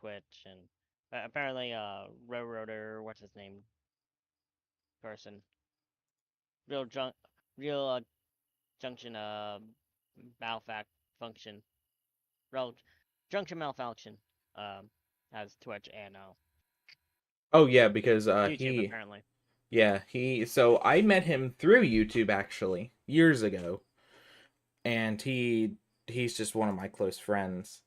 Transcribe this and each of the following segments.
Twitch, and apparently railroader, what's his name, person, real junk, real junction malfunction, real junction malfunction has Twitch and Oh yeah, because YouTube apparently. so I met him through YouTube actually years ago, and he's just one of my close friends.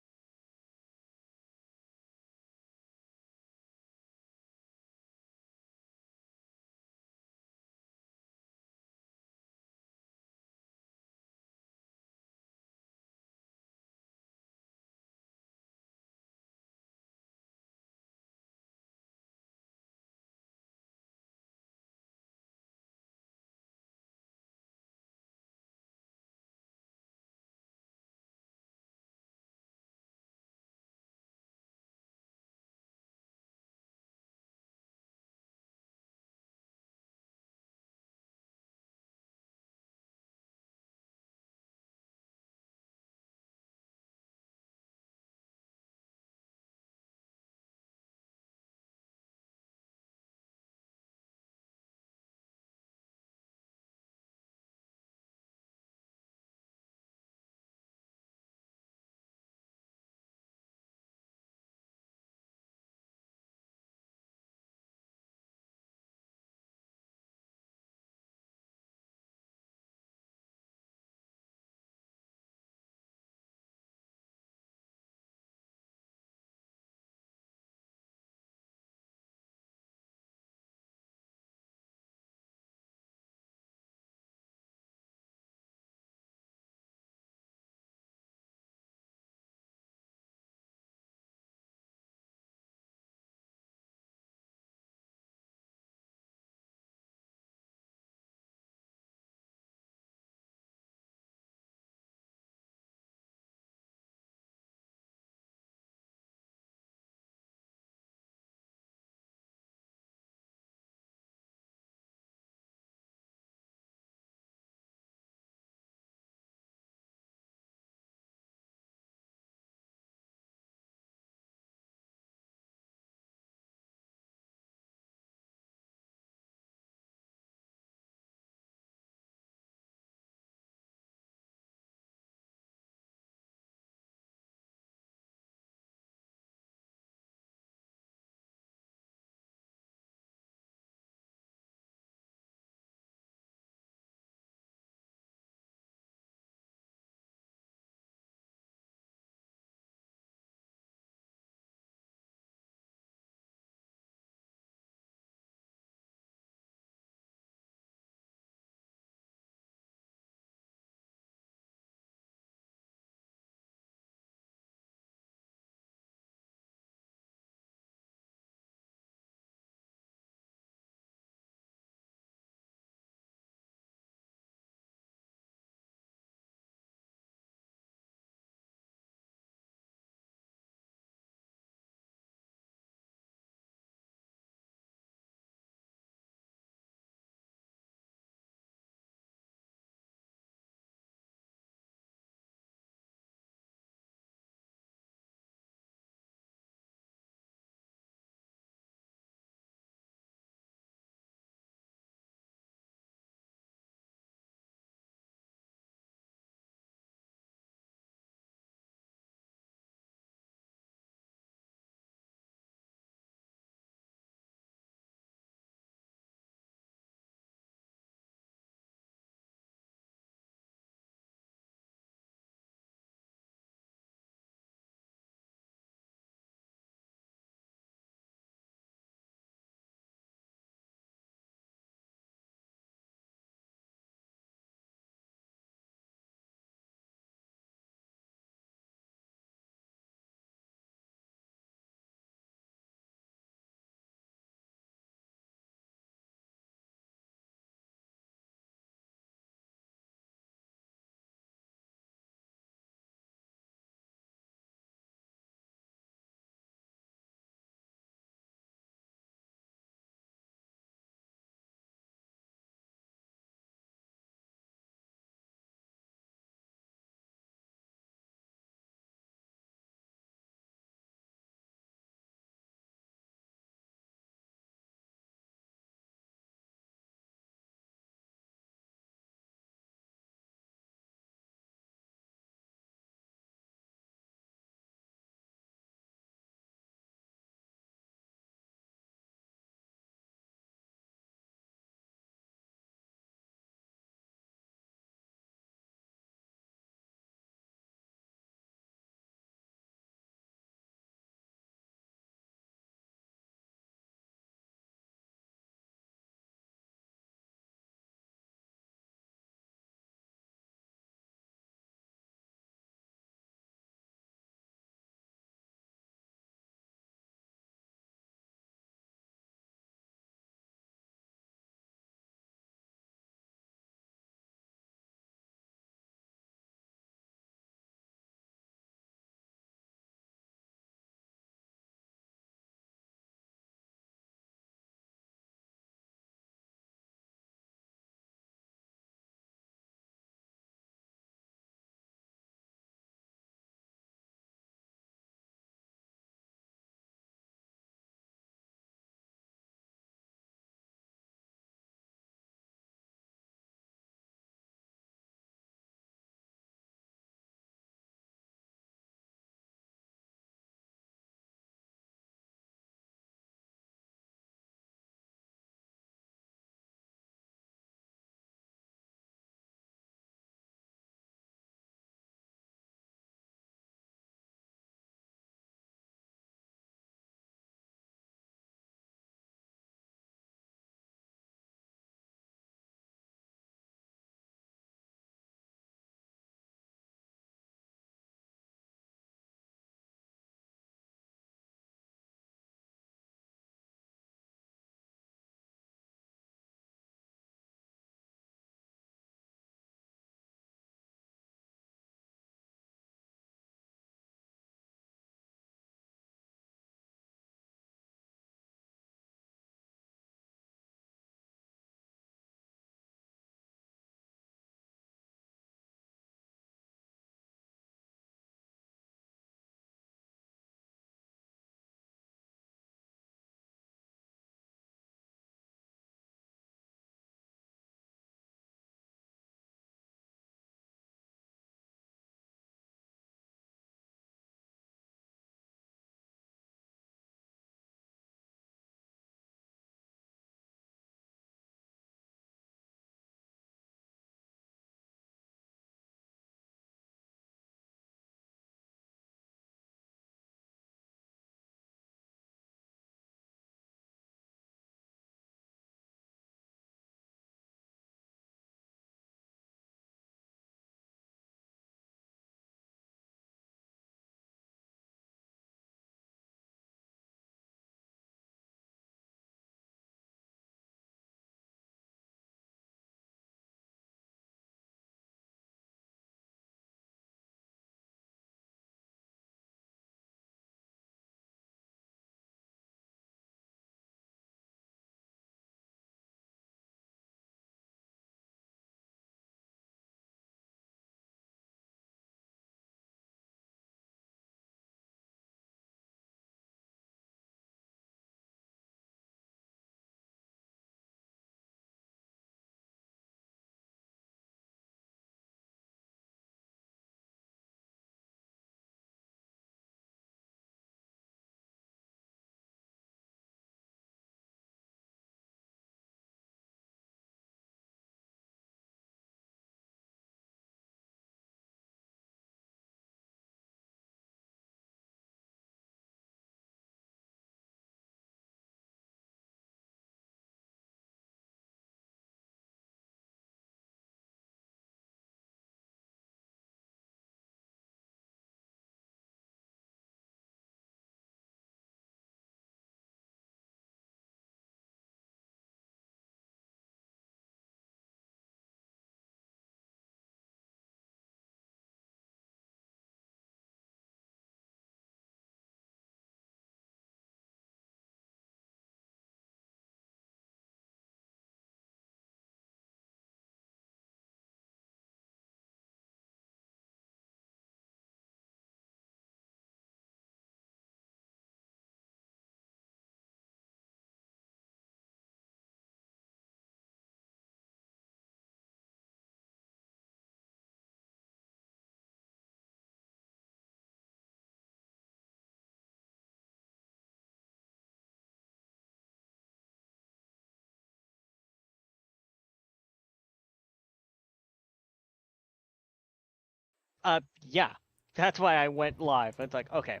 Yeah. That's why I went live. It's like, okay.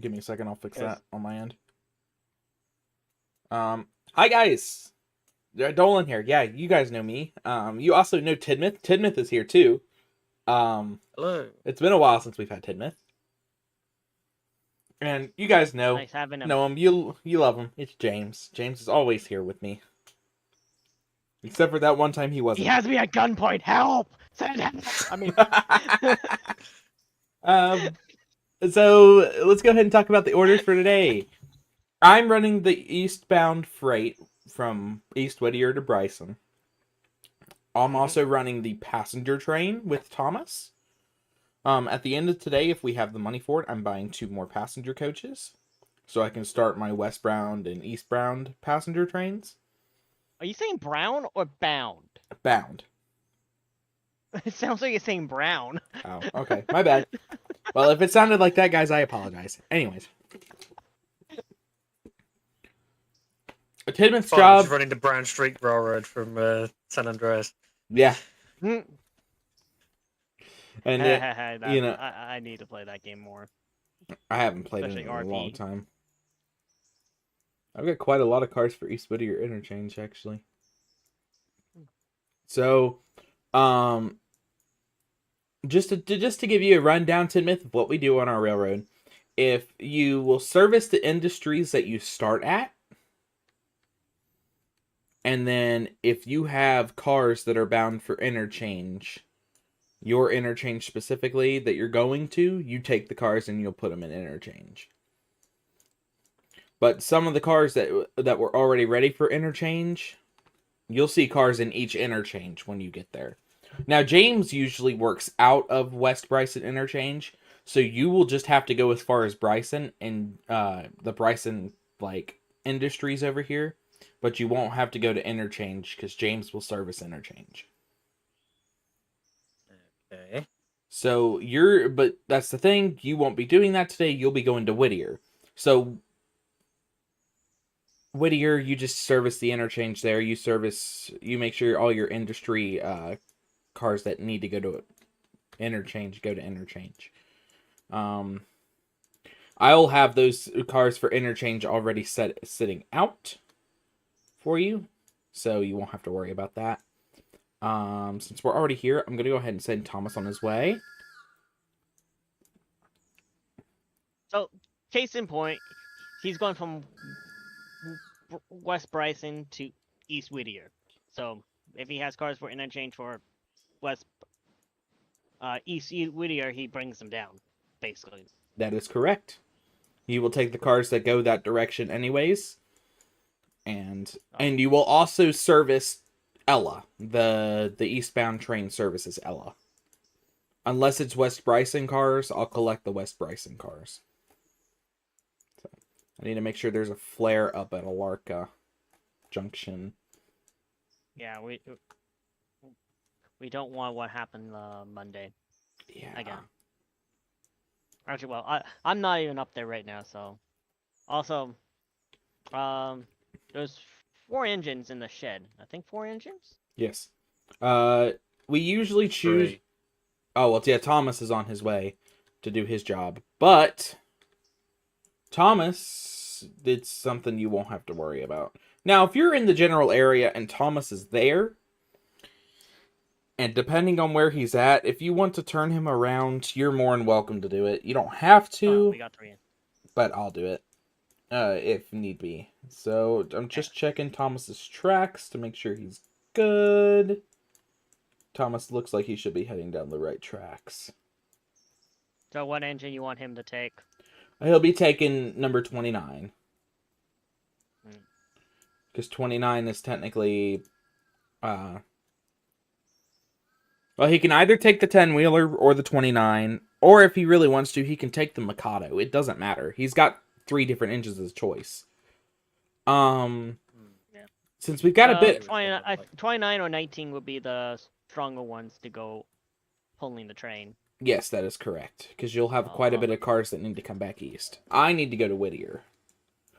Give me a second, I'll fix Yes. that on my end. Hi guys! Dolan here. Yeah, you guys know me. You also know Tidmouth. Tidmouth is here too. Hello. It's been a while since we've had Tidmouth. And you guys know Nice having him. him. You love him. It's James. James is always here with me. Except for that one time he wasn't. He has me at gunpoint. Help! Send help! I mean, So let's go ahead and talk about the orders for today. I'm running the eastbound freight from East Whittier to Bryson. I'm also running the passenger train with Thomas. At the end of today, if we have the money for it, I'm buying 2 more passenger coaches, so I can start my westbound and eastbound passenger trains. are you saying brown or bound? Bound. It sounds like you're saying brown. Oh, okay. My bad. Well, if it sounded like that, guys, I apologize. Anyways. Tidmouth's job... running the Brown Street Railroad from San Andreas. Yeah. Hmm. And, you know... I need to play that game more. I haven't played it Especially in a RP. long time. I've got quite a lot of cars for East Whittier interchange, actually. So, just to give you a rundown, Tidmouth, of what we do on our railroad. If you will service the industries that you start at, and then if you have cars that are bound for interchange, your interchange specifically that you're going to, you take the cars and you'll put them in interchange. But some of the cars that were already ready for interchange, you'll see cars in each interchange when you get there. Now, James usually works out of West Bryson interchange, so you will just have to go as far as Bryson and the Bryson industries over here, but you won't have to go to interchange because James will service interchange. Okay. So but that's the thing, you won't be doing that today, you'll be going to Whittier. So Whittier, you just service the interchange there, you make sure all your industry cars that need to go to interchange go to interchange. I'll have those cars for interchange already sitting out for you, so you won't have to worry about that. Since we're already here, I'm going to go ahead and send Thomas on his way. So, case in point, he's going from West Bryson to East Whittier. So, if he has cars for interchange for East Whittier, he brings them down, basically. That is correct. You will take the cars that go that direction anyways. And you will also service Ella. The eastbound train services Ella. Unless it's West Bryson cars, I'll collect the West Bryson cars. So, I need to make sure there's a flare up at Alarka Junction. Yeah, we don't want what happened Monday. Yeah. Again. Actually, well, I'm not even up there right now, so. Also, there's 4 engines in the shed. I think 4 engines? Yes. We usually choose... 3. Oh, well, yeah, Thomas is on his way to do his job. But Thomas did something you won't have to worry about. Now, if you're in the general area and Thomas is there, and depending on where he's at, if you want to turn him around, you're more than welcome to do it. You don't have to, We got 3 in. but I'll do it if need be. So I'm just checking Thomas's tracks to make sure he's good. Thomas looks like he should be heading down the right tracks. So what engine you want him to take? He'll be taking number 29. Because 29 is technically... well, he can either take the 10-wheeler or the 29, or if he really wants to, he can take the Mikado. It doesn't matter. He's got 3 different engines as choice. Since we've got a bit... 29 or 19 would be the stronger ones to go pulling the train. Yes, that is correct. Because you'll have quite a bit of cars that need to come back east. I need to go to Whittier.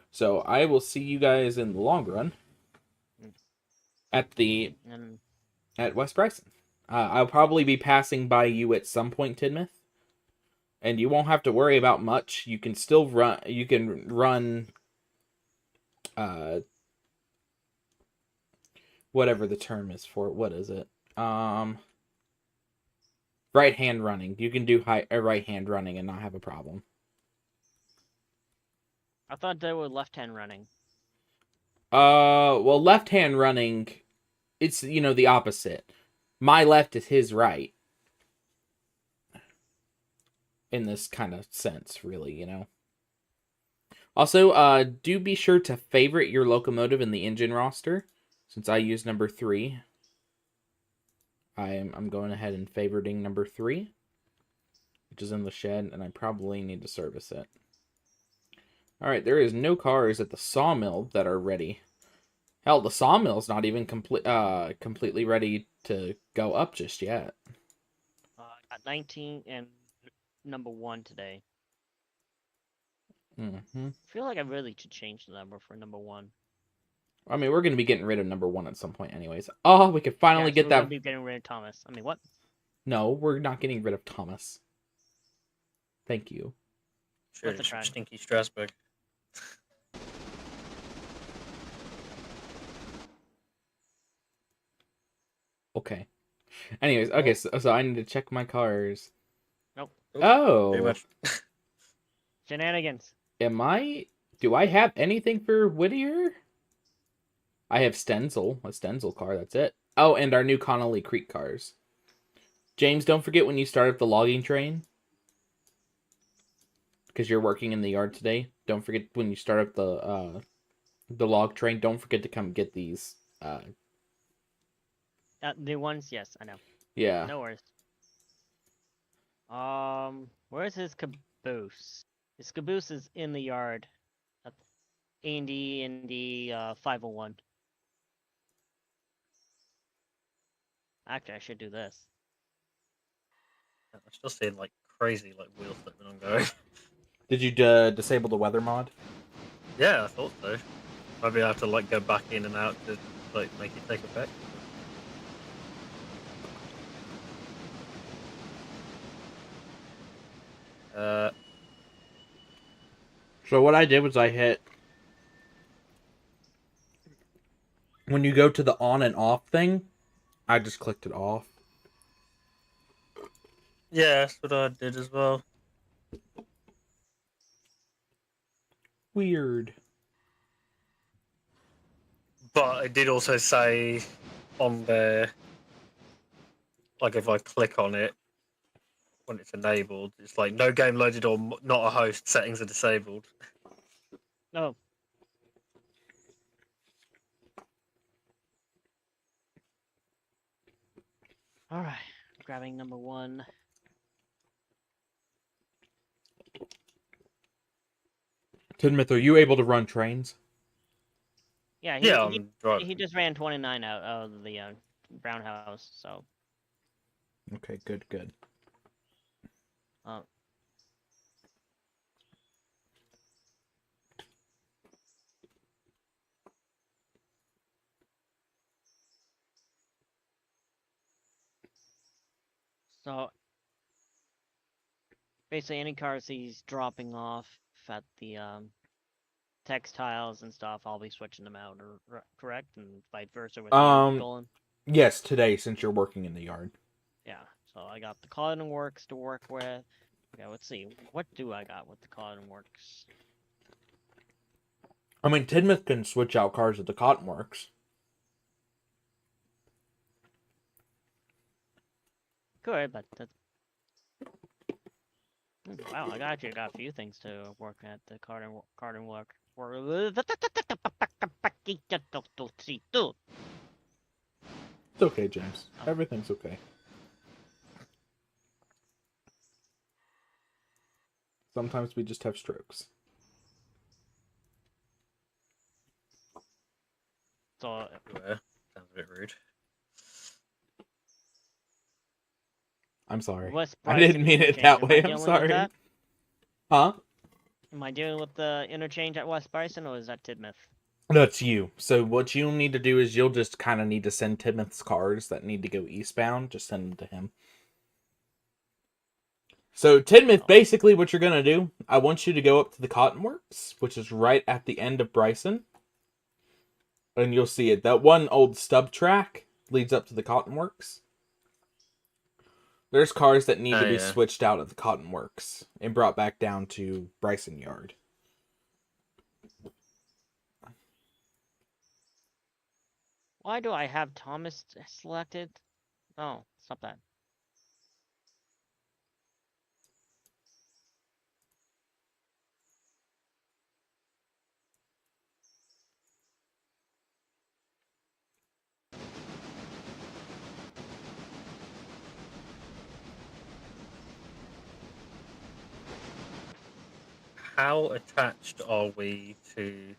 So I will see you guys in the long run at West Bryson. I'll probably be passing by you at some point, Tidmouth. And you won't have to worry about much. You can still run. You can run. Whatever the term is for it. What is it? Right hand running. You can do right hand running and not have a problem. I thought they were left hand running. Well, left hand running, it's the opposite. My left is his right. In this kind of sense, really, Also, do be sure to favorite your locomotive in the engine roster. Since I use number 3, I'm going ahead and favoriting number 3, which is in the shed, and I probably need to service it. Alright, there is no cars at the sawmill that are ready. Hell, the sawmill's not even completely ready to go up just yet. I got 19 and number 1 today. Mm-hmm. I feel like I really should change the number for number 1. I mean, we're going to be getting rid of number 1 at some point anyways. Oh, we could finally get that. We're going to be getting rid of Thomas. I mean, what? No, we're not getting rid of Thomas. Thank you. Sure, stinky Strasbourg. Okay. Anyways, okay, so I need to check my cars. Nope. Oh. Pretty much. Shenanigans. Do I have anything for Whittier? I have a Stenzel car, that's it. Oh, and our new Connolly Creek cars. James, don't forget when you start up the logging train. Because you're working in the yard today. Don't forget when you start up the log train, don't forget to come get these. New ones? Yes, I know. Yeah. No worries. Where's his caboose? His caboose is in the yard. in the 501. Actually, I should do this. I'm still seeing like crazy wheel flipping on going. Did you disable the weather mod? Yeah, I thought so. Maybe I have to go back in and out to make it take effect. So what I did was I hit, when you go to the on and off thing, I just clicked it off. Yeah, that's what I did as well. Weird. But it did also say on there, if I click on it, when it's enabled, it's no game loaded or not a host, settings are disabled. No. Alright, grabbing number 1. Tidmouth, are you able to run trains? Yeah, he just ran 29 out of the brown house, so. Okay, good. So, basically any cars he's dropping off at the textiles and stuff, I'll be switching them out, or correct, and vice versa with Dolan. Yes, today since you're working in the yard. Yeah, so I got the Cotton Works to work with. Okay, let's see, what do I got with the Cotton Works? I mean, Tidmouth can switch out cars at the Cotton Works. Good, but that's... Wow, I got a few things to work at the Cotton Work. It's okay, James. Everything's okay. Sometimes we just have strokes. So, sounds a bit rude. I'm sorry. I didn't mean it that way. I'm sorry. Huh? Am I dealing with the interchange at West Bryson, or is that Tidmouth? That's you. So what you'll need to do is you'll just kind of need to send Tidmouth's cars that need to go eastbound. Just send them to him. So, Tidmouth, basically what you're going to do, I want you to go up to the Cotton Works, which is right at the end of Bryson. And you'll see it. That one old stub track leads up to the Cotton Works. There's cars that need to be switched out at the Cotton Works and brought back down to Bryson Yard. Why do I have Thomas selected? Oh, stop that. How attached are we to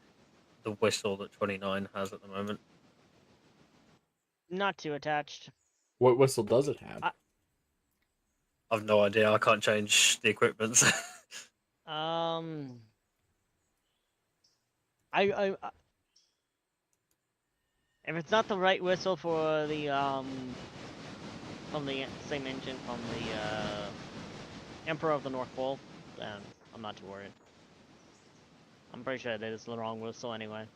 the whistle that 29 has at the moment? Not too attached. What whistle does it have? I've no idea. I can't change the equipment. I if it's not the right whistle for the from the same engine from the Emperor of the North Pole, then I'm not too worried. I'm pretty sure that is the wrong whistle anyway.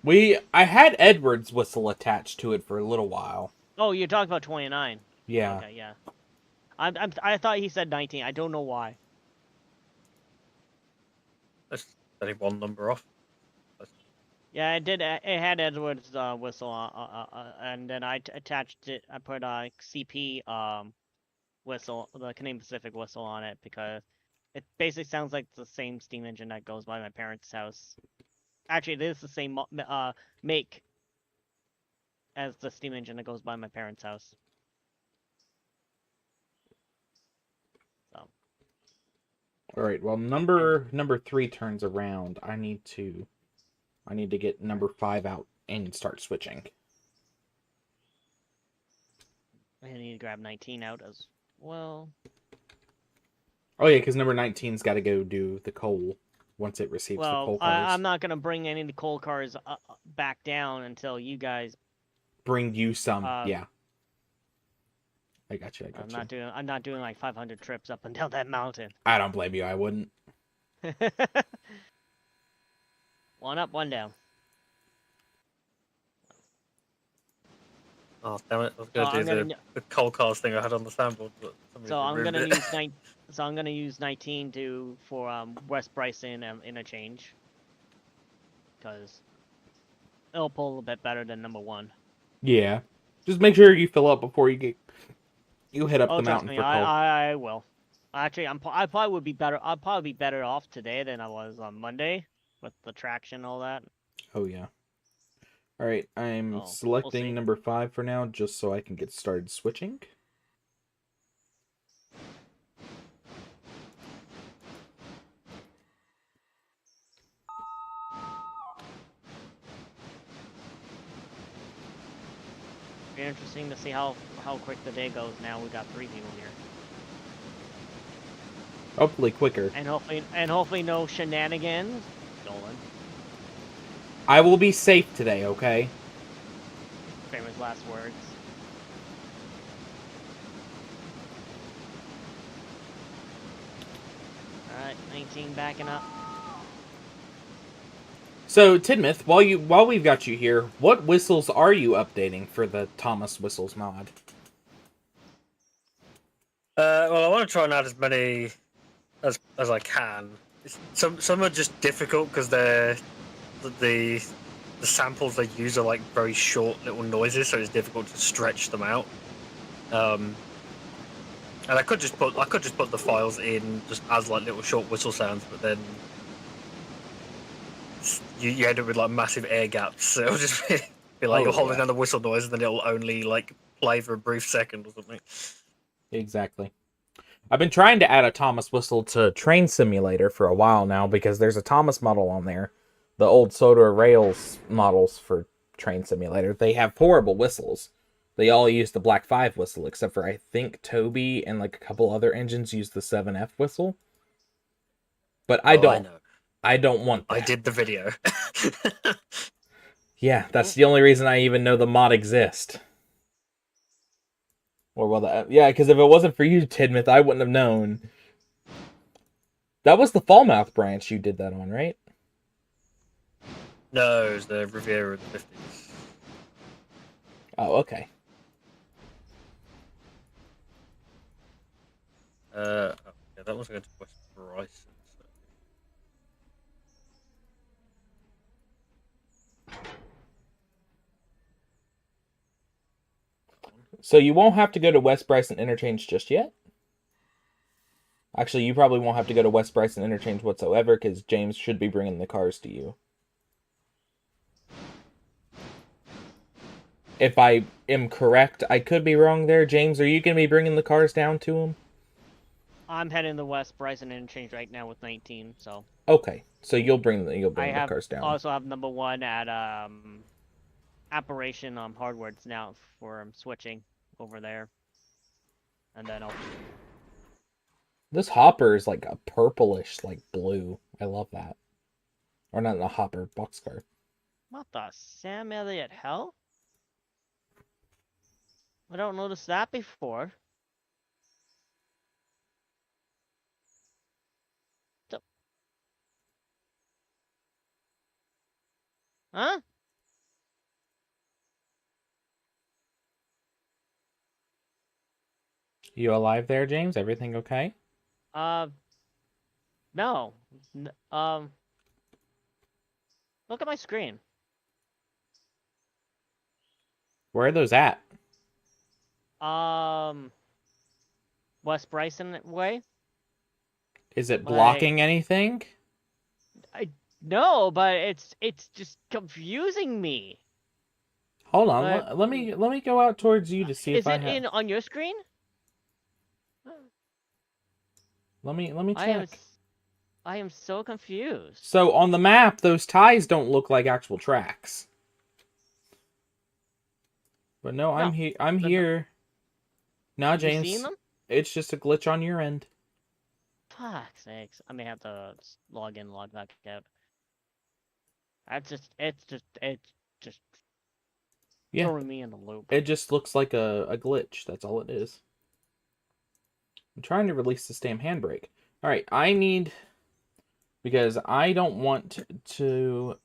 I had Edward's whistle attached to it for a little while. Oh, you're talking about 29. Yeah. Okay, yeah. I thought he said 19. I don't know why. That's only one number off. Yeah, it did. It had Edward's whistle, and then I attached it. I put a CP whistle, the Canadian Pacific whistle on it because it basically sounds like the same steam engine that goes by my parents' house. Actually, it is the same make as the steam engine that goes by my parents' house. So. All right. Well, number 3 turns around. I need to get number 5 out and start switching. I need to grab 19 out as well. Oh yeah, because number 19's got to go do the coal once it receives the coal cars. I'm not gonna bring any of the coal cars back down until you guys bring you some. Yeah, I got you. I'm not doing like 500 trips up and down that mountain. I don't blame you. I wouldn't. One up, one down. Oh damn it! I was gonna do the coal cars thing I had on the sample, but so I'm gonna use 19 for West Bryson interchange because it'll pull a little bit better than number 1. Yeah, just make sure you fill up before you head up the mountain for coal. I will. Actually, I probably would be better. I'll probably be better off today than I was on Monday with the traction and all that. Oh yeah. All right, I'm selecting number 5 for now, just so I can get started switching. Be interesting to see how quick the day goes. Now we got 3 people here. Hopefully quicker. And hopefully no shenanigans. Dolan. I will be safe today, okay? Famous last words. Alright, 19 backing up. So, Tidmouth, while we've got you here, what whistles are you updating for the Thomas whistles mod? Well, I want to try and add as many as I can. Some are just difficult because they're the samples they use are like very short little noises, so it's difficult to stretch them out. And I could just put the files in just as like little short whistle sounds, but then you end up with like massive air gaps. So it'll just be like you're holding down the whistle noise, and then it'll only like play for a brief second or something. Exactly. I've been trying to add a Thomas whistle to Train Simulator for a while now because there's a Thomas model on there. The old Soda Rails models for Train Simulator, they have horrible whistles. They all use the Black 5 whistle, except for I think Toby and like a couple other engines use the 7F whistle. But I don't want that. I did the video. Yeah, that's the only reason I even know the mod exists. Or well, yeah, because if it wasn't for you, Tidmouth, I wouldn't have known. That was the Falmouth branch you did that on, right? No, it was the Riviera of the 50s. Oh, okay. Yeah, that one's going to West Bryson. So you won't have to go to West Bryson Interchange just yet? Actually, you probably won't have to go to West Bryson Interchange whatsoever, because James should be bringing the cars to you. If I am correct, I could be wrong there. James, are you going to be bringing the cars down to him? I'm heading to West Bryson Interchange right now with 19, so... Okay, so you'll bring the cars down. I also have number 1 at Operation Hardwoods now for switching over there. And then I'll... This hopper is like a purplish, like blue. I love that. Or not a hopper, boxcar. What the Sam Elliott hell? I don't notice that before. Huh? You alive there, James? Everything okay? No. Look at my screen. Where are those at? West Bryson way? Is it blocking anything? No, but it's just confusing me. Hold on, let me go out towards you to see if I have... Is it in on your screen? Let me check. I am so confused. So on the map, those ties don't look like actual tracks. But no, I'm here. I'm here. Nah, James. You seen them? It's just a glitch on your end. Fuck's sakes! I may have to log in, log back out. It's just throwing me in the loop. It just looks like a glitch. That's all it is. I'm trying to release this damn handbrake. All right, I need, because I don't want to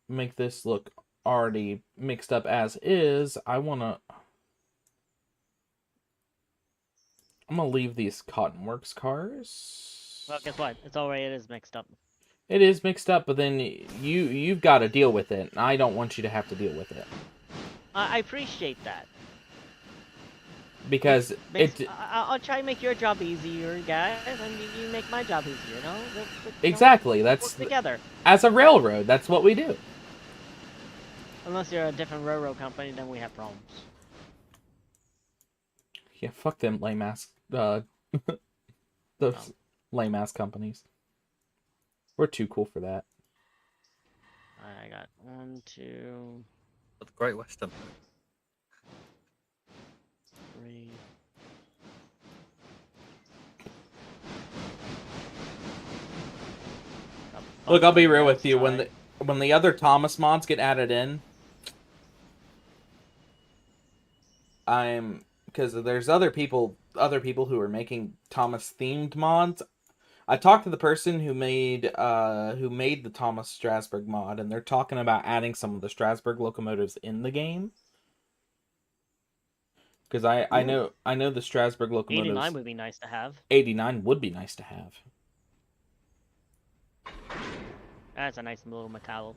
make this look already mixed up as is. I'm gonna leave these Cotton Works cars. Well, guess what? It is mixed up. It is mixed up, but then you've got to deal with it. I don't want you to have to deal with it. I appreciate that. Because I'll try to make your job easier, guys, and you make my job easier. You know? Exactly. That's work together. As a railroad, that's what we do. Unless you're a different railroad company, then we have problems. Yeah, fuck them lame ass those lame ass companies. We're too cool for that. I got 1, 2. The Great Western. 3. Look, I'll be real with you. When the other Thomas mods get added in, because there's other people who are making Thomas themed mods. I talked to the person who made the Thomas Strasbourg mod, and they're talking about adding some of the Strasbourg locomotives in the game. Because I know the Strasbourg locomotives. 89 would be nice to have. 89 would be nice to have. That's a nice little metallo.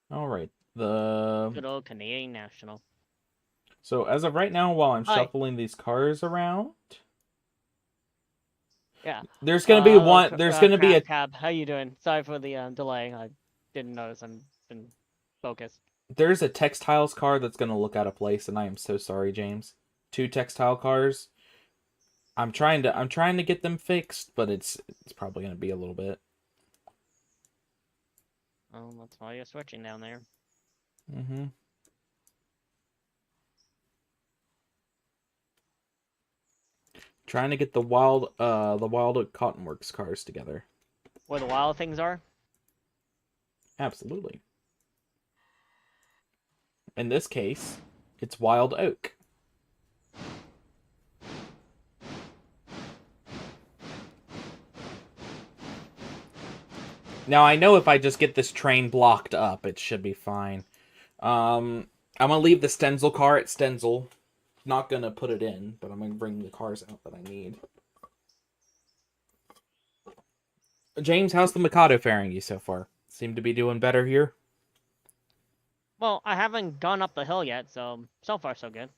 All right, the good old Canadian National. So as of right now, while I'm shuffling these cars around, yeah, there's gonna be one. There's gonna be a cab. How you doing? Sorry for the delay. I didn't notice. I've been focused. There's a textiles car that's gonna look out of place, and I am so sorry, James. 2 textile cars. I'm trying to get them fixed, but it's probably gonna be a little bit. Oh, that's why you're switching down there. Mm-hmm. Trying to get the wild Cotton Works cars together. Where the wild things are? Absolutely. In this case, it's wild oak. Now, I know if I just get this train blocked up, it should be fine. I'm going to leave the Stenzel car at Stenzel. Not going to put it in, but I'm going to bring the cars out that I need. James, how's the Mikado faring you so far? Seem to be doing better here? Well, I haven't gone up the hill yet, so far so good.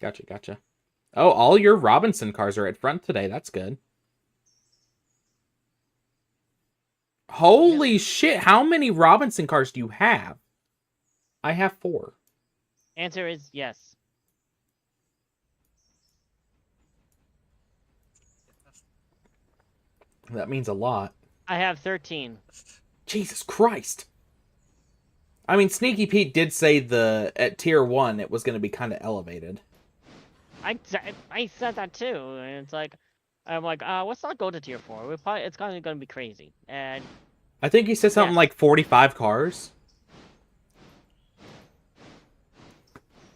Gotcha. Oh, all your Robinson cars are at front today. That's good. Holy shit, how many Robinson cars do you have? I have 4. Answer is yes. That means a lot. I have 13. Jesus Christ. I mean, Sneaky Pete did say at tier 1 it was going to be kind of elevated. I said that too, and it's like, I'm like, let's not go to tier 4. It's going to be crazy. And I think he said something like 45 cars.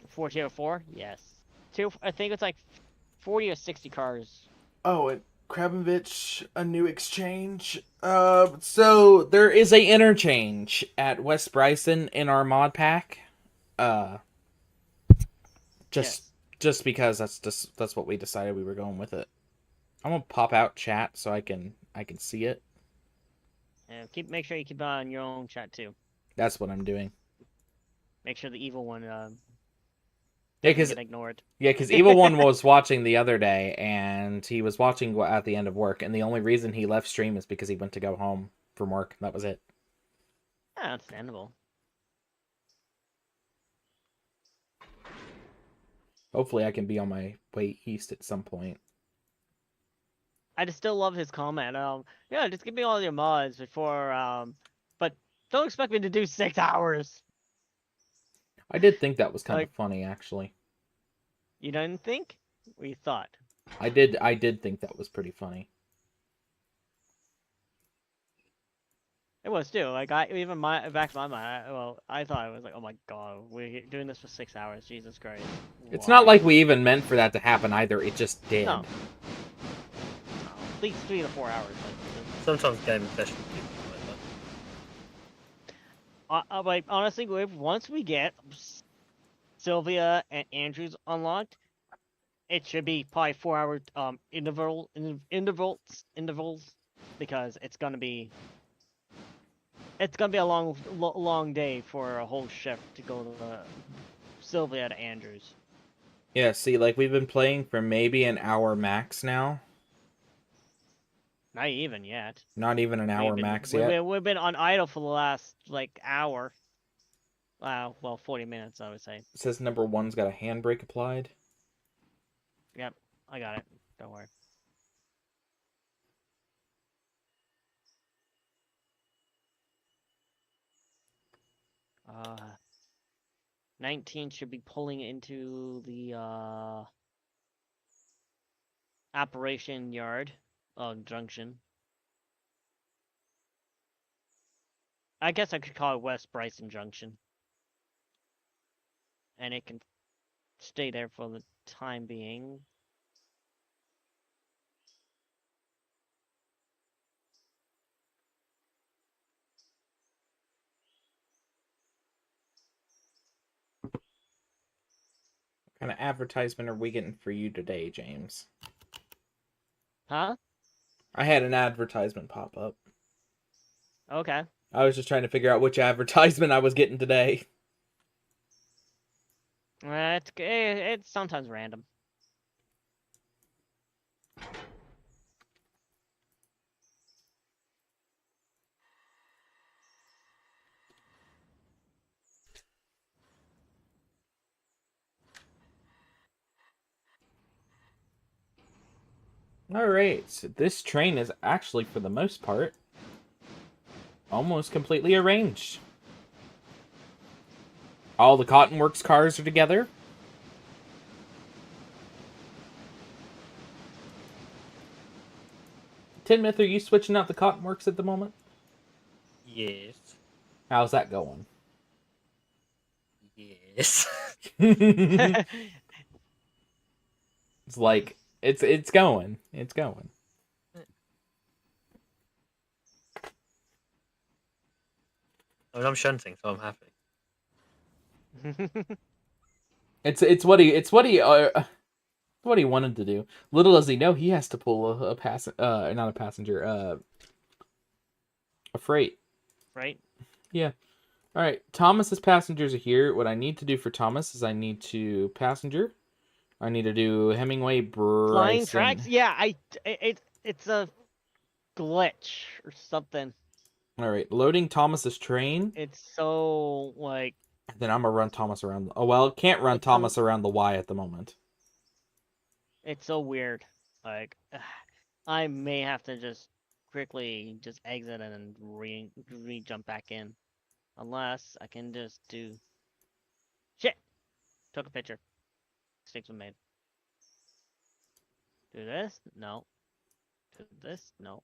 For tier 4, yes. I think it's like 40 or 60 cars. Oh, and Krabinovich, a new exchange. So there is a interchange at West Bryson in our mod pack. Just because that's what we decided we were going with it. I'm gonna pop out chat so I can see it. And make sure you keep on your own chat too. That's what I'm doing. Make sure the evil one Yeah, because get ignored. Yeah, because Evil One was watching the other day, and he was watching at the end of work, and the only reason he left stream is because he went to go home from work. That was it. Yeah, understandable. Hopefully I can be on my way east at some point. I just still love his comment. Yeah, just give me all your mods before, but don't expect me to do 6 hours. I did think that was kind of funny, actually. You didn't think? Or you thought? I did think that was pretty funny. It was too. Like back in my mind, I thought it was like, oh my god, we're doing this for 6 hours. Jesus Christ. It's not like we even meant for that to happen either. It just did. No. At least 3 to 4 hours. Sometimes gaming sessions do like that. Like honestly, once we get Sylvia and Andrews unlocked, it should be probably 4 hour intervals because it's gonna be a long day for a whole shift to go to Sylvia to Andrews. Yeah, see, like we've been playing for maybe an hour max now. Not even yet. Not even an hour max yet. We've been on idle for the last hour. Well, 40 minutes, I would say. It says number 1's got a handbrake applied. Yep, I got it. Don't worry. Uh, 19 should be pulling into the operation yard, junction. I guess I could call it West Bryson Junction. And it can stay there for the time being. What kind of advertisement are we getting for you today, James? Huh? I had an advertisement pop up. Okay. I was just trying to figure out which advertisement I was getting today. It's sometimes random. Alright, so this train is actually, for the most part, almost completely arranged. All the Cottonworks cars are together. Tidmouth, are you switching out the Cottonworks at the moment? Yes. How's that going? Yes. Yes. It's like it's going. It's going. I mean, I'm shunting, so I'm happy. It's what he wanted to do. Little does he know he has to pull not a passenger, a freight. Right? Yeah. All right. Thomas's passengers are here. What I need to do for Thomas is I need to passenger. I need to do Hemingway Bryson. Flying tracks? Yeah, it's a glitch or something. All right. Loading Thomas's train. It's so like. Then I'm gonna run Thomas around. Oh well, can't run Thomas around the Y at the moment. It's so weird. Like, I may have to just quickly just exit and jump back in, unless I can just do. Shit. Took a picture. Mistakes were made. Do this? No. Do this? No.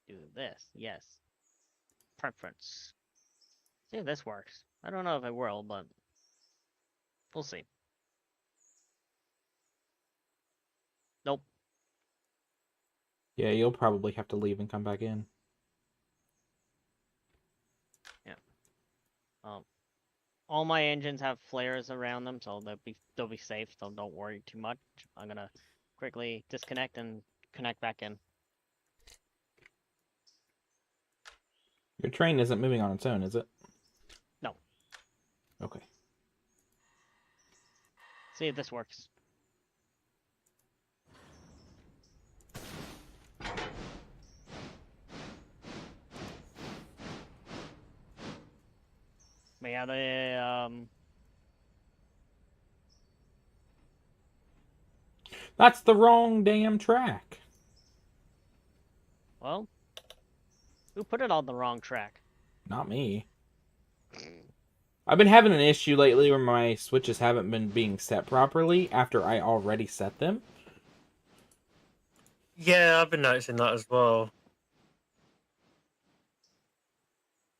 Do this? Yes. Preference. See if this works. I don't know if it will, but we'll see. Nope. Yeah, you'll probably have to leave and come back in. Yeah. All my engines have flares around them, so they'll be safe. So don't worry too much. I'm gonna quickly disconnect and connect back in. Your train isn't moving on its own, is it? No. Okay. See if this works. May I That's the wrong damn track. Well, who put it on the wrong track? Not me. I've been having an issue lately where my switches haven't been being set properly after I already set them. Yeah, I've been noticing that as well.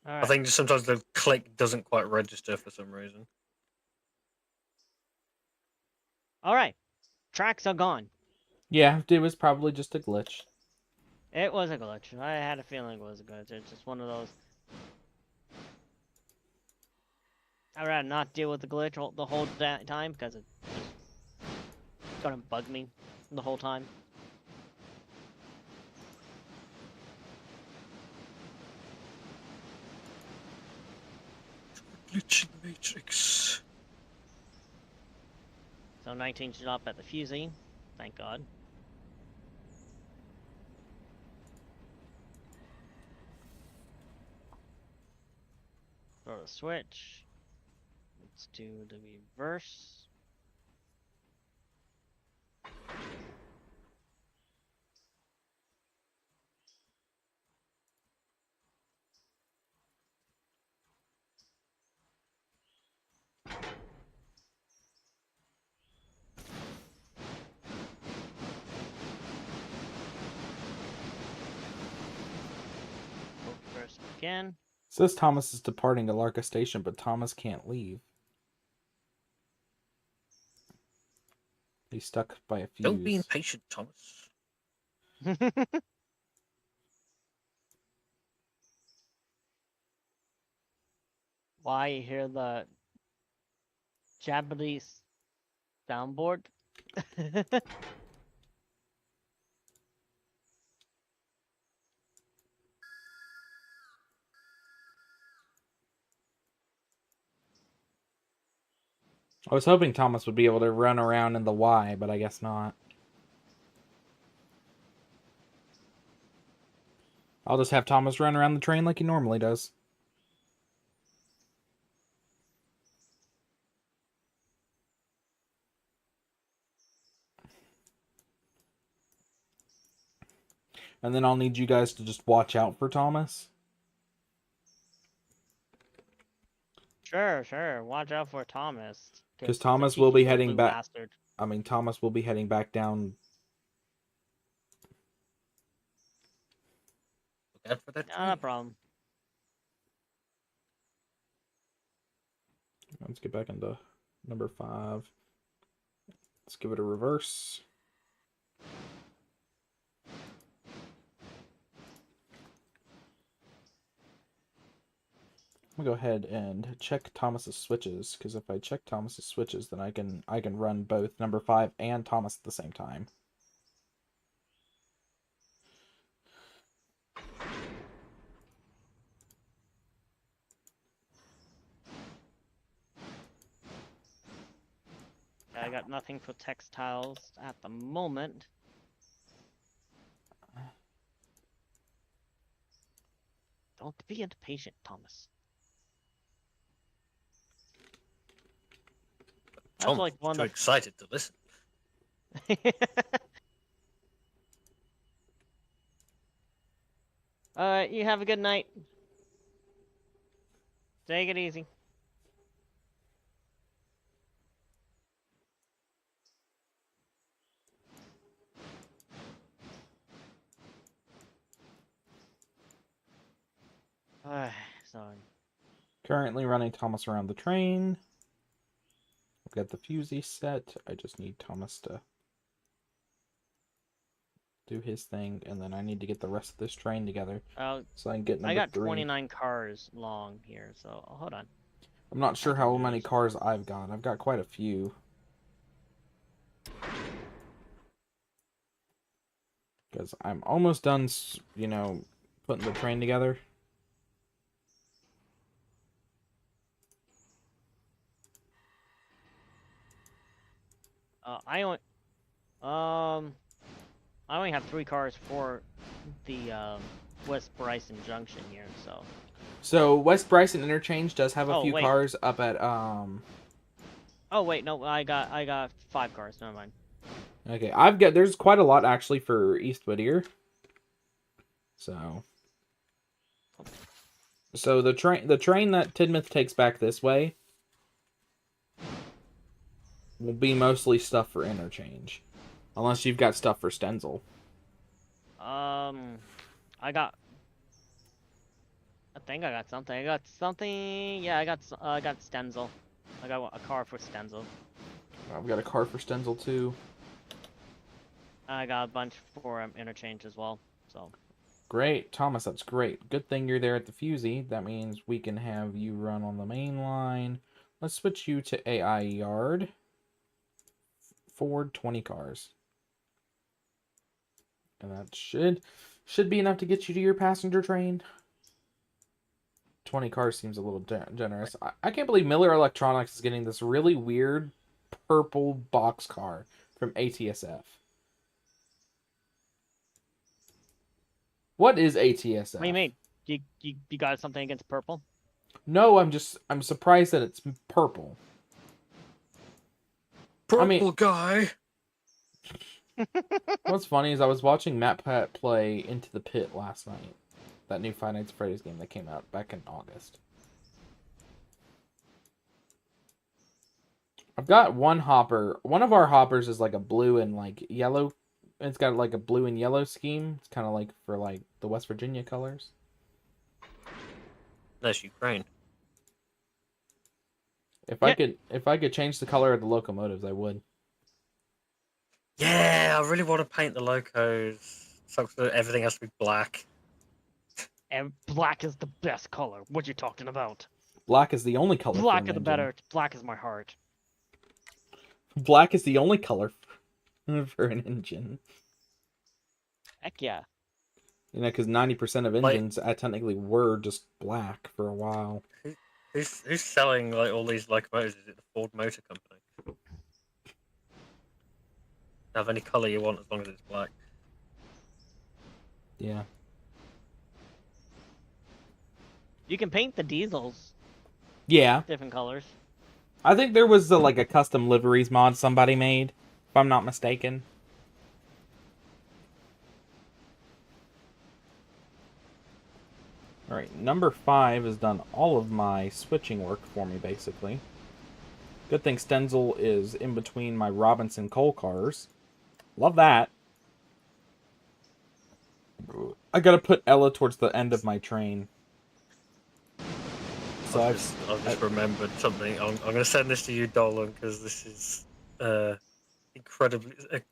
All right. I think just sometimes the click doesn't quite register for some reason. All right. Tracks are gone. Yeah, it was probably just a glitch. It was a glitch. I had a feeling it was a glitch. It's just one of those. I'd rather not deal with the glitch the whole time because it's just gonna bug me the whole time. Glitching matrix. So 19 should up at the fusee. Thank God. Throw the switch. Let's do the reverse. Reverse again. It says Thomas is departing to Larka Station, but Thomas can't leave. He's stuck by a fuse. Don't be impatient, Thomas. Why you hear the Japanese soundboard? I was hoping Thomas would be able to run around in the Y, but I guess not. I'll just have Thomas run around the train like he normally does. And then I'll need you guys to just watch out for Thomas. Sure. Watch out for Thomas. Because Thomas will be heading back. Bastard. I mean, Thomas will be heading back down. Look out for that. Not a problem. Let's get back into number 5. Let's give it a reverse. I'm gonna go ahead and check Thomas's switches, because if I check Thomas's switches, then I can run both number 5 and Thomas at the same time. I got nothing for textiles at the moment. Don't be impatient, Thomas. That's Tom, like one too of excited to listen. Alright, you have a good night. Take it easy. Sorry. Currently running Thomas around the train. I've got the fusee set. I just need Thomas to do his thing, and then I need to get the rest of this train together so I can get number I got 3. 29 cars long here, so hold on. I'm not sure how many cars I've got. I've got quite a few. Because I'm almost done, you know, putting the train together. I only have 3 cars for the West Bryson Junction here, so. So West Bryson Interchange does have a few wait. cars up at Oh wait, no, I got 5 cars. Never mind. Okay, there's quite a lot actually for East Whittier. So the train that Tidmouth takes back this way will be mostly stuff for interchange, unless you've got stuff for Stenzel. I think I got something. Yeah, I got Stenzel. I got a car for Stenzel. I've got a car for Stenzel too. I got a bunch for interchange as well. So. Great, Thomas. That's great. Good thing you're there at the fusee. That means we can have you run on the main line. Let's switch you to AI yard. Forward 20 cars. And that should be enough to get you to your passenger train. 20 cars seems a little generous. I can't believe Miller Electronics is getting this really weird purple box car from ATSF. What is ATSF? What do you mean? You got something against purple? No, I'm surprised that it's purple. Purple guy. What's funny is I was watching Matt Pat play Into the Pit last night. That new Five Nights at Freddy's game that came out back in August. I've got one hopper. One of our hoppers is like a blue and like yellow. It's got like a blue and yellow scheme. It's kind of like for like the West Virginia colors. That's Ukraine. If I could change the color of the locomotives, I would. Yeah, I really want to paint the locos. So everything has to be black. And black is the best color. What you talking about? Black is the only color. Black is the better. Black is my heart. Black is the only color for an engine. Heck yeah. You know, because 90% of engines technically were just black for a while. Who's selling like all these locomotives? Is it the Ford Motor Company? Have any color you want as long as it's black. Yeah. You can paint the diesels. Yeah. Different colors. I think there was like a custom liveries mod somebody made, if I'm not mistaken. Alright, number 5 has done all of my switching work for me, basically. Good thing Stenzel is in between my Robinson coal cars. Love that. I gotta put Ella towards the end of my train. So I've just remembered something. I'm going to send this to you, Dolan, because this is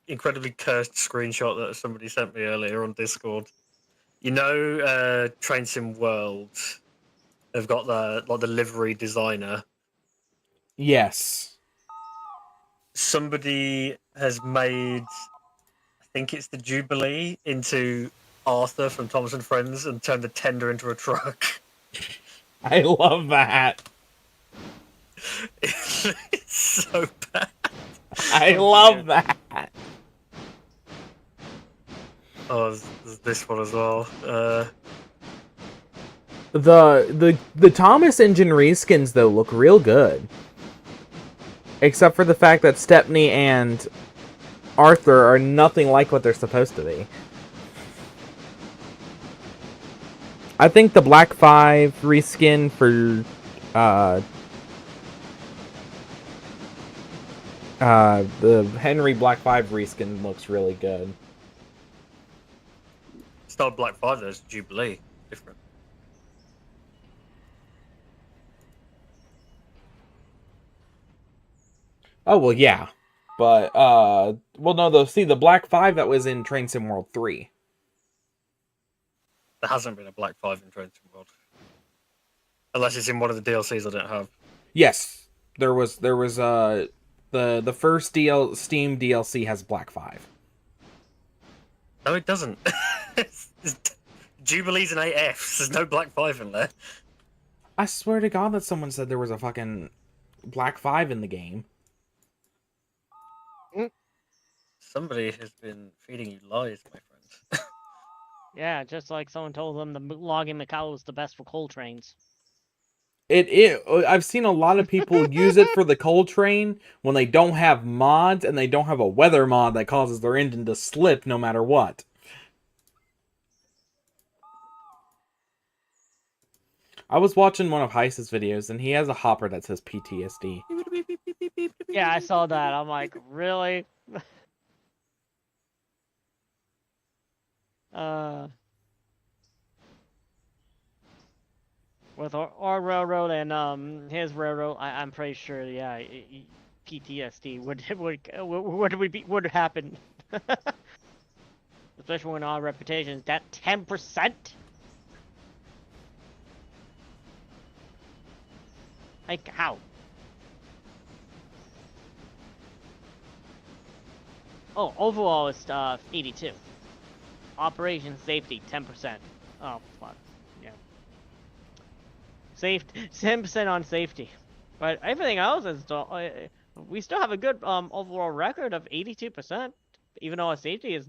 incredibly cursed screenshot that somebody sent me earlier on Discord. You know, Train Sim World. They've got the livery designer. Yes. Somebody has made, I think it's the Jubilee, into Arthur from Thomas and Friends and turned the tender into a truck. I love that. It's so bad. I love that. Oh, there's this one as well. The Thomas engine reskins though look real good. Except for the fact that Stepney and Arthur are nothing like what they're supposed to be. I think the Black 5 reskin for the Henry Black 5 reskin looks really good. It's not Black 5, there's Jubilee. Different. Oh, well, yeah. But, well, no, though, see, the Black 5 that was in Train Sim World 3. There hasn't been a Black 5 in Train Sim World. Unless it's in one of the DLCs I don't have. Yes. There was, the first Steam DLC has Black 5. No, it doesn't. Jubilees and 8Fs. There's no Black 5 in there. I swear to God that someone said there was a fucking Black 5 in the game. Somebody has been feeding you lies, my friend. Yeah, just like someone told them the logging Macau was the best for coal trains. I've seen a lot of people use it for the coal train when they don't have mods and they don't have a weather mod that causes their engine to slip no matter what. I was watching one of Heiss's videos and he has a hopper that says PTSD. Yeah, I saw that. I'm like, really? With our railroad and his railroad, I'm pretty sure, yeah, PTSD would happen. Especially when our reputation is that 10%. Like how? Oh, overall it's 82. Operation safety 10%. Oh fuck. Yeah. 10% on safety. But everything else is still, we still have a good overall record of 82%, even though our safety is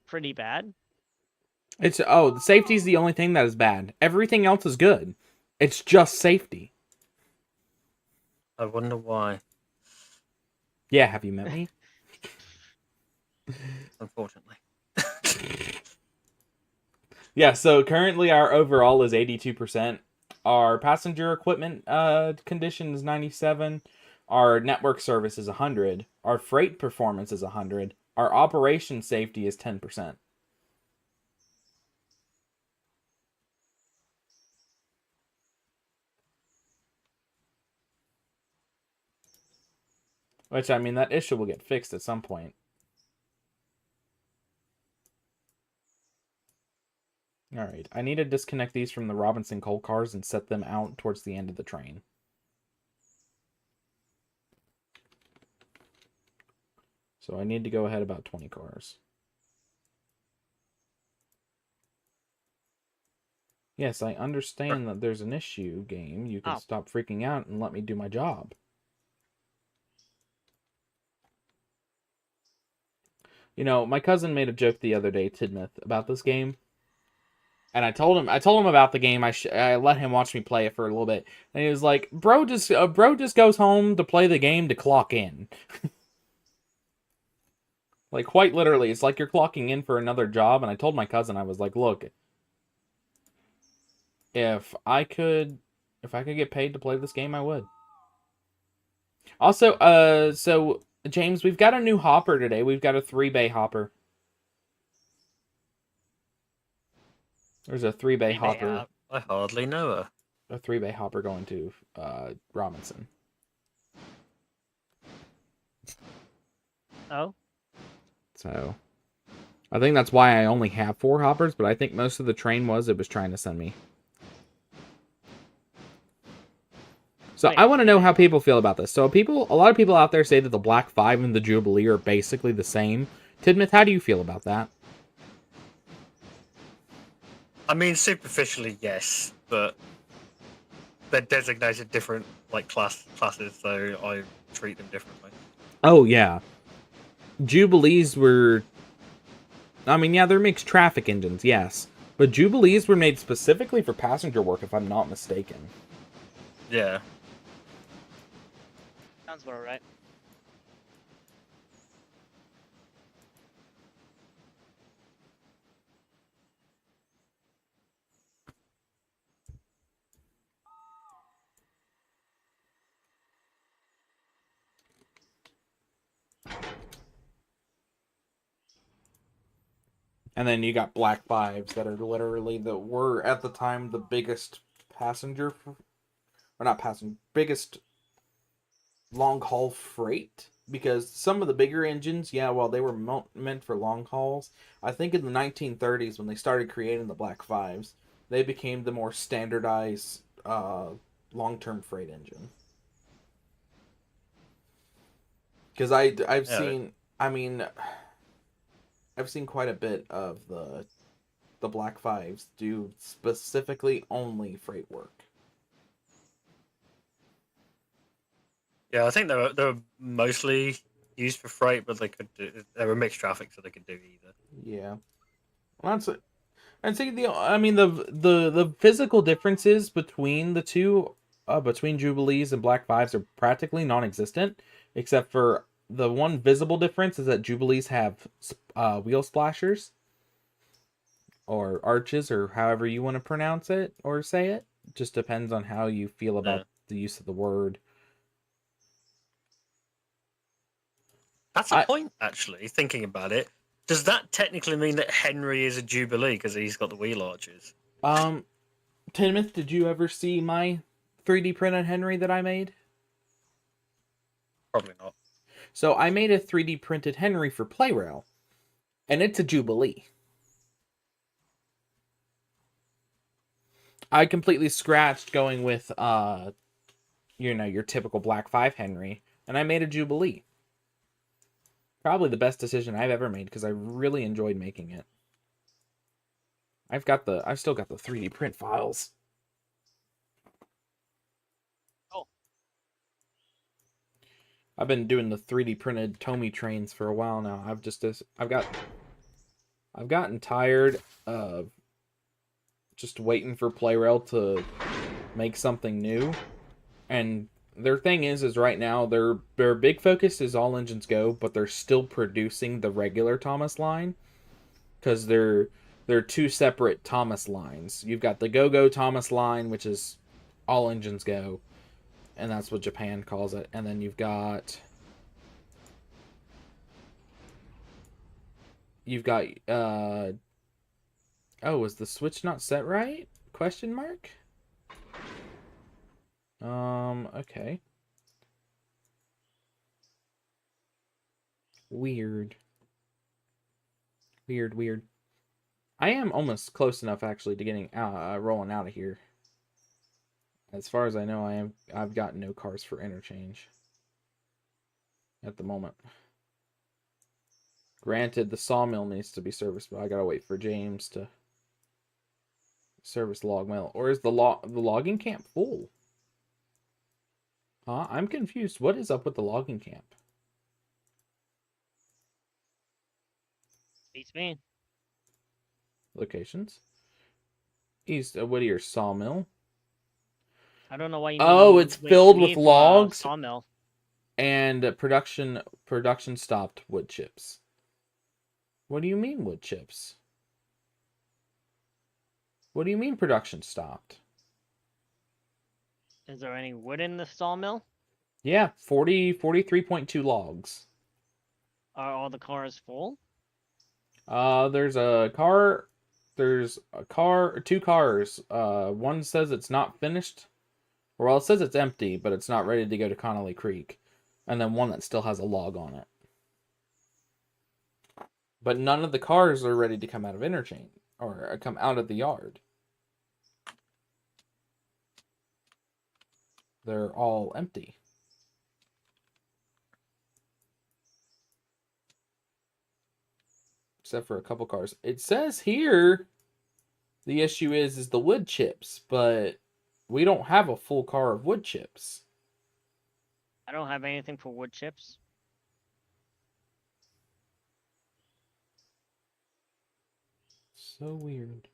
pretty bad. The safety is the only thing that is bad. Everything else is good. It's just safety. I wonder why. Yeah, have you met me? Unfortunately. Yeah, so currently our overall is 82%. Our passenger equipment condition is 97. Our network service is 100. Our freight performance is 100. Our operation safety is 10%. Which, I mean, that issue will get fixed at some point. Alright, I need to disconnect these from the Robinson coal cars and set them out towards the end of the train. So I need to go ahead about 20 cars. Yes, I understand that there's an issue, game. You can stop freaking out and let me do my job. You know, my cousin made a joke the other day, Tidmouth, about this game. And I told him about the game. I let him watch me play it for a little bit. And he was like, bro just goes home to play the game to clock in. Like, quite literally, it's like you're clocking in for another job. And I told my cousin, I was like, look, if I could get paid to play this game, I would. Also, so James, we've got a new hopper today. We've got a 3-bay hopper. There's a 3-bay hopper. I hardly know her. a 3-bay hopper going to Robinson. Oh. So I think that's why I only have 4 hoppers, but I think most of the train it was trying to send me. So Wait. I want to know how people feel about this. So a lot of people out there say that the Black 5 and the Jubilee are basically the same. Tidmouth, how do you feel about that? I mean, superficially, yes, but they're designated different, like, classes, so I treat them differently. Oh, yeah. Jubilees were... I mean, yeah, they're mixed traffic engines, yes. But Jubilees were made specifically for passenger work, if I'm not mistaken. Yeah. Sounds about right. And then you got Black 5s that are literally were at the time the biggest passenger, or not passenger, biggest long haul freight. Because some of the bigger engines, yeah, while they were meant for long hauls, I think in the 1930s when they started creating the Black 5s, they became the more standardized long-term freight engine. Because I've seen, I mean, I've seen quite a bit of the Black 5s do specifically only freight work. Yeah, I think they're mostly used for freight, but they were mixed traffic, so they could do either. Yeah, well, that's it. I'd say the physical differences between the two, between Jubilees and Black 5s are practically non-existent, except for the one visible difference is that Jubilees have wheel splashers, or arches, or however you want to pronounce it or say it. Just depends on how you feel about the use of the word. That's a point, actually, thinking about it. Does that technically mean that Henry is a Jubilee because he's got the wheel arches? Tidmouth, did you ever see my 3D printed Henry that I made? Probably not. So I made a 3D printed Henry for Playrail, and it's a Jubilee. I completely scratched going with, your typical Black 5 Henry, and I made a Jubilee. Probably the best decision I've ever made because I really enjoyed making it. I've still got the 3D print files. Oh. I've been doing the 3D printed Tomy trains for a while now. I've gotten tired of just waiting for Playrail to make something new. And their thing is right now their big focus is all engines go, but they're still producing the regular Thomas line because they're 2 separate Thomas lines. You've got the Go Thomas line, which is all engines go, and that's what Japan calls it. And then you've got oh, is the switch not set right? Question mark? Okay. Weird. I am almost close enough actually to getting rolling out of here. As far as I know, I've got no cars for interchange at the moment. Granted, the sawmill needs to be serviced, but I gotta wait for James to service the log mill. Or is the logging camp full? Huh? I'm confused. What is up with the logging camp? Beats me. Locations. East of Whittier Sawmill. I don't know why you. Oh, it's filled with logs. Sawmill. And production stopped wood chips. What do you mean wood chips? What do you mean production stopped? Is there any wood in the sawmill? Yeah, 43.2 logs. Are all the cars full? There's a there's a car, or 2 cars. One says it's not finished. Well, it says it's empty, but it's not ready to go to Connolly Creek. And then one that still has a log on it. But none of the cars are ready to come out of interchange, or come out of the yard. They're all empty. Except for a couple cars. It says here the issue is the wood chips, but we don't have a full car of wood chips. I don't have anything for wood chips. So weird.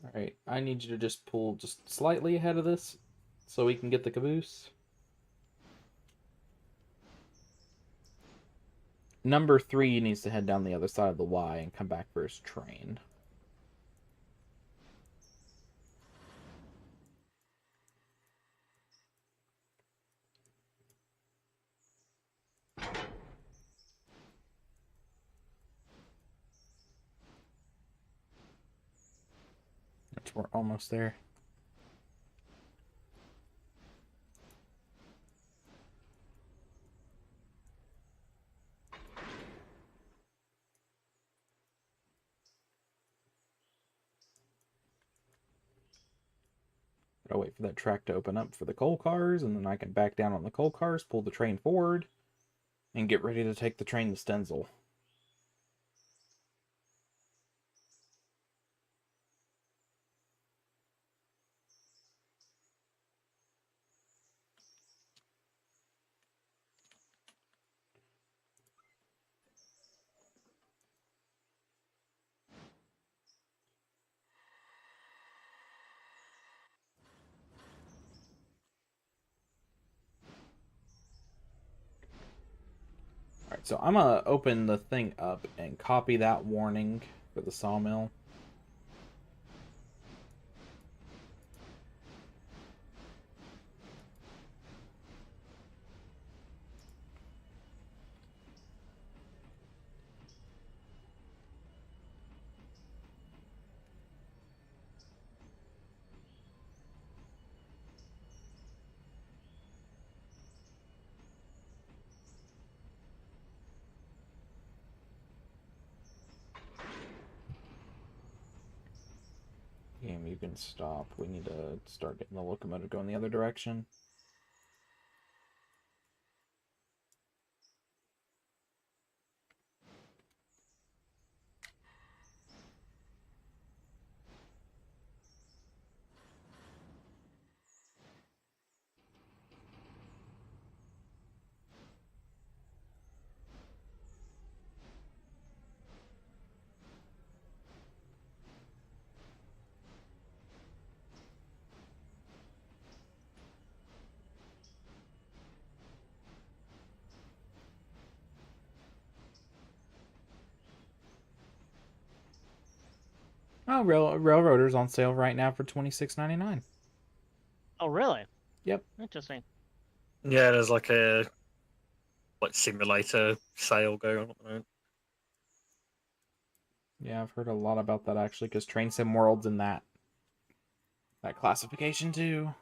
Alright, I need you to just pull just slightly ahead of this so we can get the caboose. Number 3 needs to head down the other side of the Y and come back for his train. We're almost there. Gotta wait for that track to open up for the coal cars, and then I can back down on the coal cars, pull the train forward, and get ready to take the train to Stenzel. Alright, so I'm gonna open the thing up and copy that warning for the sawmill. Game, you can stop. We need to start getting the locomotive going the other direction. Oh, Railroader's on sale right now for $26.99. Oh, really? Yep. Interesting. Yeah, there's like a simulator sale going on at the moment. Yeah, I've heard a lot about that actually, because Train Sim World's in that classification too.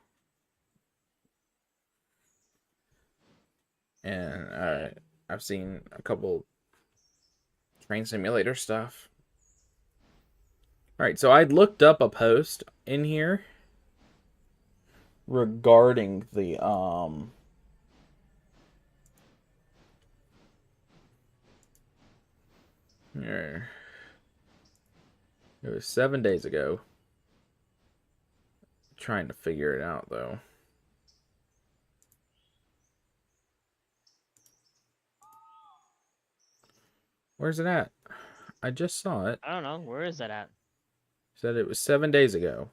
And I've seen a couple train simulator stuff. Alright, so I'd looked up a post in here regarding the here. It was 7 days ago. Trying to figure it out though. Where's it at? I just saw it. I don't know. Where is that at? Said it was 7 days ago.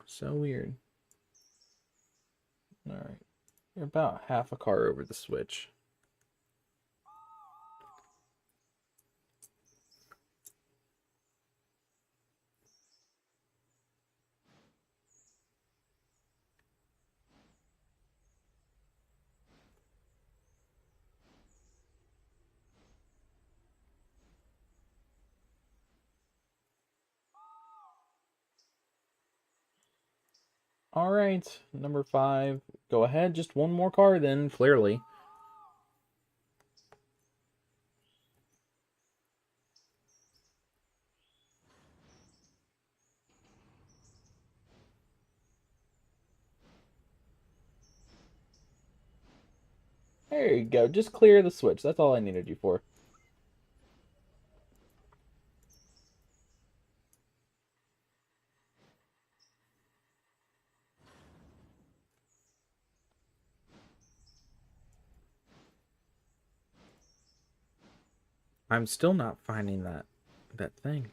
So weird. Alright. You're about half a car over the switch. All right, number 5. Go ahead, just one more car then, clearly. There you go, just clear the switch. That's all I needed you for. I'm still not finding that thing.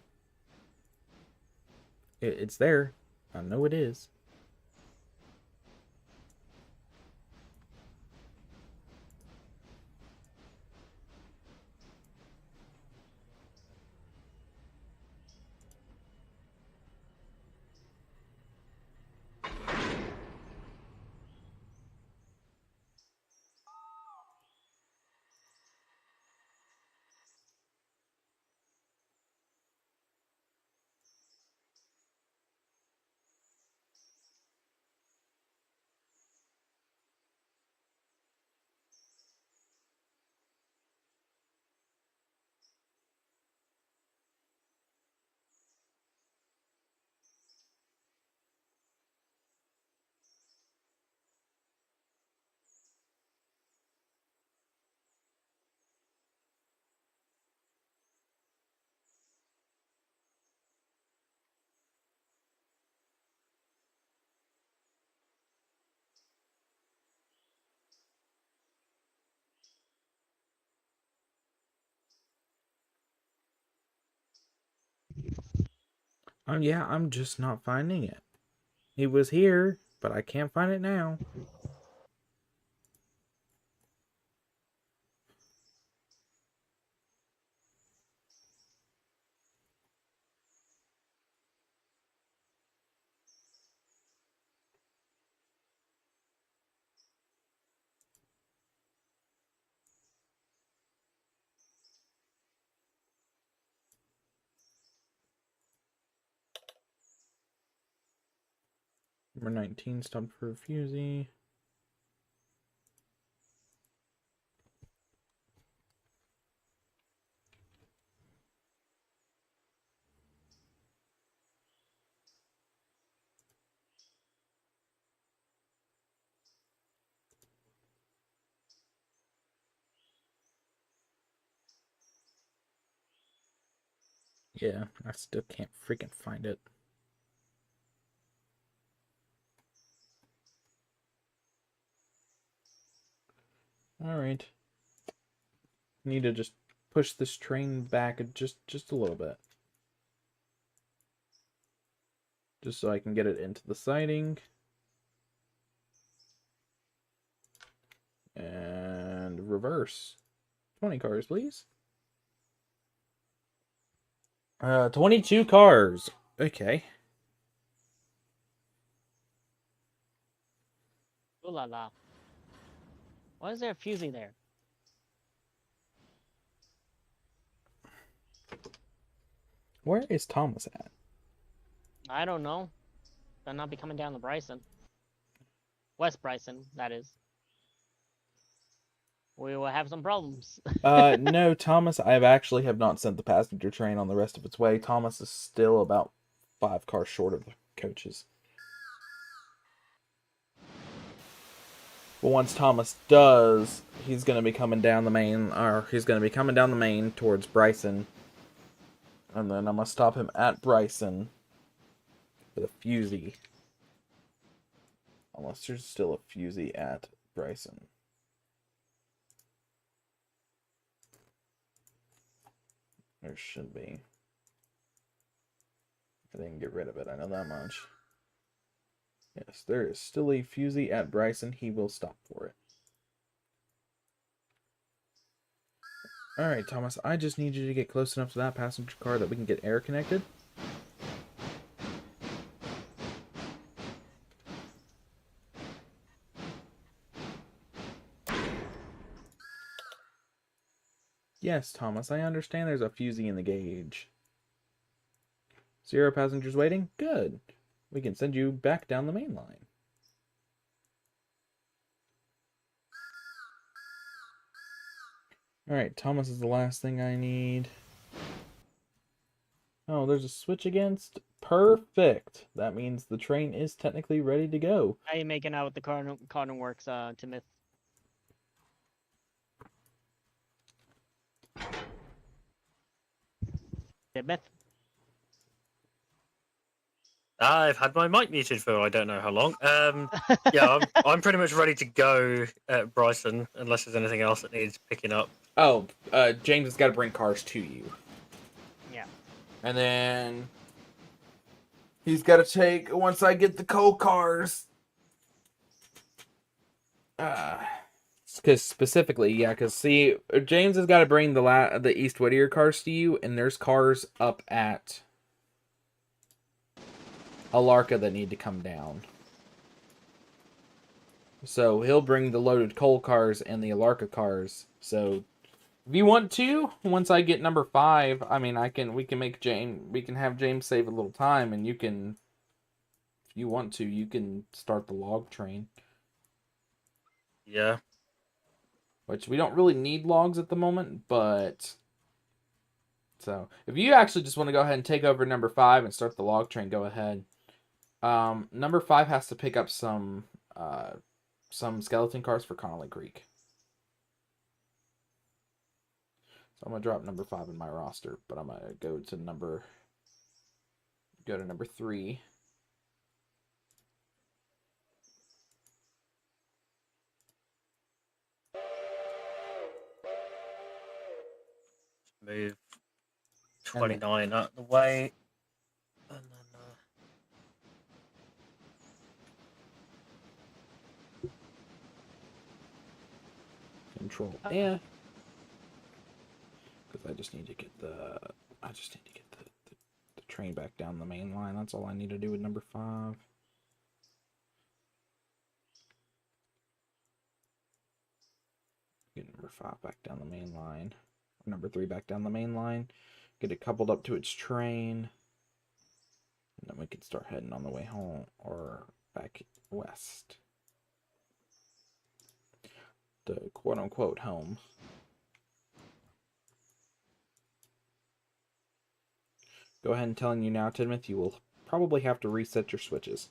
It's there. I know it is. Yeah, I'm just not finding it. It was here, but I can't find it now. Number 19 stopped for a fusee. Yeah, I still can't freaking find it. Alright. Need to just push this train back just a little bit. Just so I can get it into the siding. And reverse. 20 cars, please. 22 cars. Okay. Ooh la la. Why is there a fusee there? Where is Thomas at? I don't know. They'll not be coming down the Bryson. West Bryson, that is. We will have some problems. No, Thomas, I have not sent the passenger train on the rest of its way. Thomas is still about 5 cars short of the coaches. But once Thomas does, he's going to be coming down the main, towards Bryson. And then I'm going to stop him at Bryson with a fusee. Unless there's still a fusee at Bryson. There should be. I didn't get rid of it, I know that much. Yes, there is still a fusee at Bryson. He will stop for it. Alright, Thomas, I just need you to get close enough to that passenger car that we can get air connected. Yes, Thomas, I understand there's a fusee in the gauge. 0 passengers waiting? Good. We can send you back down the main line. Alright, Thomas is the last thing I need. Oh, there's a switch against. Perfect. That means the train is technically ready to go. How you making out with the Cardinal Works, Timothy? Timothy? I've had my mic muted for I don't know how long. Yeah, I'm pretty much ready to go at Bryson, unless there's anything else that needs picking up. Oh, James has got to bring cars to you. Yeah. And then he's got to take, once I get the coal cars. Because specifically, yeah, because see, James has got to bring the East Whittier cars to you, and there's cars up at Alarka that need to come down. So he'll bring the loaded coal cars and the Alarka cars. So if you want to, once I get number 5, I mean, we can have James save a little time, and you can, if you want to, you can start the log train. Yeah. Which we don't really need logs at the moment, but so if you actually just want to go ahead and take over number 5 and start the log train, go ahead. Number 5 has to pick up some skeleton cars for Connolly Creek. So I'm gonna drop number 5 in my roster, but I'm gonna go to number 3. Move 29 out of the way. And then, Control. Yeah. Because I just need to get the train back down the main line. That's all I need to do with number 5. Get number 5 back down the main line. Or number 3 back down the main line. Get it coupled up to its train. And then we can start heading on the way home or back west. The quote-unquote home. Go ahead and telling you now, Tidmouth, you will probably have to reset your switches.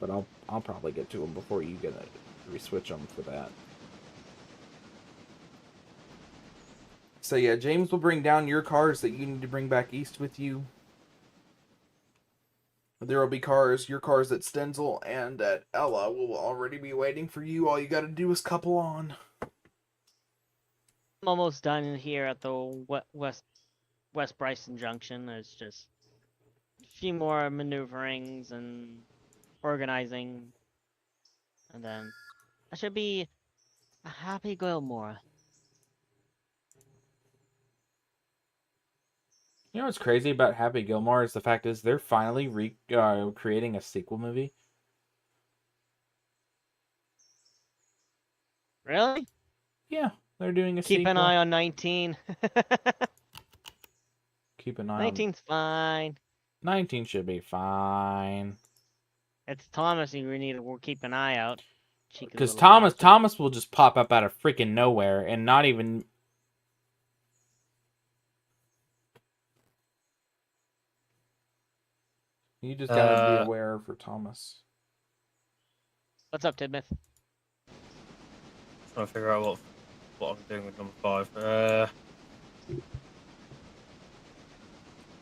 But I'll probably get to them before you get to reswitch them for that. So yeah, James will bring down your cars that you need to bring back east with you. There will be your cars at Stenzel and at Ella will already be waiting for you. All you got to do is couple on. I'm almost done here at the West Bryson Junction. There's just a few more maneuverings and organizing. And then I should be a happy Gilmore. You know what's crazy about Happy Gilmore is the fact is they're finally creating a sequel movie. Really? Yeah, they're doing a sequel. Keep an eye on 19. Keep an eye on 19's fine. 19 should be fine. It's Thomas you need to keep an eye out. Because Thomas will just pop up out of freaking nowhere and not even... You just gotta be aware for Thomas. What's up, Tidmouth? trying to figure out what I'm doing with number 5.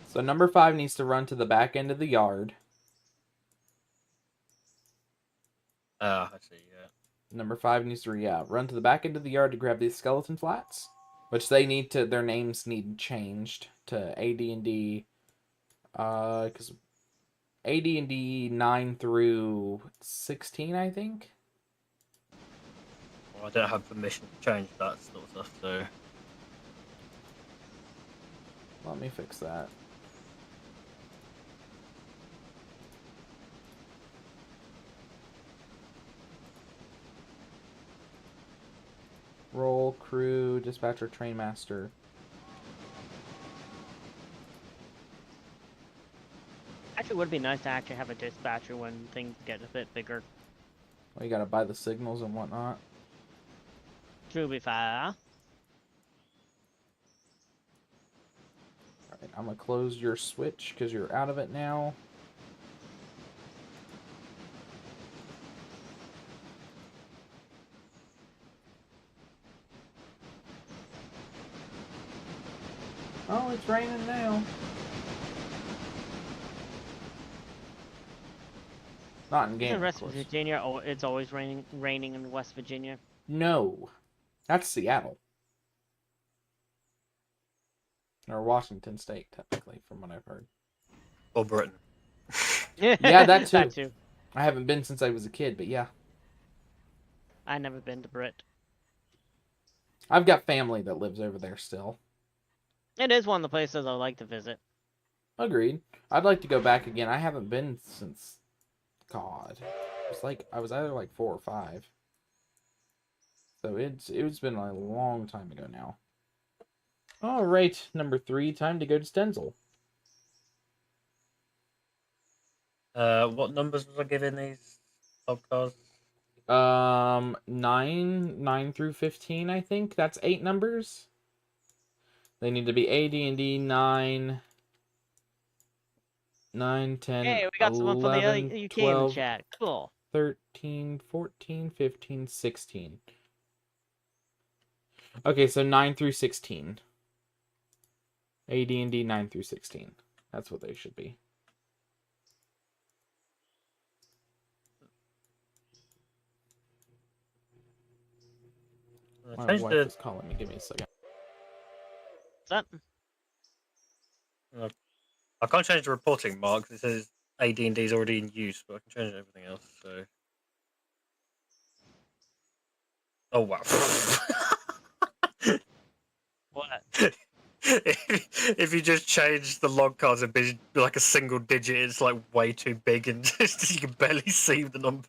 So number 5 needs to run to the back end of the yard. I see, yeah. Number 5 needs to run to the back end of the yard to grab these skeleton flats, which their names need changed to AD&D, because AD&D 9 through 16, I think. Well, I don't have permission to change that sort of stuff, so... Let me fix that. Roll, crew, dispatcher, trainmaster. Actually, it would be nice to actually have a dispatcher when things get a bit bigger. Well, you gotta buy the signals and whatnot. To be fair. Alright, I'm gonna close your switch because you're out of it now. Oh, it's raining now. Not in game, In of West course. Virginia, it's always raining in West Virginia. No. That's Seattle. Or Washington State, technically, from what I've heard. Or Britain. Yeah, that too. That too. I haven't been since I was a kid, but yeah. I've never been to Brit. I've got family that lives over there still. It is one of the places I like to visit. Agreed. I'd like to go back again. I haven't been since... God. It's like, I was either like 4 or 5. So it's been a long time ago now. Alright, number 3, time to go to Stenzel. What numbers was I giving these subcars? 9 through 15, I think. That's 8 numbers. They need to be A, D, and D, 9, 10, Hey, we got 11, someone from the UK 12, in the chat. Cool. 13, 14, 15, 16. Okay, so 9 through 16. A, D, and D, 9 through 16. That's what they should be. My wife is calling me. Give me a second. What's that? I can't change the reporting mark. It says AD&D is already in use, but I can change everything else. So. Oh wow. What? If you just change the log cards and be like a single digit, it's like way too big and just, you can barely see the number.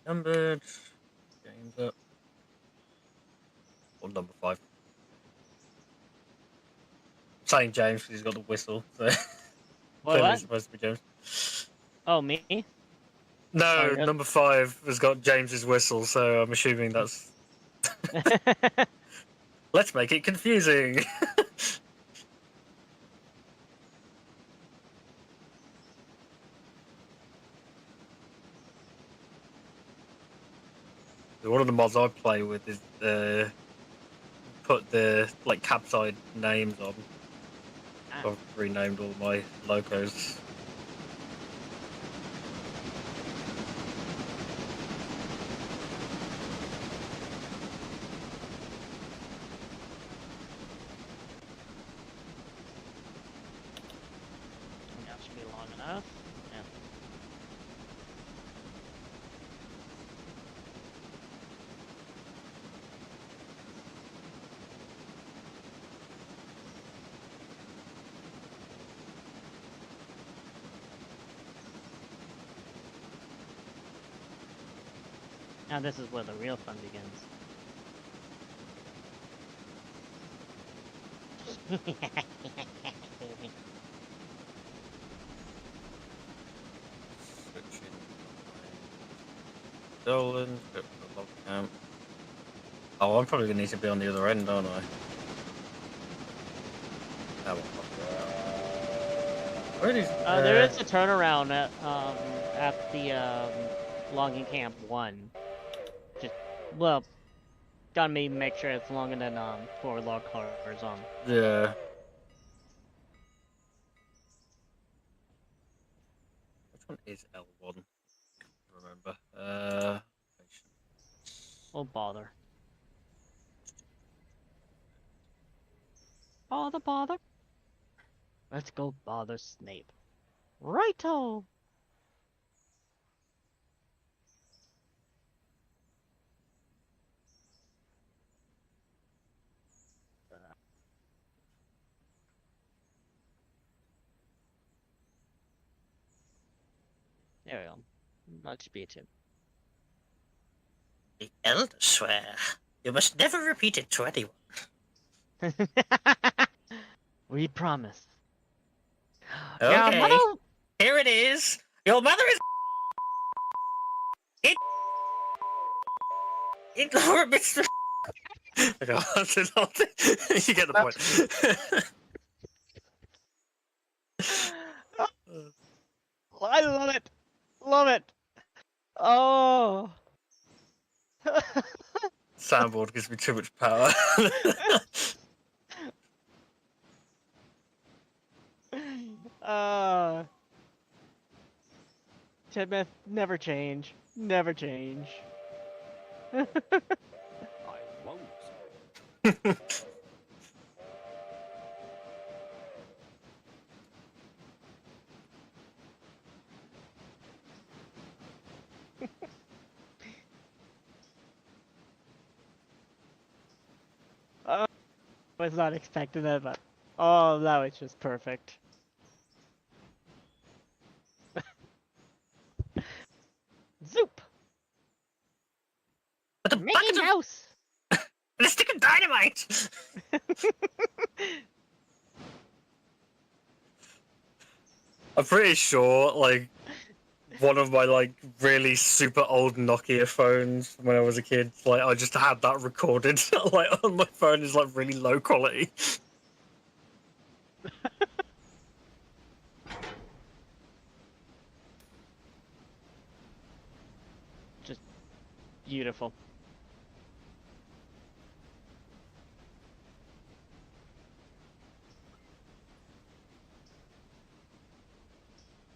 Numbered. Games up. Or number 5. Saying James because he's got the whistle. So clearly it's supposed to be James. Oh, me? No, Oh, number 5 has got James's whistle, so I'm assuming that's. Let's make it confusing. One of the mods I play with is put the like cabside names on. Ah. I've renamed all my locos. That should be long enough. Yeah. Now this is where the real fun begins. Switching. Dolan, go for the log camp. Oh, I'm probably gonna need to be on the other end, aren't I? Oh, where is, there is a turnaround at the logging camp 1. Just well, gotta make sure it's longer than 4 log cars. Yeah. Which one is L1? Remember. Oh bother. Bother. Let's go bother Snape. Righto. There we go. Much beaten. The elders swear you must never repeat it to anyone. We promise. Okay, Yeah, mother... here it is. Your mother is. It orbits. Okay, you get the point. I love it. Love it. Oh. Soundboard gives me too much power. Tidmouth, never change. Never change. I won't. I was not expecting that, but oh, that was just perfect. Zoop! With a Mickey bucket of Mouse! and a stick of dynamite. I'm pretty sure, like, one of my, like, really super old Nokia phones from when I was a kid, like, I just had that recorded, like, on my phone is, like, really low quality. Just beautiful.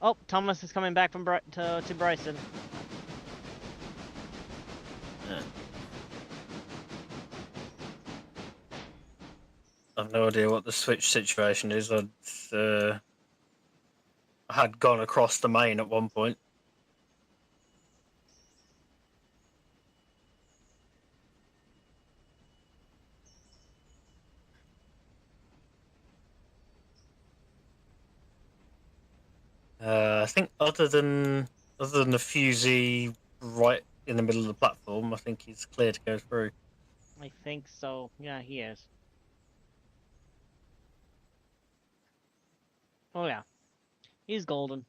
Oh, Thomas is coming back from to Bryson. I've no idea what the switch situation is. I had gone across the main at one point. I think other than the fusee right in the middle of the platform, I think he's clear to go through. I think so. Yeah, he is. Oh yeah. He's golden.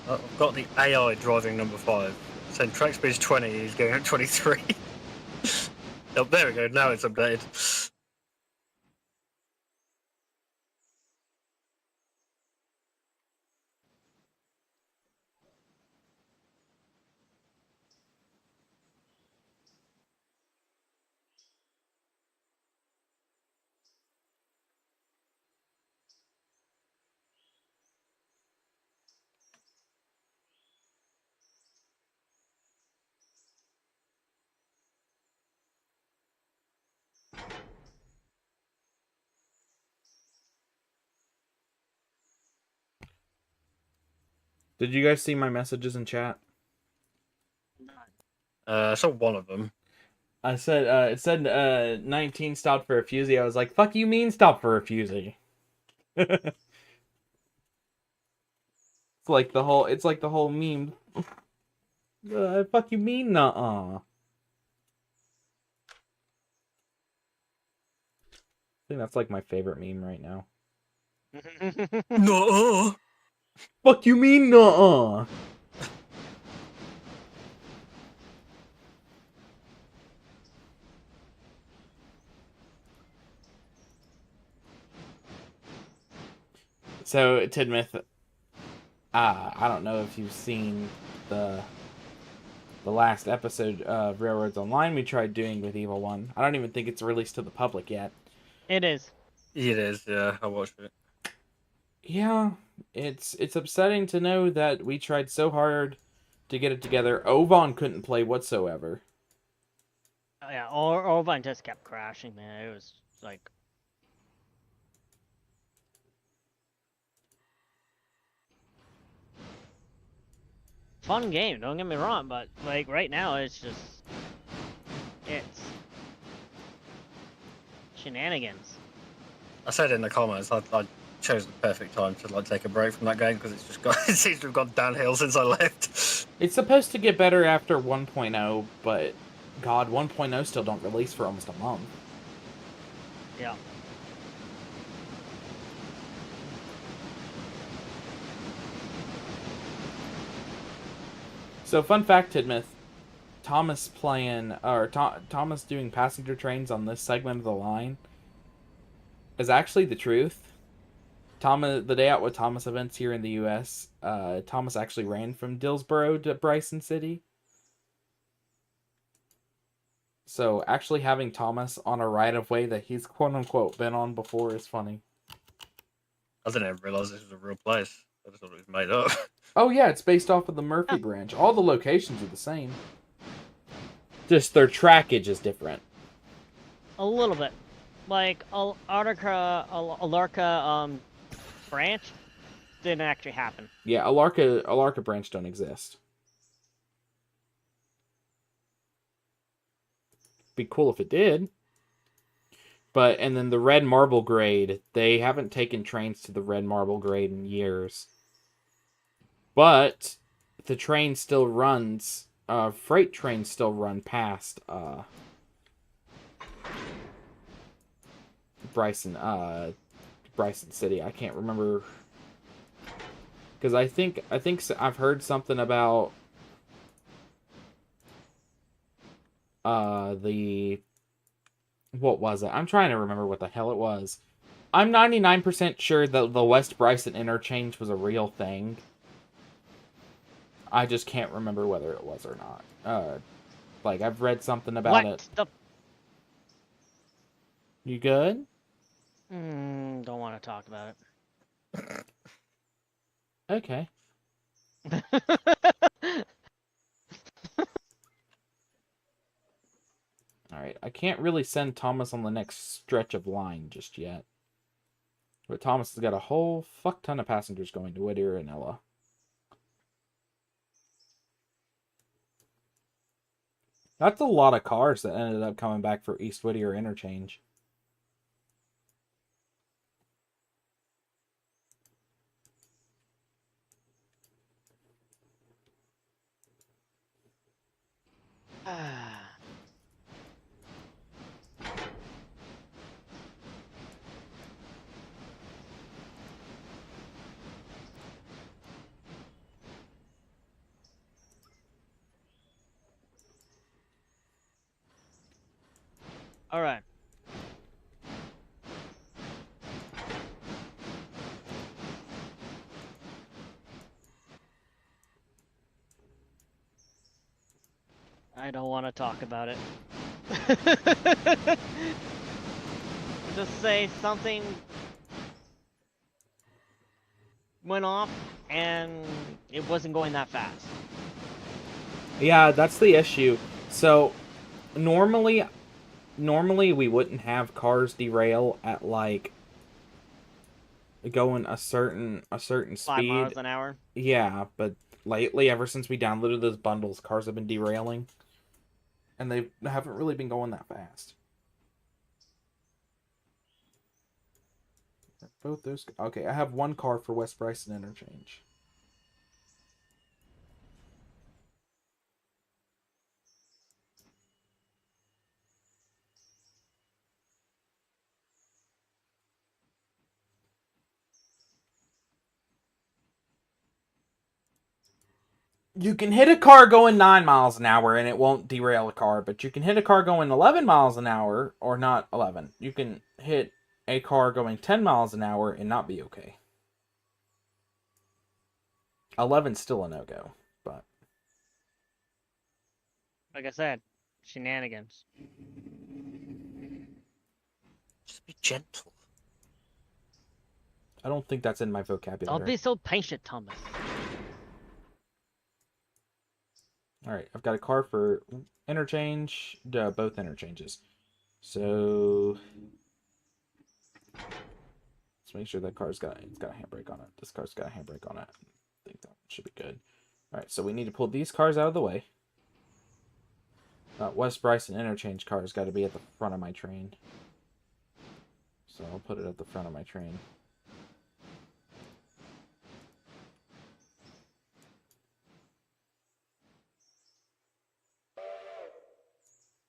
I've got the AI driving number 5. Saying track speed's 20, he's going at 23. Oh, there we go, now it's updated. Did you guys see my messages in chat? I saw one of them. I said it said 19 stopped for a fusee. I was like, "Fuck you mean stop for a fusee?" It's like the whole meme. Fuck you mean nuh-uh. I think that's like my favorite meme right now. No. Fuck you mean nuh-uh. So, Tidmouth, I don't know if you've seen the last episode of Railroads Online we tried doing with Evil One. I don't even think it's released to the public yet. It is. It is, yeah. I watched it. Yeah, it's upsetting to know that we tried so hard to get it together. Ovan couldn't play whatsoever. Oh, yeah, Orban just kept crashing, man. It was like... Fun game, don't get me wrong, but like right now it's just... It's... shenanigans. I said in the comments, I chose the perfect time to like take a break from that game because it's just got, it seems to have gone downhill since I left. It's supposed to get better after 1.0, but God, 1.0 still don't release for almost a month. Yeah. So, fun fact, Tidmouth, Thomas playing, or Thomas doing passenger trains on this segment of the line is actually the truth. Thomas, the Day Out with Thomas events here in the U.S., Thomas actually ran from Dillsboro to Bryson City. So, actually having Thomas on a right-of-way that he's quote-unquote been on before is funny. I didn't even realize this was a real place. I just thought it was made up. Oh yeah, it's based off of the Murphy branch. All the locations are the same. Just their trackage is different. A little bit. Like, Alarka, branch didn't actually happen. Yeah, Alarka branch don't exist. Be cool if it did. But, and then the Red Marble grade, they haven't taken trains to the Red Marble grade in years. But the train still runs, freight trains still run past Bryson City. I can't remember, because I think I've heard something about what was it? I'm trying to remember what the hell it was. I'm 99% sure that the West Bryson interchange was a real thing. I just can't remember whether it was or not. Like, I've read something about it. You good? Don't want to talk about it. Okay. Alright, I can't really send Thomas on the next stretch of line just yet. But Thomas has got a whole fuck ton of passengers going to Whittier and Ella. That's a lot of cars that ended up coming back for East Whittier interchange. All right. I don't want to talk about it. Just say something went off and it wasn't going that fast. Yeah, that's the issue. So, normally we wouldn't have cars derail at, like, going a certain 5 speed. miles an hour. Yeah, but lately, ever since we downloaded those bundles, cars have been derailing, and they haven't really been going that fast. Both those. Okay, I have one car for West Bryson interchange. You can hit a car going 9 miles an hour and it won't derail a car, but you can hit a car going 11 miles an hour, or not 11. You can hit a car going 10 miles an hour and not be okay. 11's still a no-go, but... Like I said, shenanigans. Just be gentle. I don't think that's in my vocabulary. Don't be so patient, Thomas. Alright, I've got a car for interchange, both interchanges. So... let's make sure that car's got a handbrake on it. This car's got a handbrake on it. I think that should be good. Alright, so we need to pull these cars out of the way. West Bryson interchange car's got to be at the front of my train. So I'll put it at the front of my train.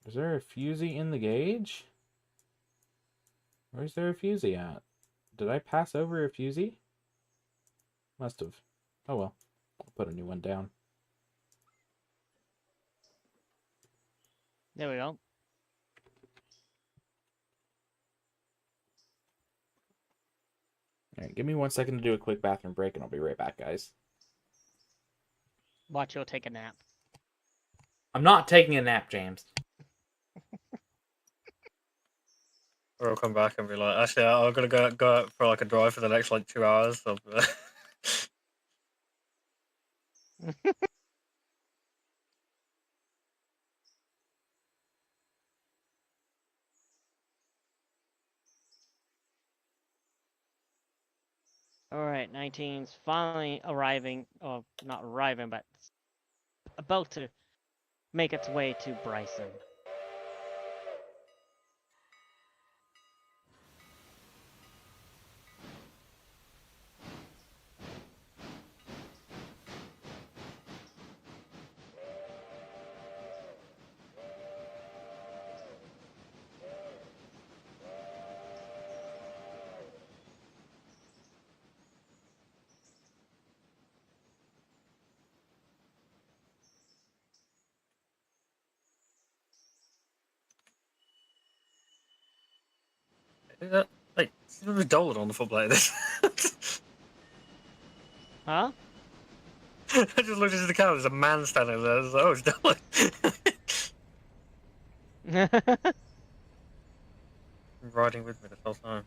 Is there a fusee in the gauge? Where's there a fusee at? Did I pass over a fusee? Must have. Oh well. I'll put a new one down. There we go. Alright, give me 1 second to do a quick bathroom break and I'll be right back, guys. Watch you'll take a nap. I'm not taking a nap, James. Or I'll come back and be like, actually, I'm gonna go out for like a drive for the next like 2 hours. So, Alright, 19's finally arriving, or not arriving, but about to make its way to Bryson. like, there's Dolan on the footplate of this. Huh? I just looked into the camera. There's a man standing there. I was like, oh, it's Dolan. Riding with me the whole time.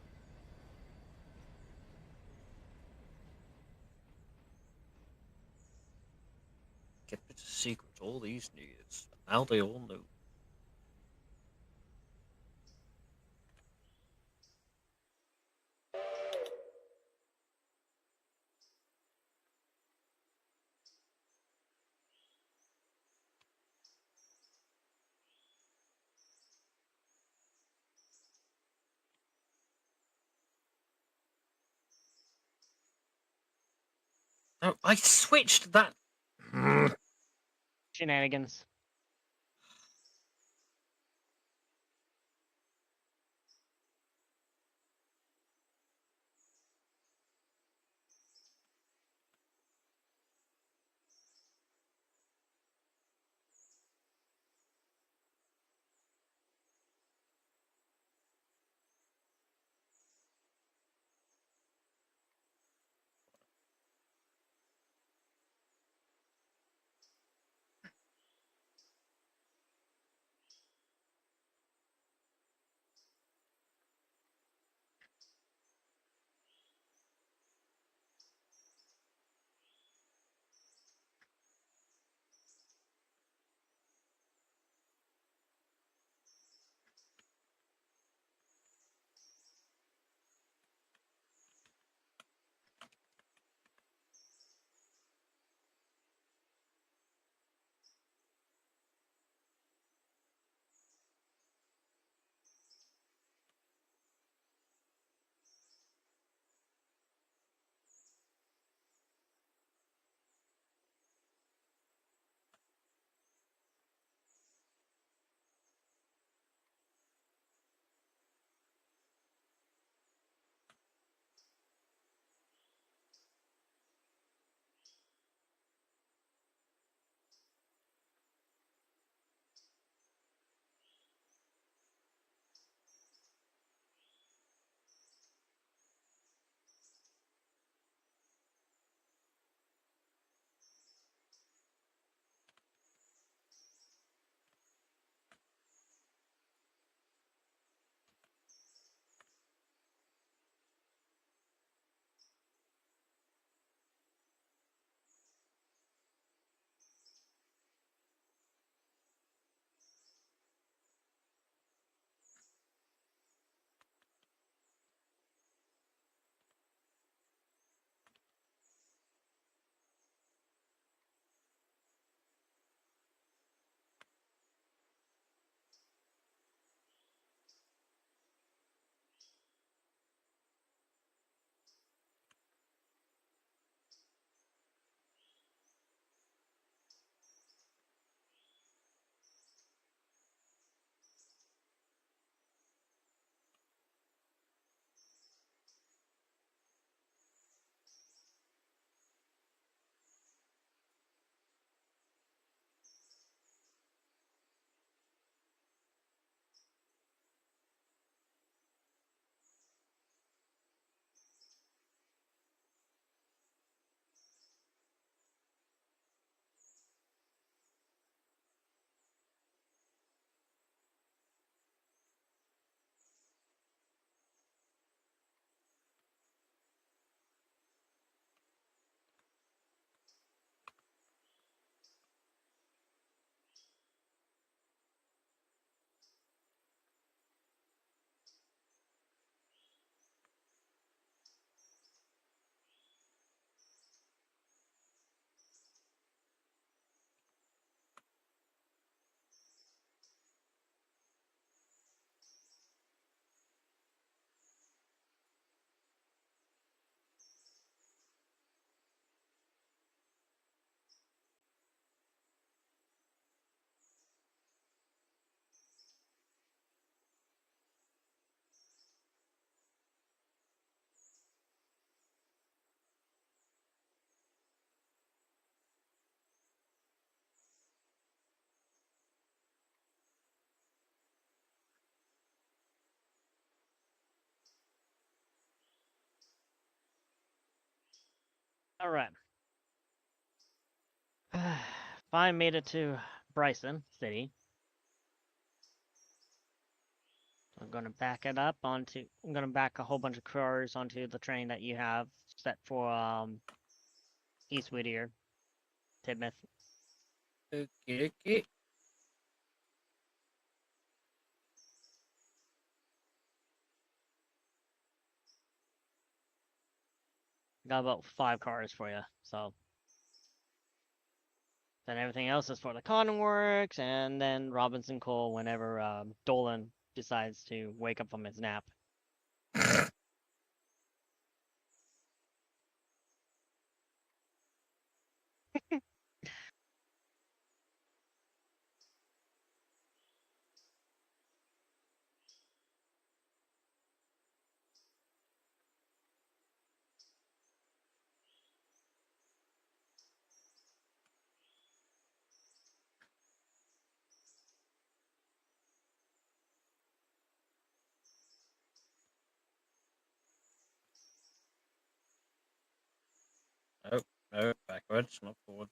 Kept it a secret all these years. Now they all know. No, I switched that. Shenanigans. Alright. Finally made it to Bryson City. I'm gonna back it up onto. I'm gonna back a whole bunch of cars onto the train that you have set for East Whittier, Tidmouth. Okay. Got about 5 cars for you, so. Then everything else is for the Cotton Works, and then Robinson Coal whenever Dolan decides to wake up from his nap. No, backwards, not forwards.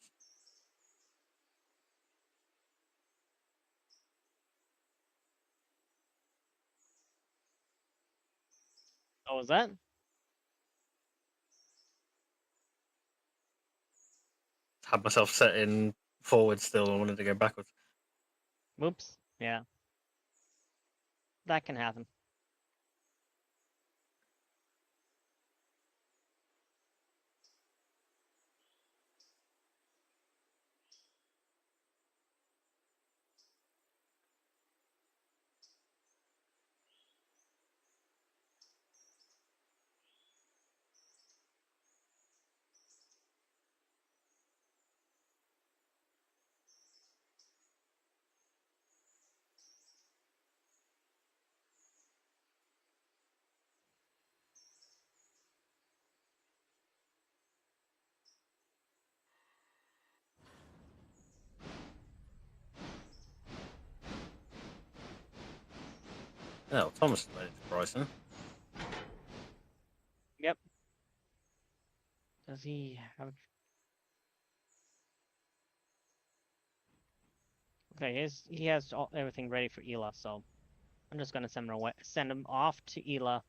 Oh, was that? Had myself set in forward still. I wanted to go backwards. Whoops. Yeah. That can happen. Oh, Thomas made it to Bryson. Yep. Does he have... Okay, he has everything ready for Ela, so I'm just gonna send him off to Ela.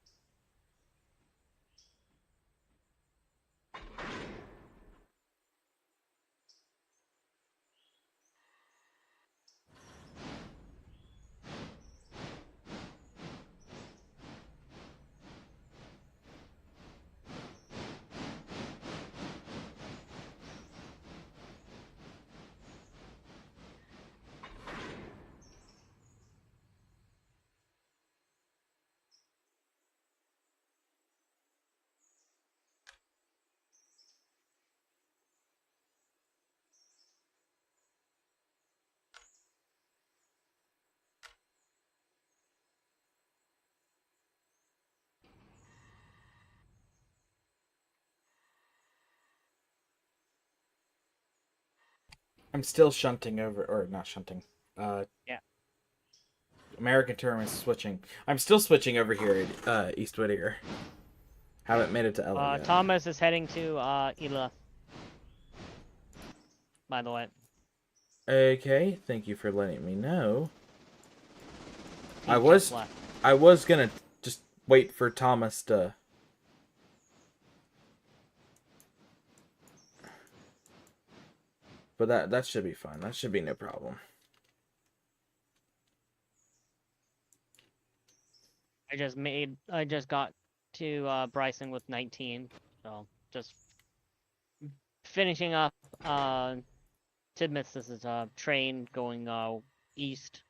I'm still shunting over, or not shunting. Yeah. American term is switching. I'm still switching over here at East Whittier. Haven't made it to Ella yet. Thomas is heading to Ela. By the way. Okay, thank you for letting me know. He I just was left. gonna just wait for Thomas to. But that should be fine. That should be no problem. I just got to Bryson with 19, so just finishing up Tidmouth. This is a train going east,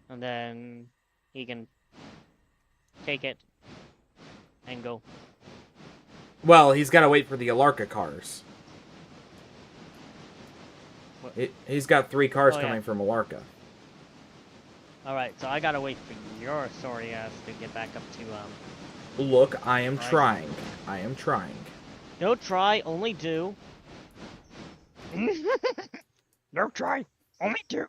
and then he can take it and go. Well, he's got to wait for the Alarka cars. What? He's got 3 cars Oh, coming yeah. from Alarka. Alright, so I gotta wait for your sorry ass to get back up to Look, I am Right. trying. I am trying. No try, only do. No try, only do.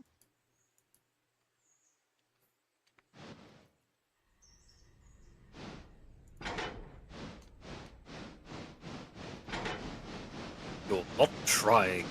You're not trying.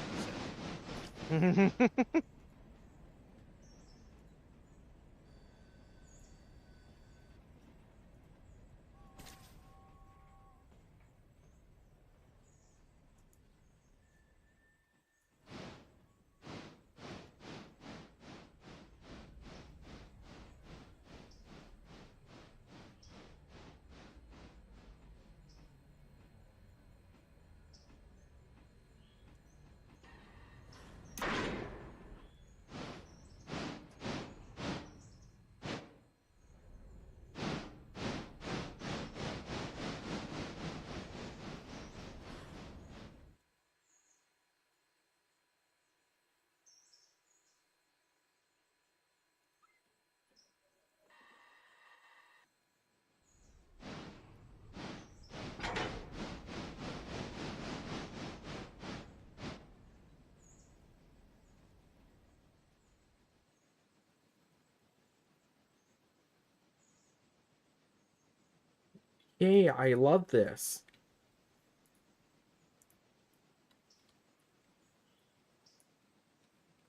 Yay, I love this.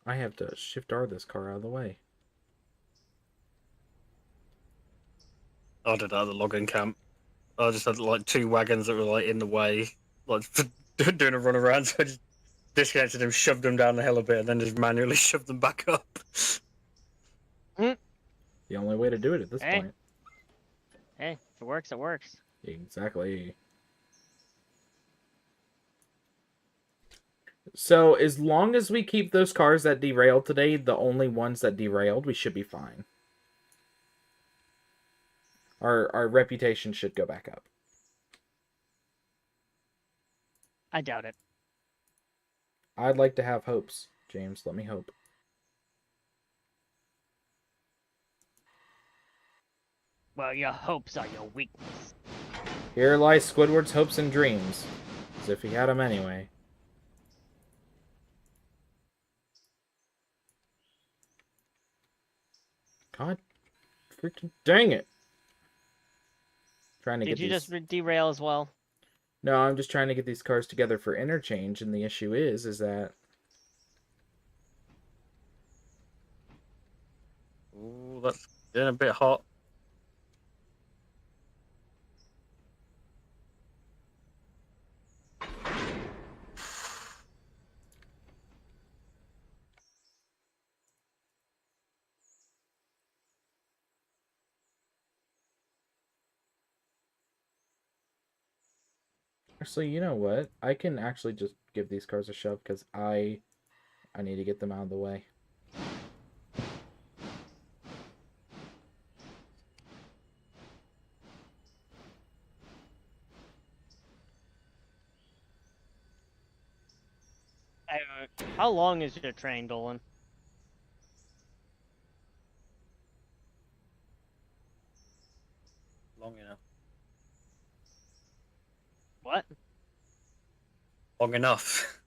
I have to shift R this car out of the way. I did that at the logging camp. I just had like 2 wagons that were like in the way, like doing a run around. So I just disconnected them, shoved them down the hill a bit, and then just manually shoved them back up. The only way to do it at this Hey. point. Hey, if it works, it works. Exactly. So, as long as we keep those cars that derailed today, the only ones that derailed, we should be fine. Our reputation should go back up. I doubt it. I'd like to have hopes, James. Let me hope. Well, your hopes are your weakness. Here lies Squidward's hopes and dreams. As if he had them anyway. God freaking dang it. Trying to Did get you these... just derail as well? No, I'm just trying to get these cars together for interchange, and the issue is that... Ooh, that's getting a bit hot. Actually, you know what? I can actually just give these cars a shove, because I need to get them out of the way. How long is your train, Dolan? Long enough. What? Long enough.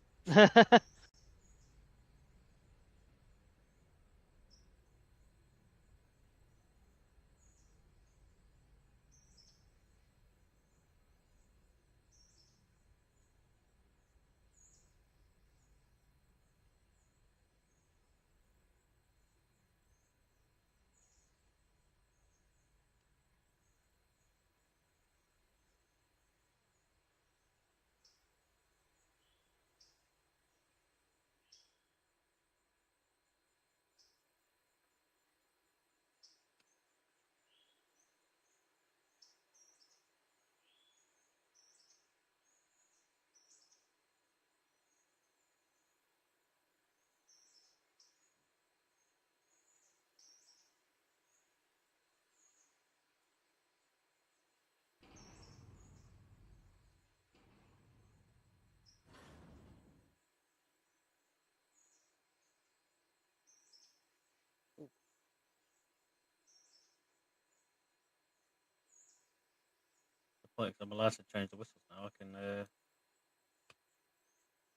Like, I'm allowed to change the whistles now. I can.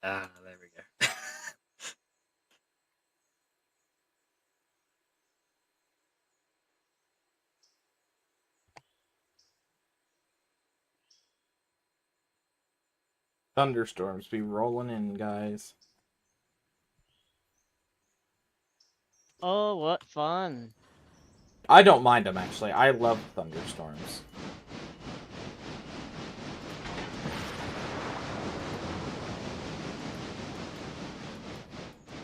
Ah, there we go. Thunderstorms be rolling in, guys. Oh, what fun. I don't mind them, actually. I love thunderstorms.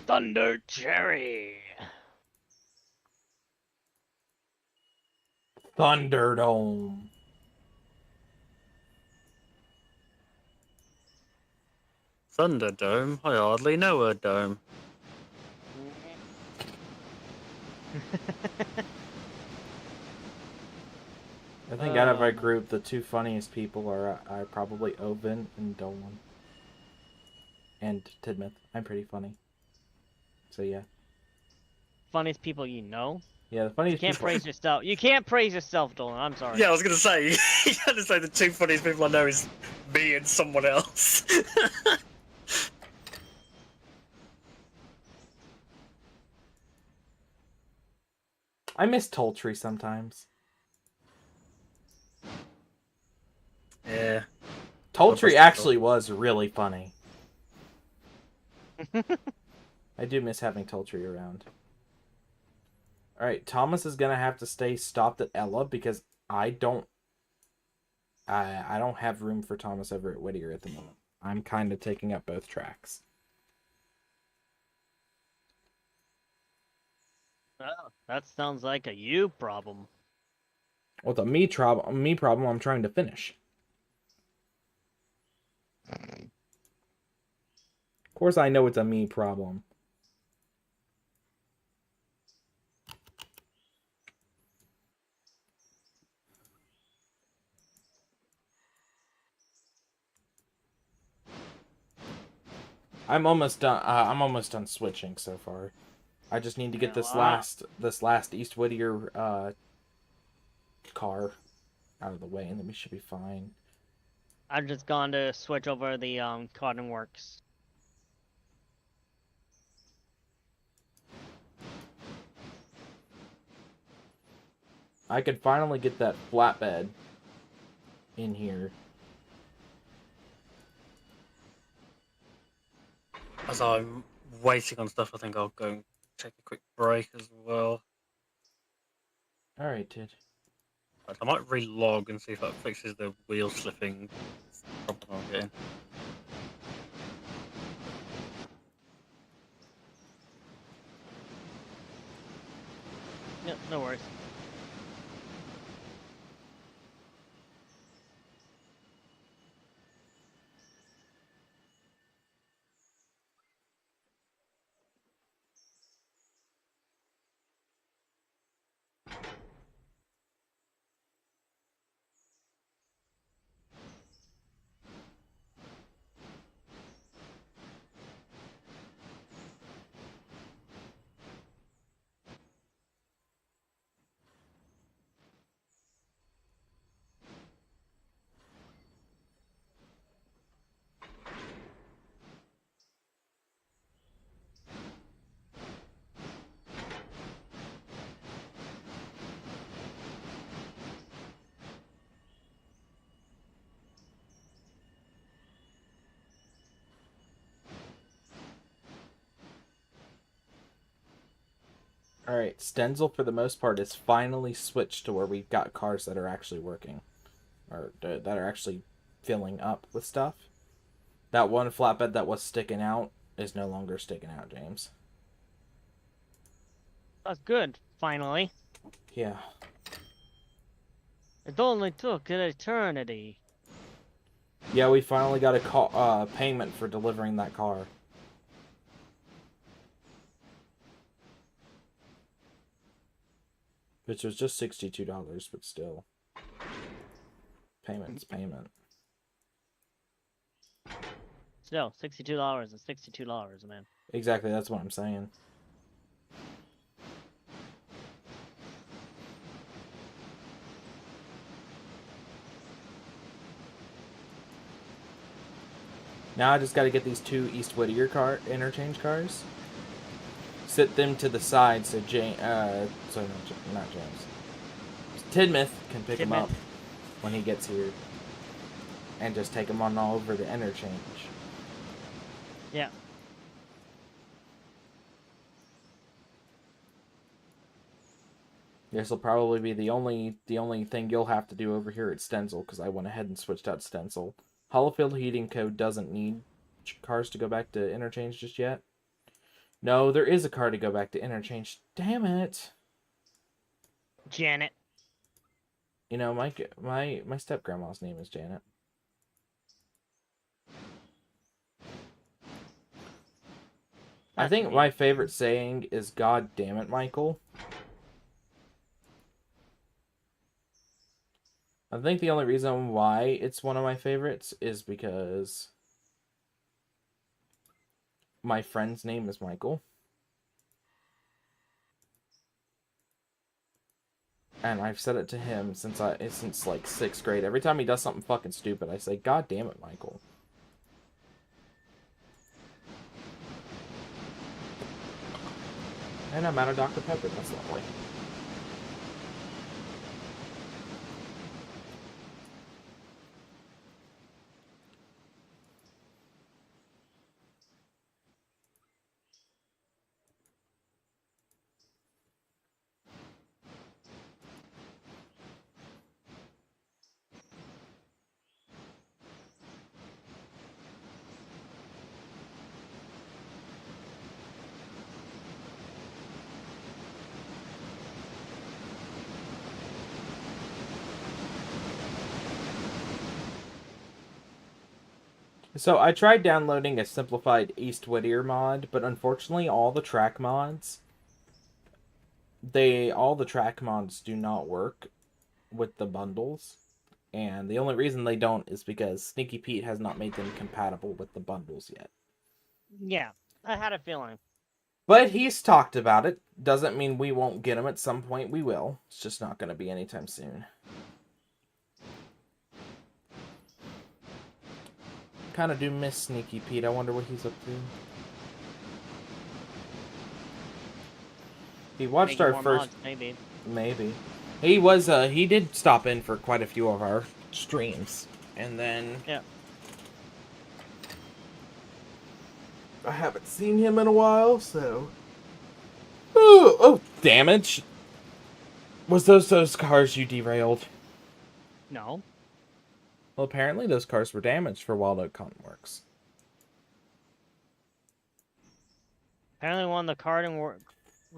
Thunder Cherry. Thunderdome. Thunderdome? I hardly know a dome. I think out of our group, the two funniest people are probably Oven and Dolan. And Tidmouth. I'm pretty funny. So yeah. Funniest people you know? Yeah, the You funniest can't people... praise yourself. You can't praise yourself, Dolan. I'm sorry. Yeah, I was gonna say, you had to say the two funniest people I know is me and someone else. I miss Toltree sometimes. Yeah. Toltree actually was really funny. I do miss having Toltree around. Alright, Thomas is gonna have to stay stopped at Ella because I don't have room for Thomas over at Whittier at the moment. I'm kind of taking up both tracks. Oh, that sounds like a you problem. Well, the me problem I'm trying to finish. Of course I know it's a me problem. I'm almost done switching so far. I just need to get this last East Whittier car out of the way, and then we should be fine. I've just gone to switch over the Cotton Works. I could finally get that flatbed in here. As I'm waiting on stuff, I think I'll go and take a quick break as well. Alright, Tid. I might relog and see if that fixes the wheel slipping problem I'm getting. Yep, no worries. Alright, Stenzel for the most part is finally switched to where we've got cars that are actually working. Or that are actually filling up with stuff. That one flatbed that was sticking out is no longer sticking out, James. That's good, finally. Yeah. It only took an eternity. Yeah, we finally got a payment for delivering that car. Which was just $62, but still. Payment's payment. Still, $62 is $62, man. Exactly, that's what I'm saying. Now I just got to get these two East Whittier interchange cars. Sit them to the side so sorry, not James. Tidmouth can pick them up when he gets here. and just take them on all over the interchange. Yeah. This will probably be the only thing you'll have to do over here at Stenzel, because I went ahead and switched out Stenzel. Hollowfield Heating Co. doesn't need cars to go back to interchange just yet. No, there is a car to go back to interchange. Damn it. Janet. You know, my step-grandma's name is Janet. I think my favorite saying is, "God damn it, Michael." I think the only reason why it's one of my favorites is because my friend's name is Michael. And I've said it to him since like 6th grade. Every time he does something fucking stupid, I say, "God damn it, Michael." And I'm out of Dr. Pepper. That's lovely. So I tried downloading a simplified East Whittier mod, but unfortunately all the track mods do not work with the bundles. And the only reason they don't is because Sneaky Pete has not made them compatible with the bundles yet. Yeah, I had a feeling. But he's talked about it. Doesn't mean we won't get them at some point. We will. It's just not going to be anytime soon. Kind of do miss Sneaky Pete. I wonder what he's up to. He watched our first... Mods, maybe. He did stop in for quite a few of our streams. And then... Yeah. I haven't seen him in a while, so... Oh, damage! Was those cars you derailed? No. Well, apparently those cars were damaged for Wild Oak Cotton Works. Apparently one of the karting work.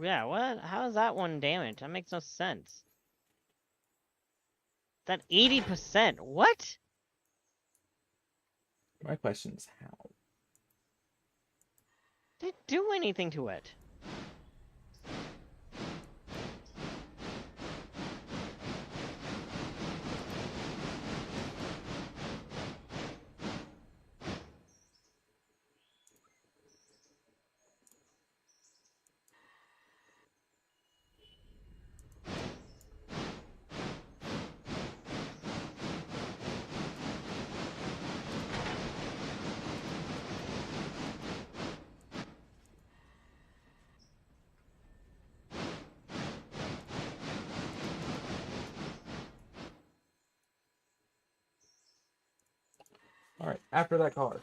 Yeah, what? How is that one damaged? That makes no sense. That 80%. What? My question is how? Didn't do anything to it. Alright, after that car.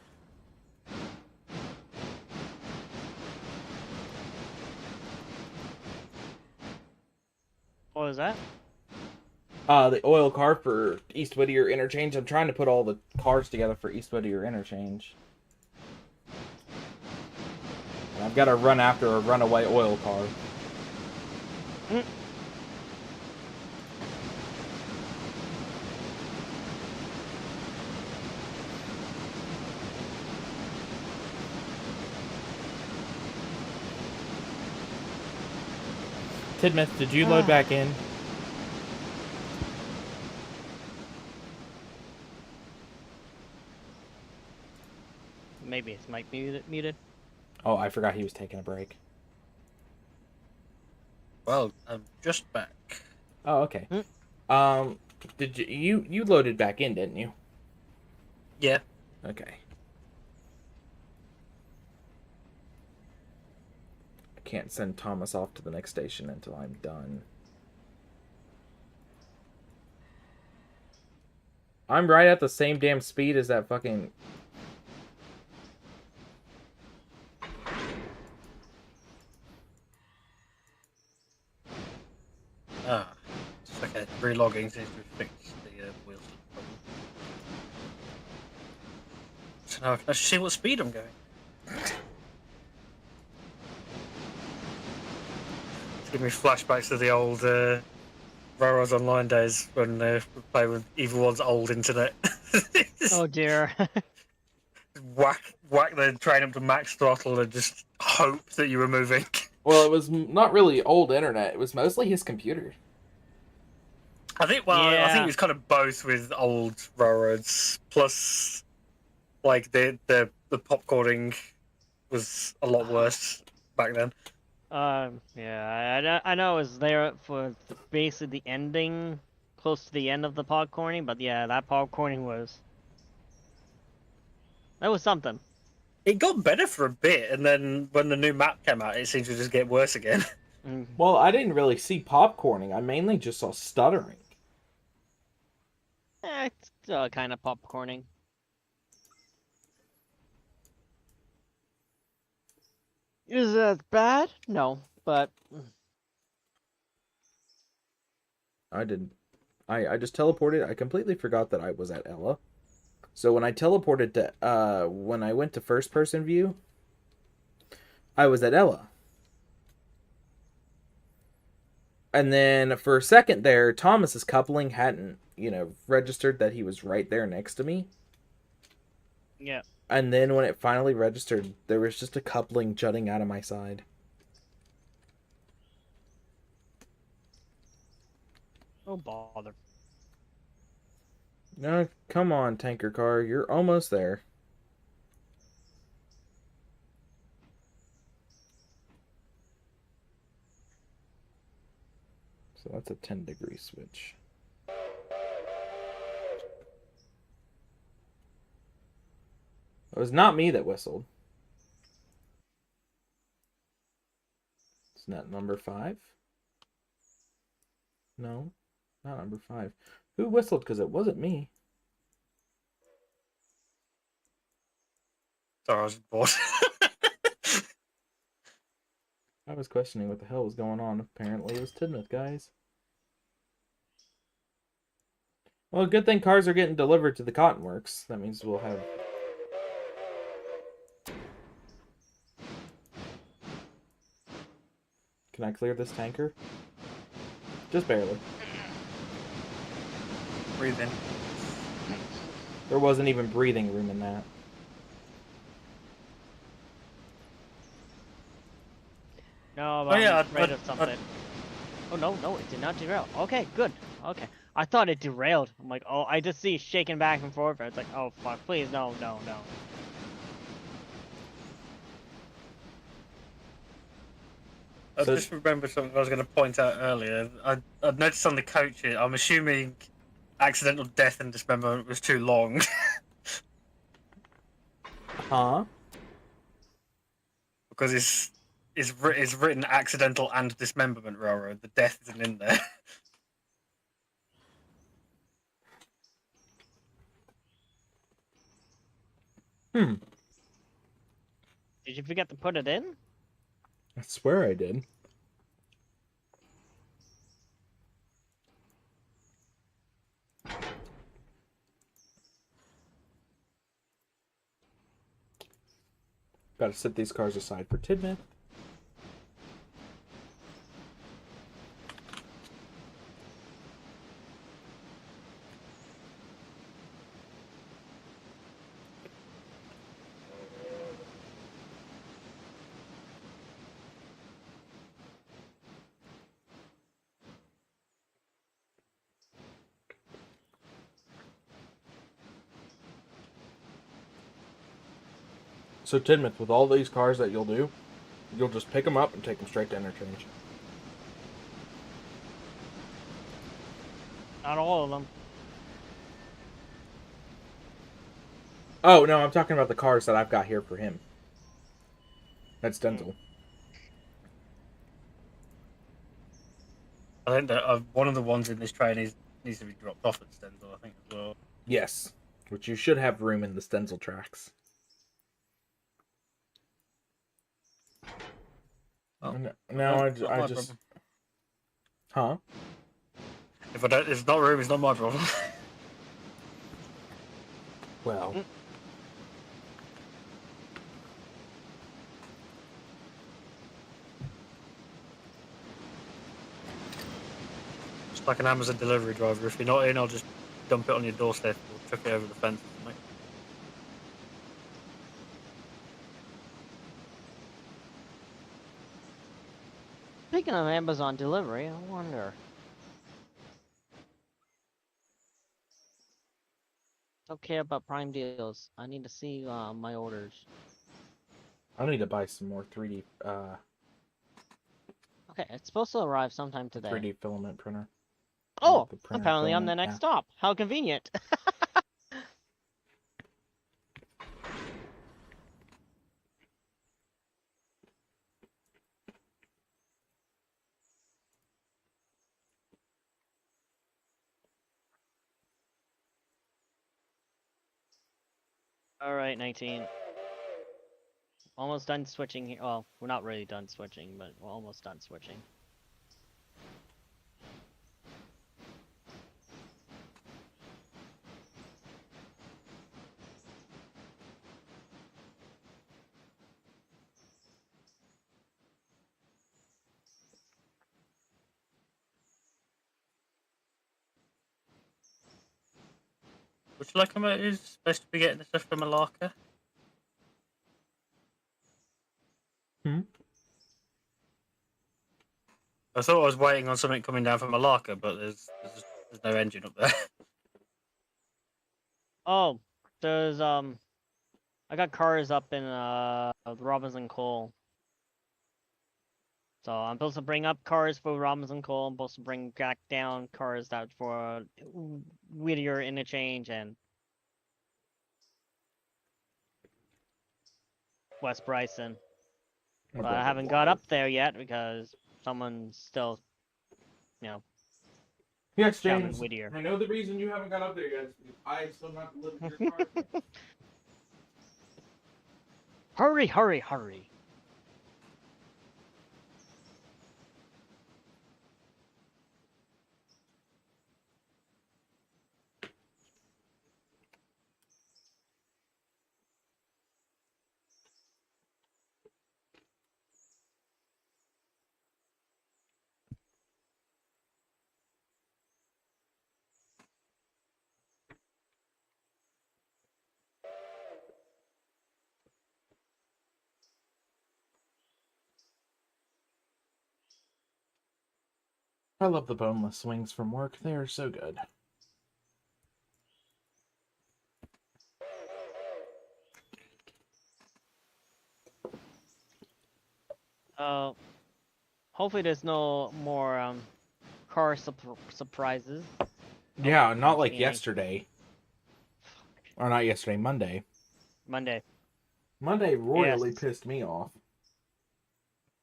What was that? The oil car for East Whittier Interchange. I'm trying to put all the cars together for East Whittier Interchange. And I've got to run after a runaway oil car. Tidmouth, did you load back in? Maybe it's mic muted. Oh, I forgot he was taking a break. Well, I'm just back. Oh, okay. Did you loaded back in, didn't you? Yeah. Okay. I can't send Thomas off to the next station until I'm done. I'm right at the same damn speed as that fucking... Ah, it's okay. Relogging seems to have fixed the wheel problem. So now I can actually see what speed I'm going. It's giving me flashbacks to the old Railroads Online days when we play with Evil One's old internet. Oh dear. whack the train up to max throttle and just hope that you were moving. Well, it was not really old internet. It was mostly his computer. I think I think Yeah. it was kind of both with old railroads. Plus, like the popcorning was a lot worse back then. Yeah, I know it was there for basically the ending, close to the end of the popcorning, but yeah, that popcorning was... That was something. It got better for a bit, and then when the new map came out, it seemed to just get worse again. Mm. Well, I didn't really see popcorning. I mainly just saw stuttering. It's kind of popcorning. Is that bad? No, but I didn't. I just teleported. I completely forgot that I was at Ella. So when I teleported to, when I went to first person view, I was at Ella. And then for a second there, Thomas's coupling hadn't, registered that he was right there next to me. yeah. And then when it finally registered, there was just a coupling jutting out of my side. Oh bother. No, come on, tanker car. You're almost there. So that's a 10-degree switch. It was not me that whistled. It's not number 5. No, not number 5. Who whistled? Because it wasn't me. Sorry, I was bored. I was questioning what the hell was going on. Apparently it was Tidmouth, guys. Well, good thing cars are getting delivered to the cotton works. That means we'll have... Can I clear this tanker? Just barely. Breathe in. There wasn't even breathing room in that. No, Oh, but yeah, I'm afraid of something. Oh no, it did not derail. Okay, good. Okay. I thought it derailed. I'm like, oh, I just see it shaking back and forth. It's like, oh fuck, please, no. I So- just remembered something I was going to point out earlier. I noticed on the coaches, I'm assuming accidental death and dismemberment was too long. Huh? Because it's written accidental and dismemberment railroad. The death isn't in there. Did you forget to put it in? I swear I did. Gotta set these cars aside for Tidmouth. So Tidmouth, with all these cars that you'll do, you'll just pick them up and take them straight to interchange. Not all of them. Oh, no, I'm talking about the cars that I've got here for him. That's Denzel. I think that one of the ones in this train needs to be dropped off at Stendhal, I think, as well. Yes, which you should have room in the stencil tracks. Oh, Now not I my just... problem. Huh? If it's not room, it's not my problem. Well... It's like an Amazon delivery driver. If you're not in, I'll just dump it on your doorstep or chuck it over the fence. Mate. Speaking of Amazon delivery, I wonder. Don't care about Prime deals. I need to see my orders. I need to buy some more 3D Okay, it's supposed to arrive sometime today. 3D filament printer. Oh, The printer apparently I'm the filament, next yeah. stop. How convenient. Alright, 19. Almost done switching here. Well, we're not really done switching, but we're almost done switching. Which locomotive is supposed to be getting the stuff from Malacca? Hmm? I thought I was waiting on something coming down from Malacca, but there's no engine up there. Oh, there's I got cars up in Robinson Cole. So I'm supposed to bring up cars for Robinson Cole. I'm supposed to bring back down cars that for Whittier Interchange and West Bryson. But I haven't got up there yet because someone's still, you know, Yes, down in James. Whittier. I know the reason you haven't got up there yet is because I still not delivered your car. Hurry, hurry, hurry. I love the boneless swings from work. They are so good. Hopefully there's no more car surprises. Yeah, not like Yeah. yesterday. Or not yesterday, Monday. Monday. Monday royally Yes. pissed me off.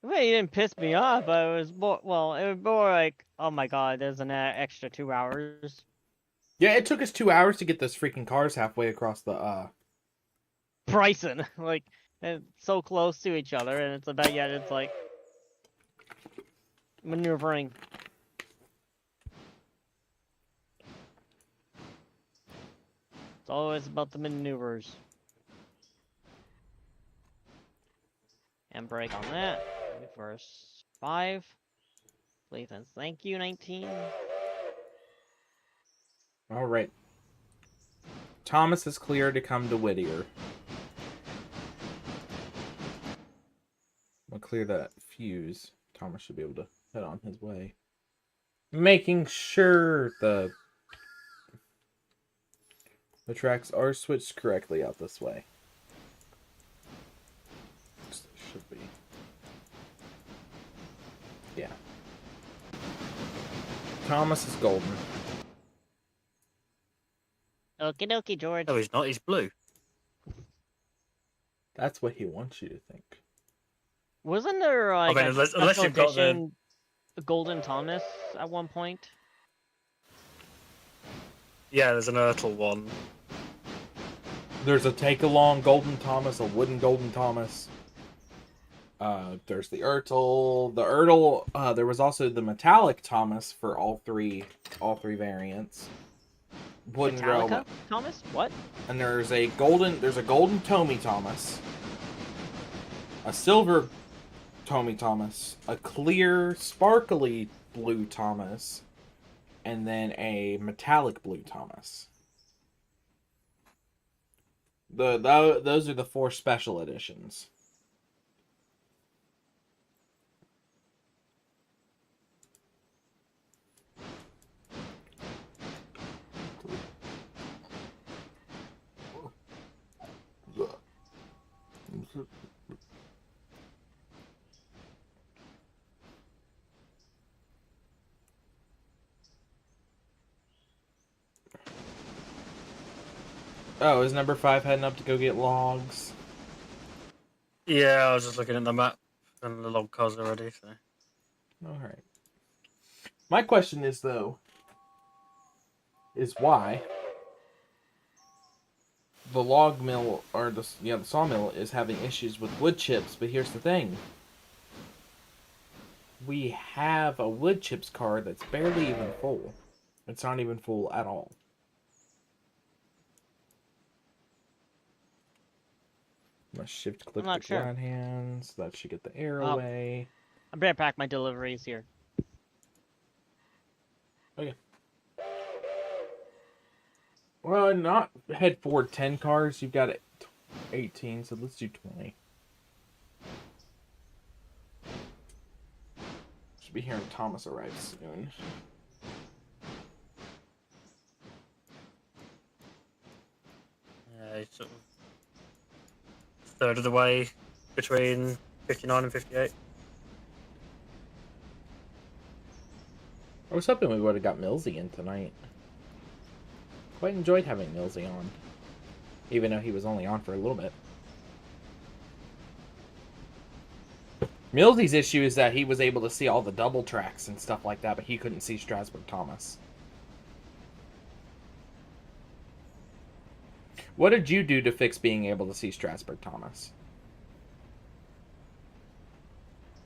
Well, you didn't piss me off, but it was more, well, it was more like, oh my god, there's an extra 2 hours. Yeah, it took us 2 hours to get those freaking cars halfway across the, Bryson, like, it's so close to each other, and it's about, yet it's like, maneuvering. It's always about the maneuvers. And break on that. Verse 5. Please and thank you, 19. Alright. Thomas is clear to come to Whittier. We'll clear that fuse. Thomas should be able to head on his way. Making sure the tracks are switched correctly out this way. Should be. Yeah. Thomas is golden. Okie dokie, George. No, he's not. He's blue. That's what he wants you to think. Wasn't there like mean, a unless special you've got the- edition Golden Thomas at one point? Yeah, there's an Ertl one. There's a take-along Golden Thomas, a wooden Golden Thomas. There's the Ertl. The Ertl, there was also the metallic Thomas for all three variants. Wooden Metallica? Thomas? What? And there's a golden Tomy Thomas, a silver Tomy Thomas, a clear sparkly blue Thomas, and then a metallic blue Thomas. Those are the 4 special editions. Oh, is number 5 heading up to go get logs? Yeah, I was just looking at the map and the log cars already. So. Alright. My question is, though, is why the log mill, or the sawmill, is having issues with wood chips, but here's the thing. We have a wood chips card that's barely even full. It's not even full at all. I'm gonna shift click I'm not the sure. glad hands. That should get the air Oh. away. I better pack my deliveries here. Okay. Well, not head forward 10 cars. You've got 18, so let's do 20. Should be hearing Thomas arrive soon. Yeah, sort of third of the way between 59 and 58. I was hoping we would have got Millsy in tonight. Quite enjoyed having Millsy on. Even though he was only on for a little bit. Millsy's issue is that he was able to see all the double tracks and stuff like that, but he couldn't see Strasbourg Thomas. What did you do to fix being able to see Strasbourg Thomas?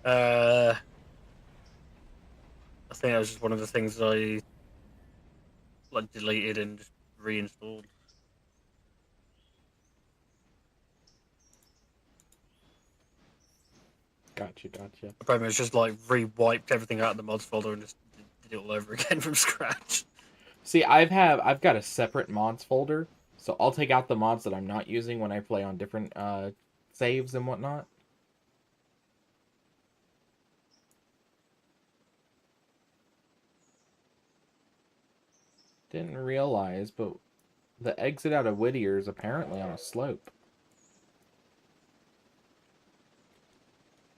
I think that was just one of the things I deleted and just reinstalled. Gotcha. The problem is just re-wiped everything out of the mods folder and just did it all over again from scratch. See, I've got a separate mods folder, so I'll take out the mods that I'm not using when I play on different saves and whatnot. Didn't realize, but the exit out of Whittier is apparently on a slope.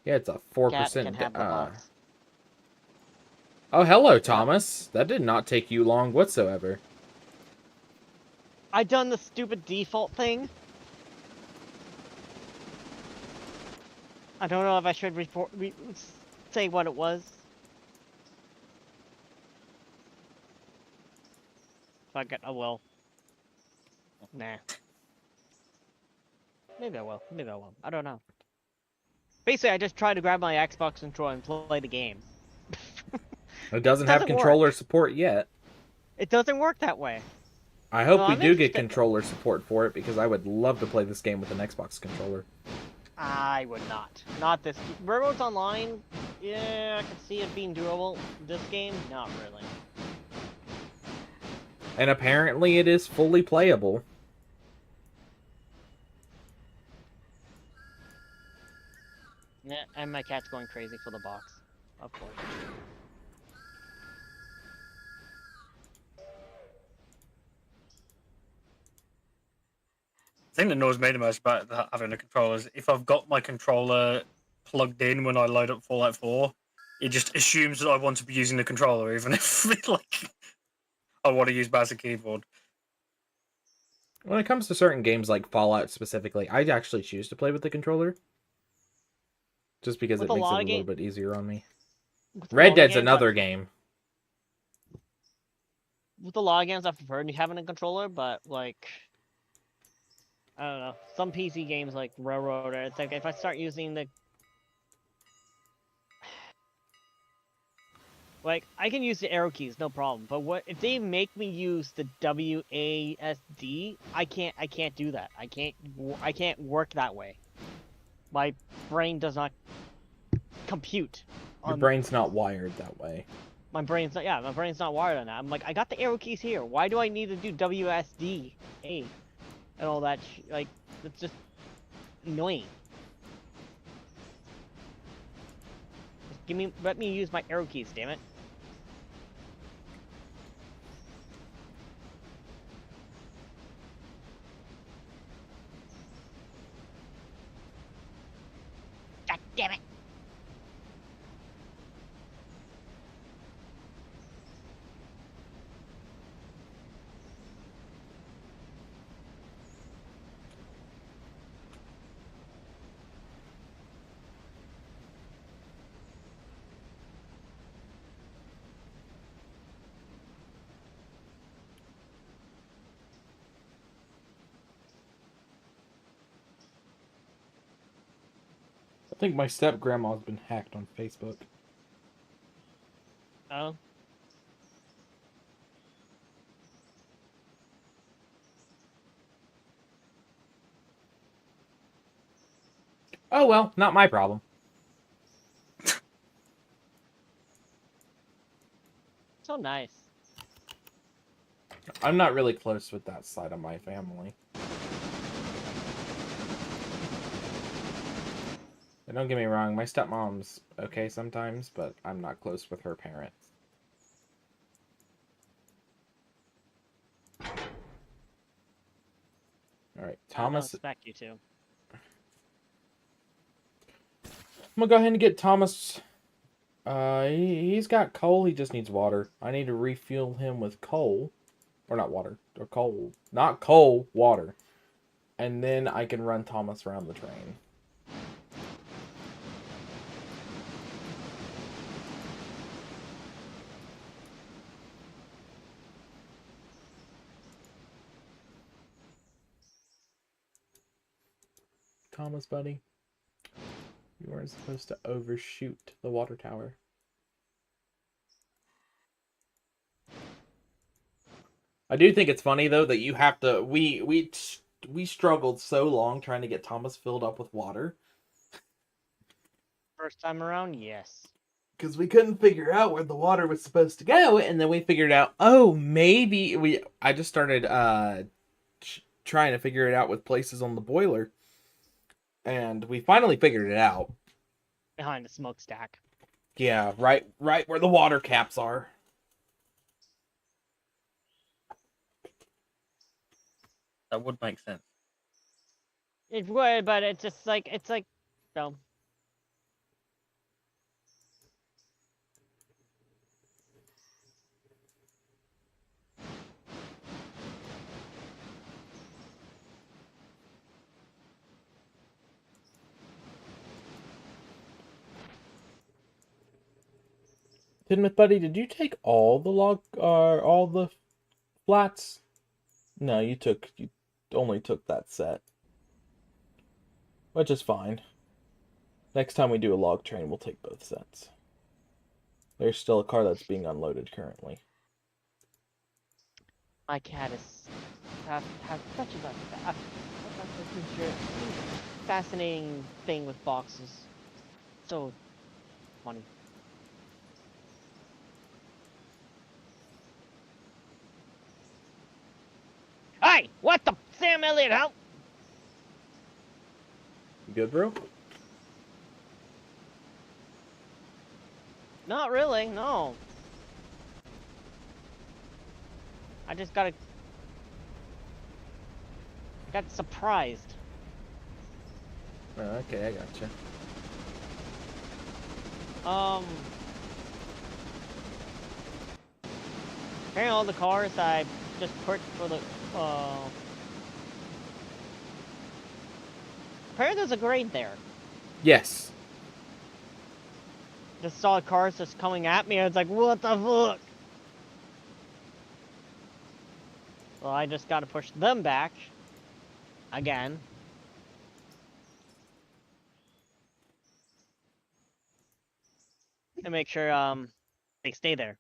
Yeah, it's a 4%. Cat can have the box. Oh, hello, Thomas. That did not take you long whatsoever. I done the stupid default thing. I don't know if I should say what it was. Fuck it, I will. Nah. Maybe I will. Maybe I won't. I don't know. Basically, I just tried to grab my Xbox controller and play the game. It doesn't have controller support yet. It doesn't work that way. I hope No, we I'm do get interested. controller support for it, because I would love to play this game with an Xbox controller. I would not. Not this. Railroads Online, yeah, I could see it being doable. This game, not really. And apparently it is fully playable. Yeah, and my cat's going crazy for the box. Of course. The thing that annoys me the most about having a controller is if I've got my controller plugged in when I load up Fallout 4, it just assumes that I want to be using the controller, even if I want to use mouse and keyboard. When it comes to certain games like Fallout specifically, I actually choose to play with the controller. Just because With it a makes it lot a of little bit easier on me. With a lot Red of Dead's games, another game. with a lot of games I prefer having a controller, but like I don't know. Some PC games like Railroader, it's like if I start using the like I can use the arrow keys, no problem. But what if they make me use the WASD? I can't do that. I can't work that way. My brain does not compute. Your brain's not wired that way. My brain's not wired on that. I'm like, I got the arrow keys here. Why do I need to do WSD? Hey, and all that. Like, it's just annoying. Just let me use my arrow keys, damn it. God damn it. I think my step-grandma's been hacked on Facebook. Oh. Oh well, not my problem. So nice. I'm not really close with that side of my family. And don't get me wrong, my stepmom's okay sometimes, but I'm not close with her parents. Alright, Thomas. I don't expect you to. I'm gonna go ahead and get Thomas. He's got coal, he just needs water. I need to refuel him with coal. Or not water, or coal. Not coal, water. And then I can run Thomas around the train. Thomas, buddy. You weren't supposed to overshoot the water tower. I do think it's funny though that you have to. We struggled so long trying to get Thomas filled up with water First time around, yes. because we couldn't figure out where the water was supposed to go, and then we figured out. Oh, maybe I just started trying to figure it out with places on the boiler, and we finally figured it out. Behind the smokestack. Yeah, right where the water caps are. That would make sense. It would, but it's just like no. Tidmouth, buddy, did you take all the all the flats? No, you only took that set. Which is fine. Next time we do a log train, we'll take both sets. There's still a car that's being unloaded currently. My cat is have such a fascinating thing with boxes. So funny. Hey, what the Sam Elliott? How? You good, bro? Not really, no. I just got surprised. Oh, okay, I gotcha. Apparently all the cars I just put for the apparently there's a grade there. Yes. Just saw cars just coming at me and it's like, what the fuck? Well, I just gotta push them back. Again. And make sure, they stay there.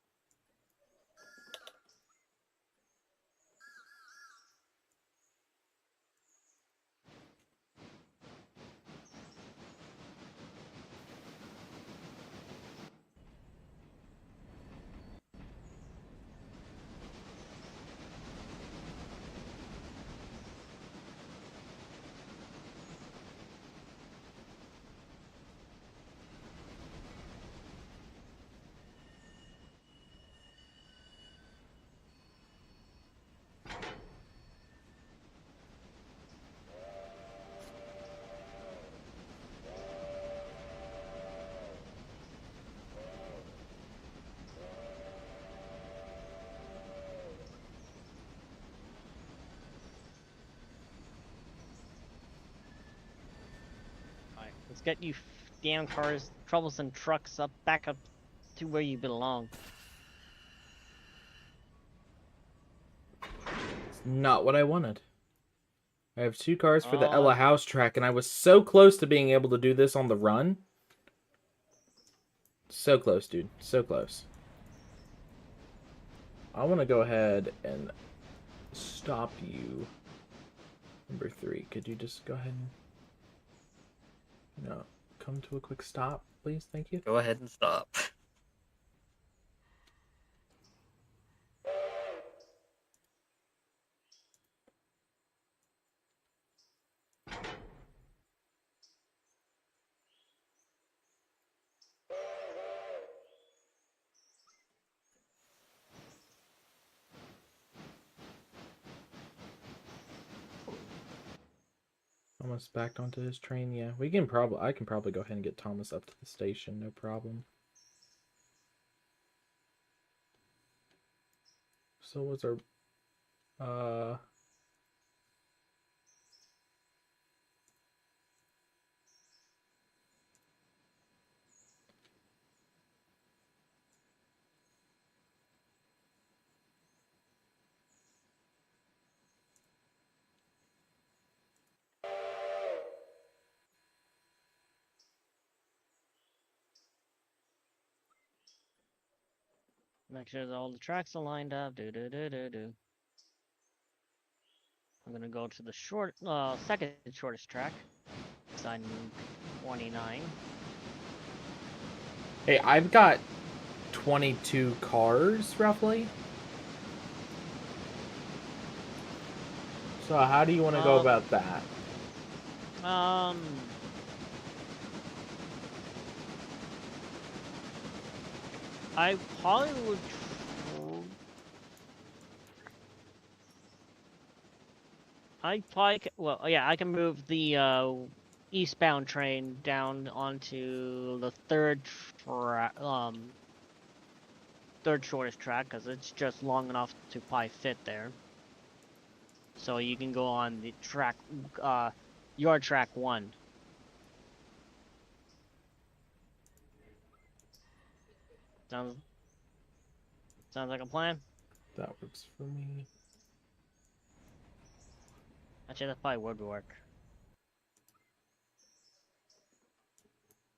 Let's get you damn cars, troublesome trucks back up to where you belong. It's not what I wanted. I have 2 cars for the Oh, Ella House track, and I was so close to being able to do this on the run. So close, dude. So close. I want to go ahead and stop you. Number 3. Could you just go ahead and... No. Come to a quick stop, please? Thank you. Go ahead and stop. Thomas backed onto his train. Yeah, we can probably. I can probably go ahead and get Thomas up to the station. No problem. So what's our Make sure that all the tracks are lined up. Do. I'm gonna go to the second shortest track. Sign 29. Hey, I've got 22 cars roughly. So how do you want to go about that? I probably would. Well, yeah, I can move the eastbound train down onto the third shortest track because it's just long enough to probably fit there. So you can go on the track, your track 1. Sounds like a plan. That works for me. Actually, that probably would work.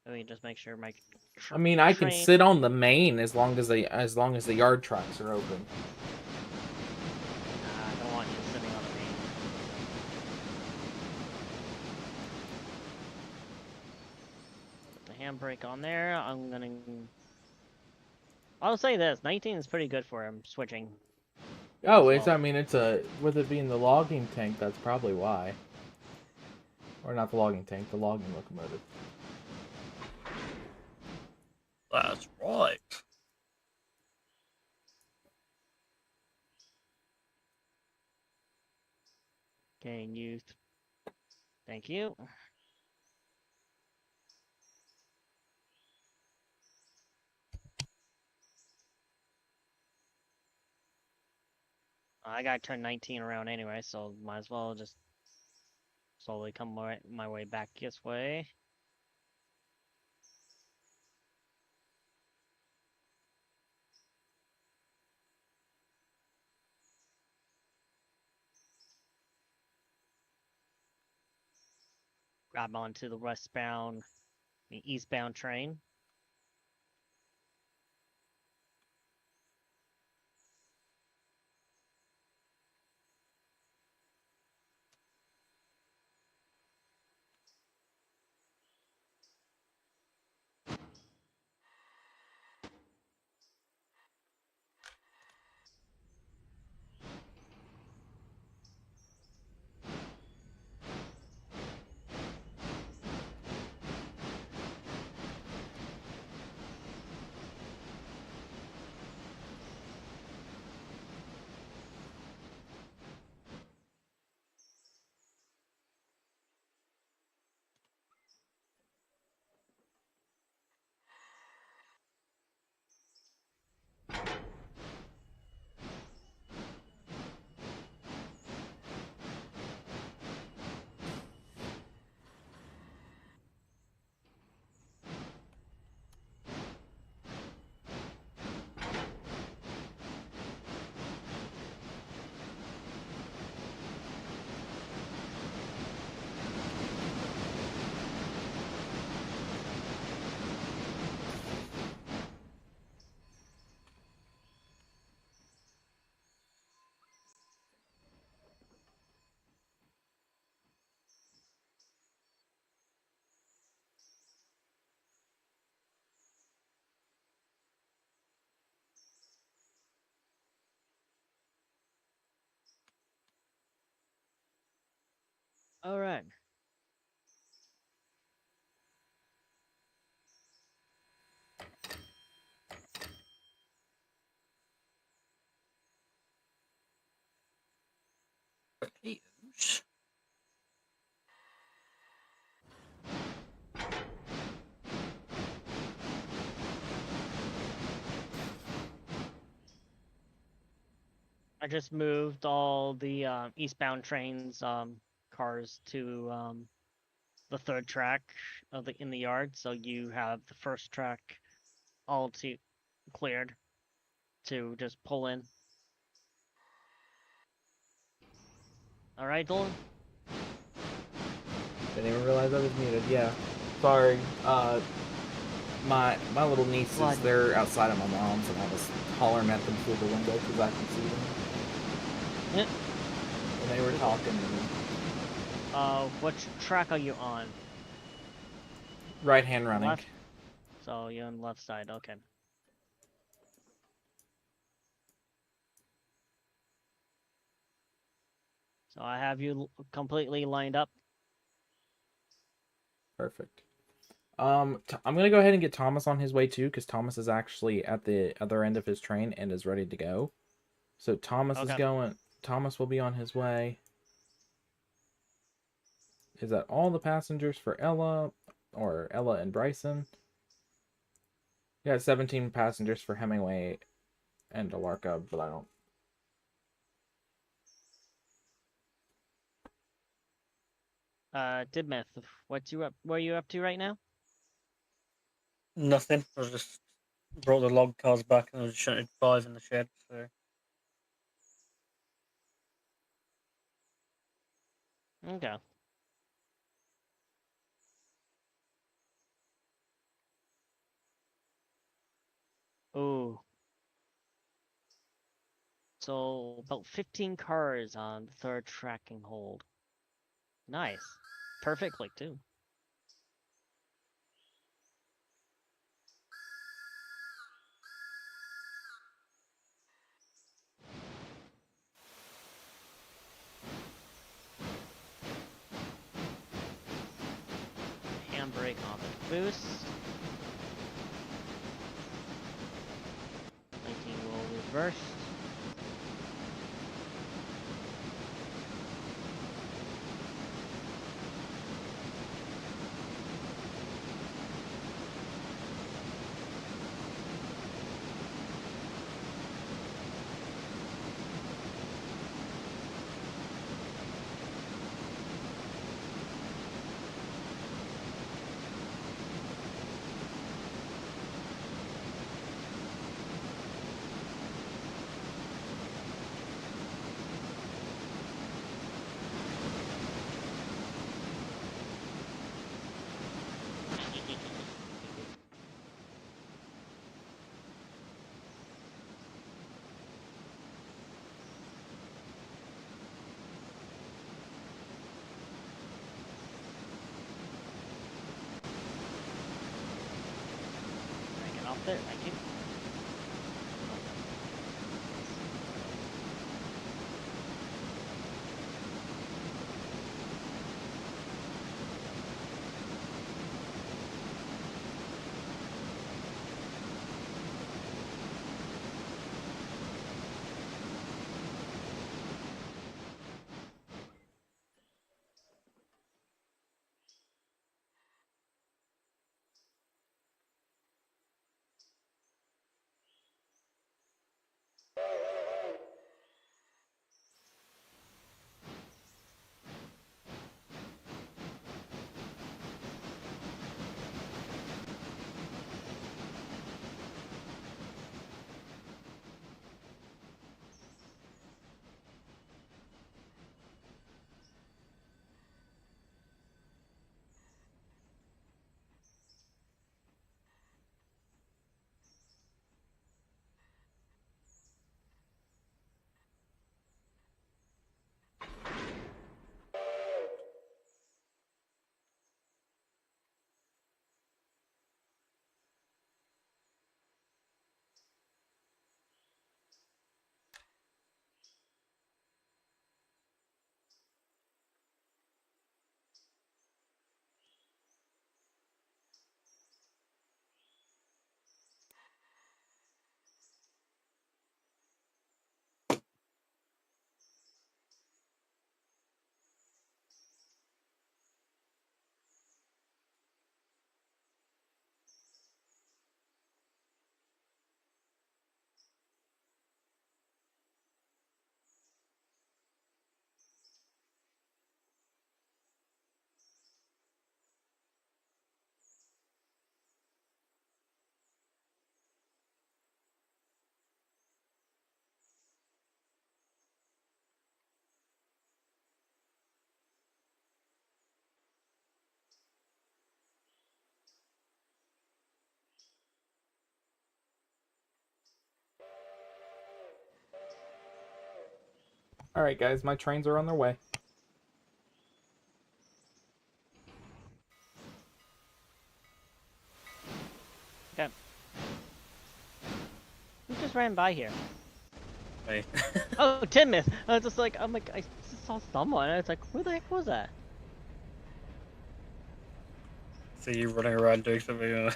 Let me just make sure my. I mean, I can train... sit on the main as long as the yard tracks are open. Nah, I don't want you sitting on the main. Put the handbrake on there. I'm gonna. I'll say this: 19 is pretty good for him switching. Oh, it's. I mean, it's a. With it being the logging tank, that's probably why. Or not the logging tank, the logging locomotive. That's right. Okay, youth. Thank you. I gotta turn 19 around anyway, so might as well just slowly come my way back this way. grab onto the eastbound train. All right. Potatoes. I just moved all the eastbound trains cars to the third track in the yard, so you have the first track all cleared to just pull in. All right, Dolan. Didn't even realize I was muted. Yeah, sorry. My little nieces, What? they're outside of my mom's, and I was hollering at them through the window because I can see them. Yep. And they were talking to me. Which track are you on? Right hand running. Left? So you're on the left side, okay. So I have you completely lined up. Perfect. I'm gonna go ahead and get Thomas on his way too, because Thomas is actually at the other end of his train and is ready to go. So Thomas is Okay. going. Thomas will be on his way. Is that all the passengers for Ella, or Ella and Bryson? Yeah, 17 passengers for Hemingway and Alarka, but I don't. Tidmouth, what are you up to right now? Nothing. I was just brought the log cars back and I was shunted 5 in the shed. So Okay. Ooh. So about 15 cars on the third tracking hold. Nice. Perfectly too. Handbrake on the boost. 19 will reverse. there, thank you. All right, guys, my trains are on their way. Okay. Who just ran by here? Me. Oh, Tidmouth! I was just like, I'm like, I just saw someone. And it's like, who the heck was that? See you running around doing something.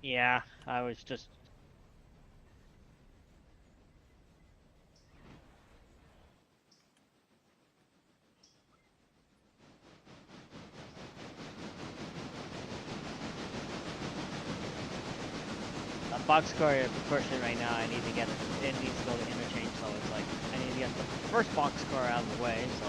Yeah, I was just. A boxcar portion right now, I need to get it. It needs to go to interchange, so it's like I need to get the first boxcar out of the way. So.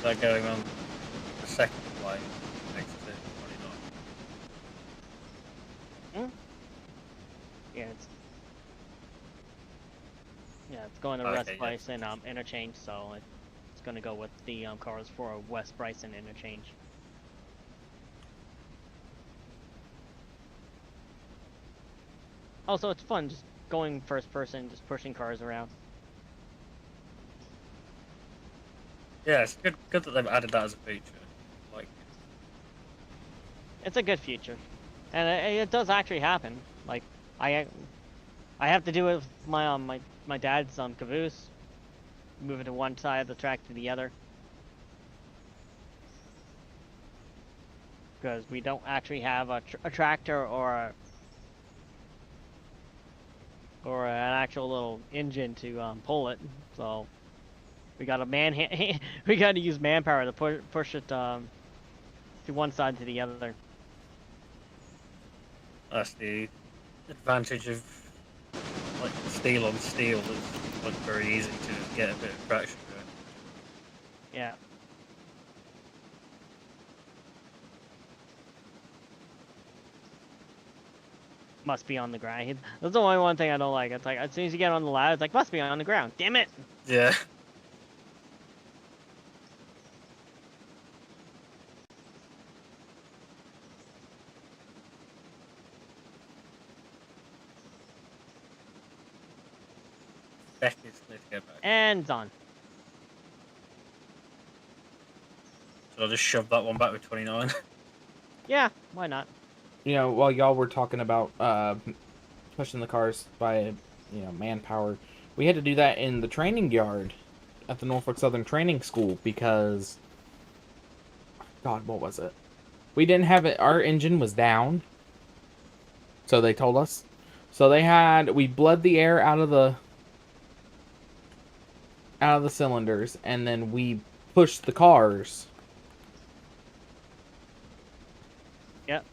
They're going on the second line next to 29. Yeah, it's going to Okay, West yeah. Bryson interchange, so it's going to go with the cars for West Bryson interchange. Also, it's fun just going first person, just pushing cars around. Yeah, it's good that they've added that as a feature. Like, It's a good feature, and it does actually happen. Like I have to do it with my dad's caboose, moving to one side of the track to the other, because we don't actually have a tractor or an actual little engine to pull it. So we got we got to use manpower to push it to one side to the other. that's the advantage of like steel on steel. It's like very easy to get a bit of traction going. Yeah. must be on the ground. That's the only one thing I don't like. It's like as soon as you get on the ladder, it's like must be on the ground. Damn it! Yeah. Becky's need to go back. And done. So I'll just shove that one back with 29. Yeah, why not? You know, while y'all were talking about pushing the cars by, you know, manpower, we had to do that in the training yard at the Norfolk Southern Training School because, God, what was it? We didn't have it. Our engine was down, so they told us. So we bled the air out of the cylinders, and then we pushed the cars. Yep.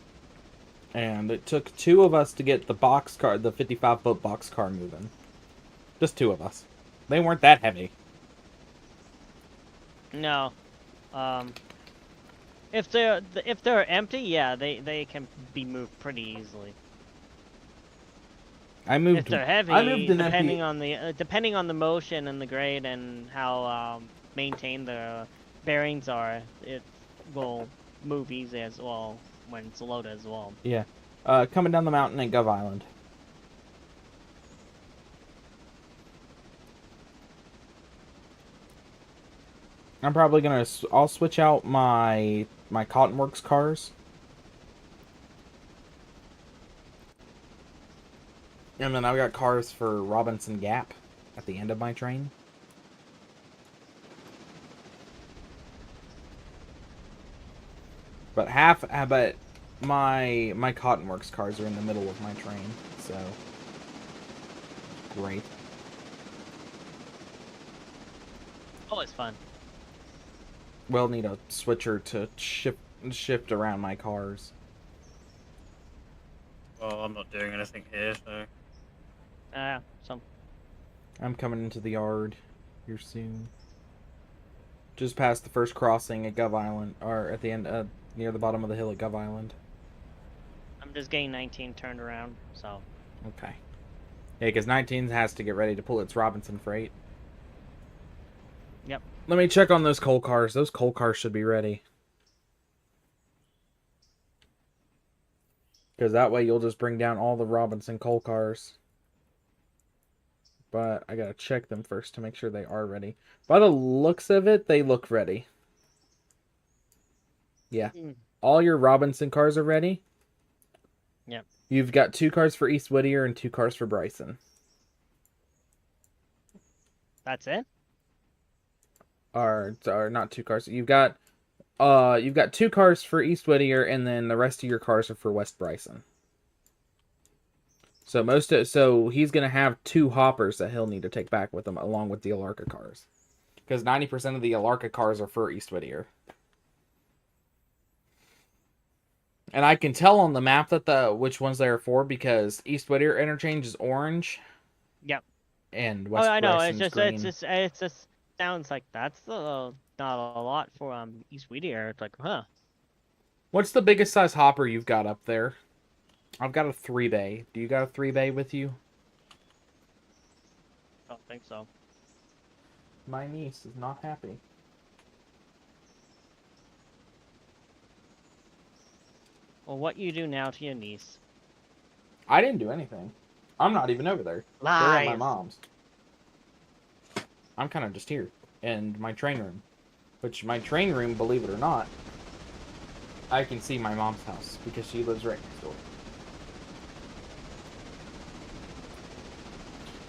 And it took 2 of us to get the box car, the 55-foot box car moving. Just 2 of us. They weren't that heavy. No. If they're empty, yeah, they can be moved pretty easily. If they're heavy, depending on the motion and the grade and how maintained the bearings are, it will move easy as well when it's loaded as well. Yeah. Coming down the mountain at Gov Island. I'm probably gonna. I'll switch out my Cottonworks cars. And then I've got cars for Robinson Gap at the end of my train. But my Cottonworks cars are in the middle of my train, so great. Always fun. We'll need a switcher to shift around my cars. Well, I'm not doing anything here, so... Some. I'm coming into the yard here soon. Just past the first crossing at Gov Island, or at the end, near the bottom of the hill at Gov Island. I'm just getting 19 turned around, so. Okay. Yeah, because 19 has to get ready to pull its Robinson freight. Yep. Let me check on those coal cars. Those coal cars should be ready. Because that way you'll just bring down all the Robinson coal cars. But I gotta check them first to make sure they are ready. By the looks of it, they look ready. Yeah. All your Robinson cars are ready. Yep. You've got 2 cars for East Whittier and 2 cars for Bryson. That's it? Or not 2 cars. You've got 2 cars for East Whittier, and then the rest of your cars are for West Bryson. So he's gonna have 2 hoppers that he'll need to take back with him, along with the Alarka cars, because 90% of the Alarka cars are for East Whittier. And I can tell on the map that which ones they are for, because East Whittier interchange is orange. Yep. And West I know. Bryson's green. It's just sounds like that's not a lot for East Whittier. It's like, huh. What's the biggest size hopper you've got up there? I've got a 3-bay. Do you got a 3-bay with you? Don't think so. My niece is not happy. Well, what you do now to your niece? I didn't do anything. I'm not even over there. Lies. They're at my mom's. I'm kind of just here. And my train room. Which, my train room, believe it or not, I can see my mom's house, because she lives right next door.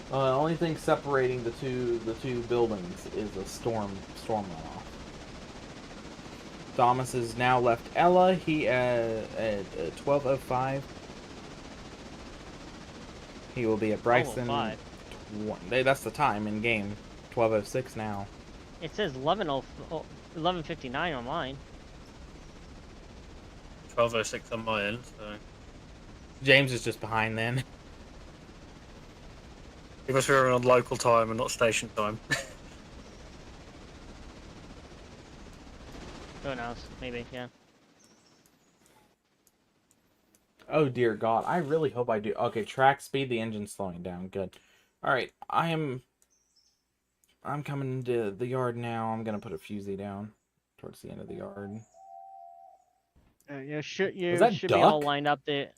The only thing separating the two buildings is a storm runoff. Thomas has now left Ella. He at 12:05. He will be at Bryson. 12:05. That's the time in game. 12:06 now. It says 11:59 on mine. 12:06 on my end, so... James is just behind then. He must be on local time and not station time. Who knows? Maybe, yeah. Oh dear God, I really hope I do. Okay, track speed, the engine's slowing down. Good. All right, I'm coming to the yard now. I'm gonna put a fusee down towards the end of the yard. You should that be all duck? lined up there.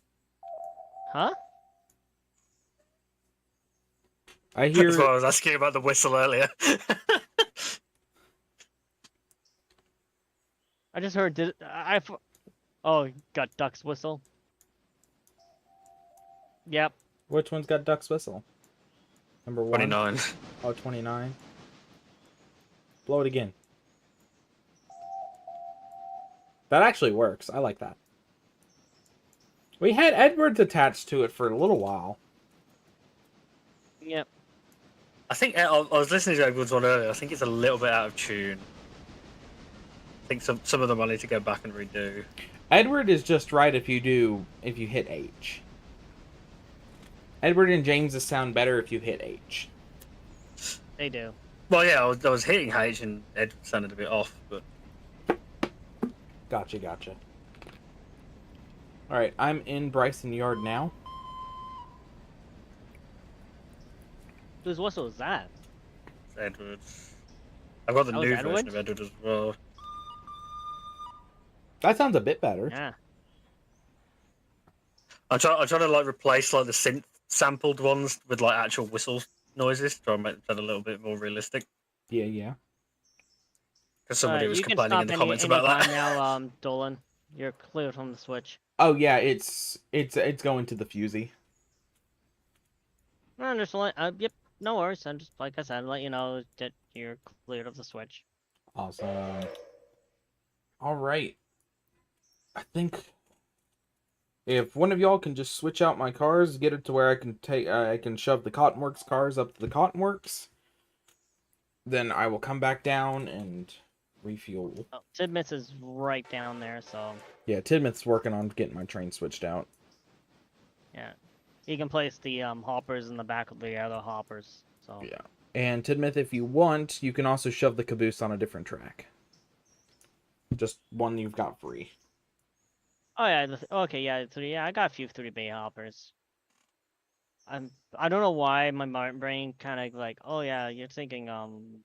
Huh? I That's why I hear. was asking about the whistle earlier. I just heard. Oh, got duck's whistle. Yep. Which one's got duck's whistle? Number 1. 29. Oh, 29. Blow it again. That actually works. I like that. We had Edwards attached to it for a little while. Yep. I think I was listening to Edward's one earlier. I think it's a little bit out of tune. I think some of them I need to go back and redo. Edward is just right if you hit H. Edward and James's sound better if you hit H. They do. Well, yeah, I was hitting H and Edward sounded a bit off, but Gotcha. Alright, I'm in Bryson Yard now. Whose whistle is that? it's Edward's. I've got the That was new version Edward's? of Edward as well. That sounds a bit better. Yeah. I'm trying to like replace like the synth sampled ones with like actual whistle noises, try and make them sound a little bit more realistic. Yeah. Because somebody was you can complaining stop in the comments about anytime that. now, Dolan. You're cleared from the switch. Oh yeah, it's going to the fusee. No, just yep, no worries. I'm just like I said, let you know that you're cleared of the switch. Awesome. Alright. I think if one of y'all can just switch out my cars, get it to where I can shove the Cottonworks cars up to the Cottonworks, then I will come back down and refuel. Oh, Tidmouth is right down there, so Yeah, Tidmouth's working on getting my train switched out. yeah. You can place the hoppers in the back of the other hoppers. So Yeah. And Tidmouth, if you want, you can also shove the caboose on a different track. Just one you've got free. Oh yeah, okay, yeah, I got a few 3-bay hoppers. I don't know why my brain kind of like, oh yeah, you're thinking I'm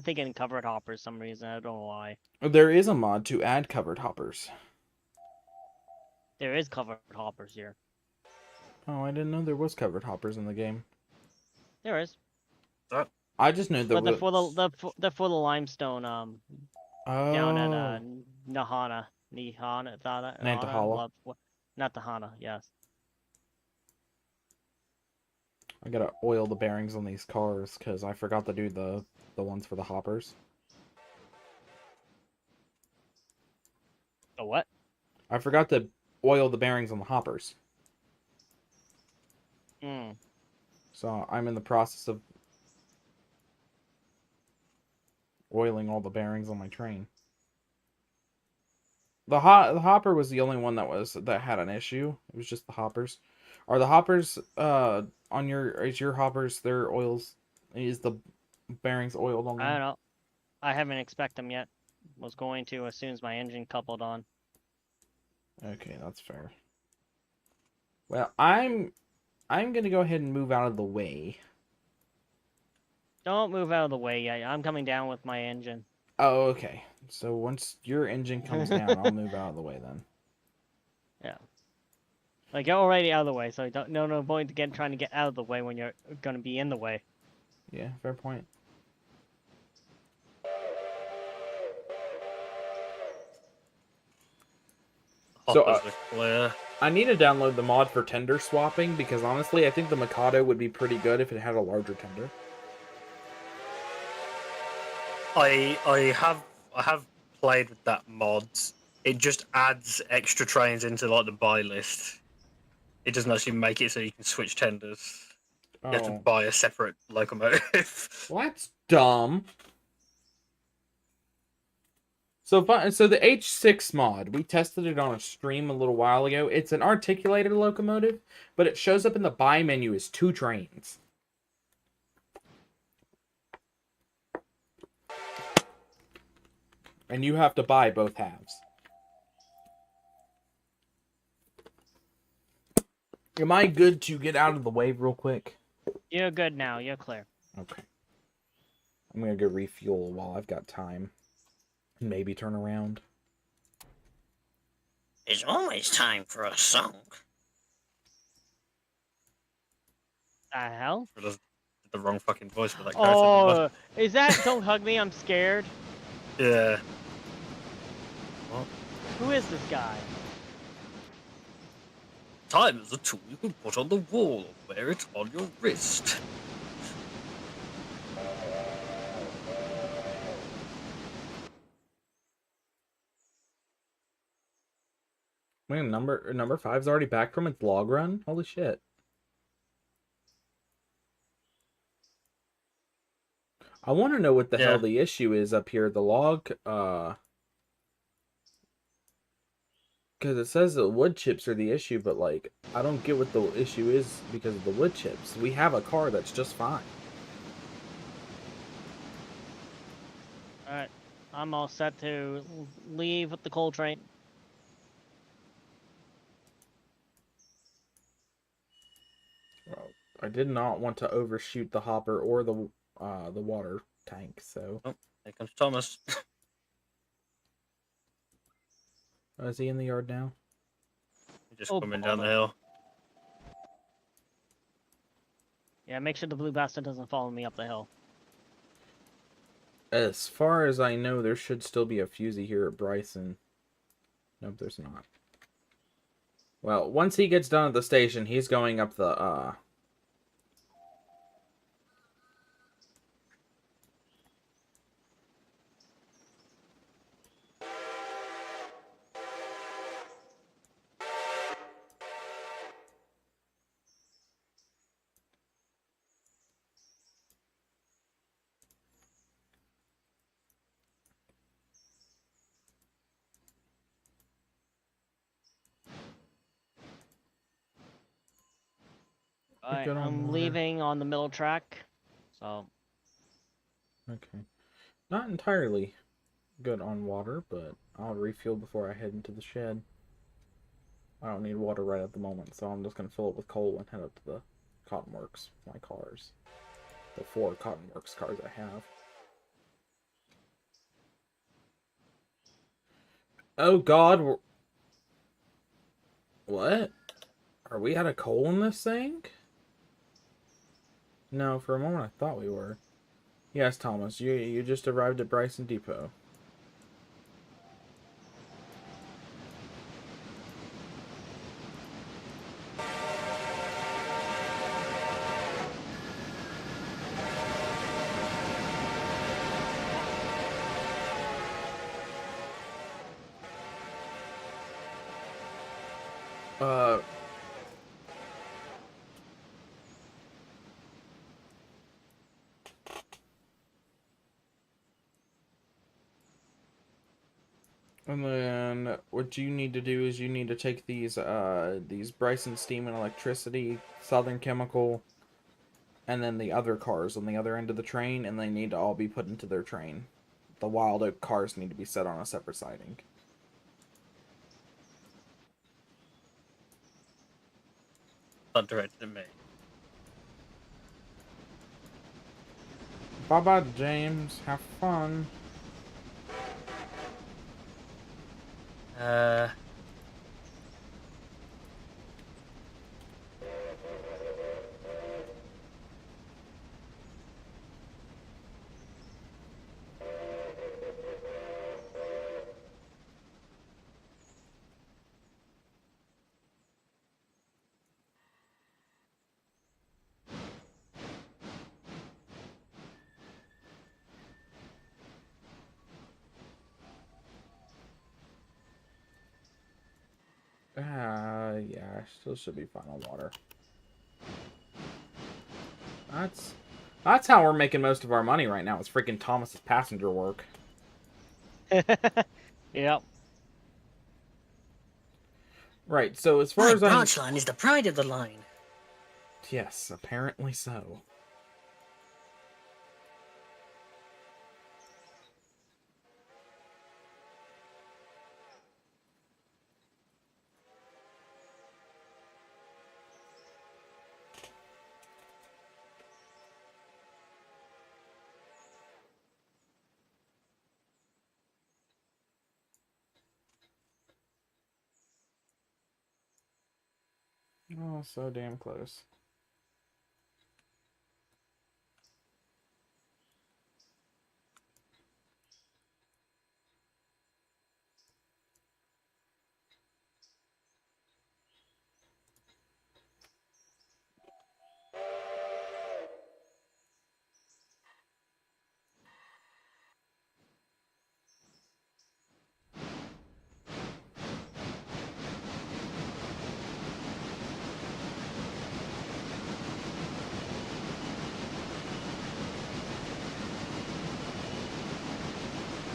thinking covered hoppers for some reason. I don't know why. There is a mod to add covered hoppers. There is covered hoppers here. Oh, I didn't know there was covered hoppers in the game. There is. I just knew there But was. they're for the limestone Oh. down at Nahana. Nantahala. Not Tahana, yes. I gotta oil the bearings on these cars because I forgot to do the ones for the hoppers. The what? I forgot to oil the bearings on the hoppers. Hmm. So I'm in the process of oiling all the bearings on my train. The hopper was the only one that had an issue. It was just the hoppers. Are the hoppers is your hoppers their oils? Is the bearings oiled on them? I don't know. I haven't expect them yet. Was going to as soon as my engine coupled on. Okay, that's fair. Well, I'm gonna go ahead and move out of the way. Don't move out of the way yet. I'm coming down with my engine. Oh, okay. So once your engine comes down, I'll move out of the way then. Yeah. Like you're already out of the way, so no point to trying to get out of the way when you're gonna be in the way. Yeah, fair point. So, Hoppers are clear. I need to download the mod for tender swapping because honestly, I think the Mikado would be pretty good if it had a larger tender. I have played with that mod. It just adds extra trains into like the buy list. It doesn't actually make it so you can switch tenders. You have to Oh, buy a separate locomotive. well, that's dumb. So the H6 mod, we tested it on a stream a little while ago. It's an articulated locomotive, but it shows up in the buy menu as 2 trains. And you have to buy both halves. Am I good to get out of the way real quick? You're good now. You're clear. Okay. I'm gonna go refuel while I've got time. Maybe turn around. There's always time for a song. The hell? It was the wrong fucking voice for that character. Oh, is that Don't Hug Me, I'm Scared? Yeah. Who is this guy? Time is a tool you can put on the wall or wear it on your wrist. Man, number 5's already back from its log run? Holy shit. I want to know what the hell the issue is up here. The log, because it says the wood chips are the issue, but, like, I don't get what the issue is because of the wood chips. We have a car that's just fine. Alright, I'm all set to leave with the coal train. Well, I did not want to overshoot the hopper or the water tank, so... Oh, here comes Thomas. Oh, is he in the yard now? Just coming down the hill. Yeah, make sure the blue bastard doesn't follow me up the hill. As far as I know, there should still be a fusey here at Bryson. Nope, there's not. Well, once he gets done at the station, he's going up the, Alright, good on I'm water. leaving on the middle track, so... Okay. Not entirely good on water, but I'll refuel before I head into the shed. I don't need water right at the moment, so I'm just going to fill it with coal and head up to the Cotton Works, my cars. The 4 Cotton Works cars I have. Oh god, what? Are we out of coal in this thing? No, for a moment I thought we were. Yes, Thomas, you just arrived at Bryson Depot. And then what you need to do is you need to take these Bryson Steam and Electricity, Southern Chemical, and then the other cars on the other end of the train, and they need to all be put into their train. The Wild Oak cars need to be set on a separate siding. Not directed at me. Bye-bye, James. Have fun. Yeah, still should be fine on water. That's how we're making most of our money right now. It's freaking Thomas's passenger work. Yep. Right, so as far My as I... branch line is the pride of the line. Yes, apparently so. Oh, so damn close.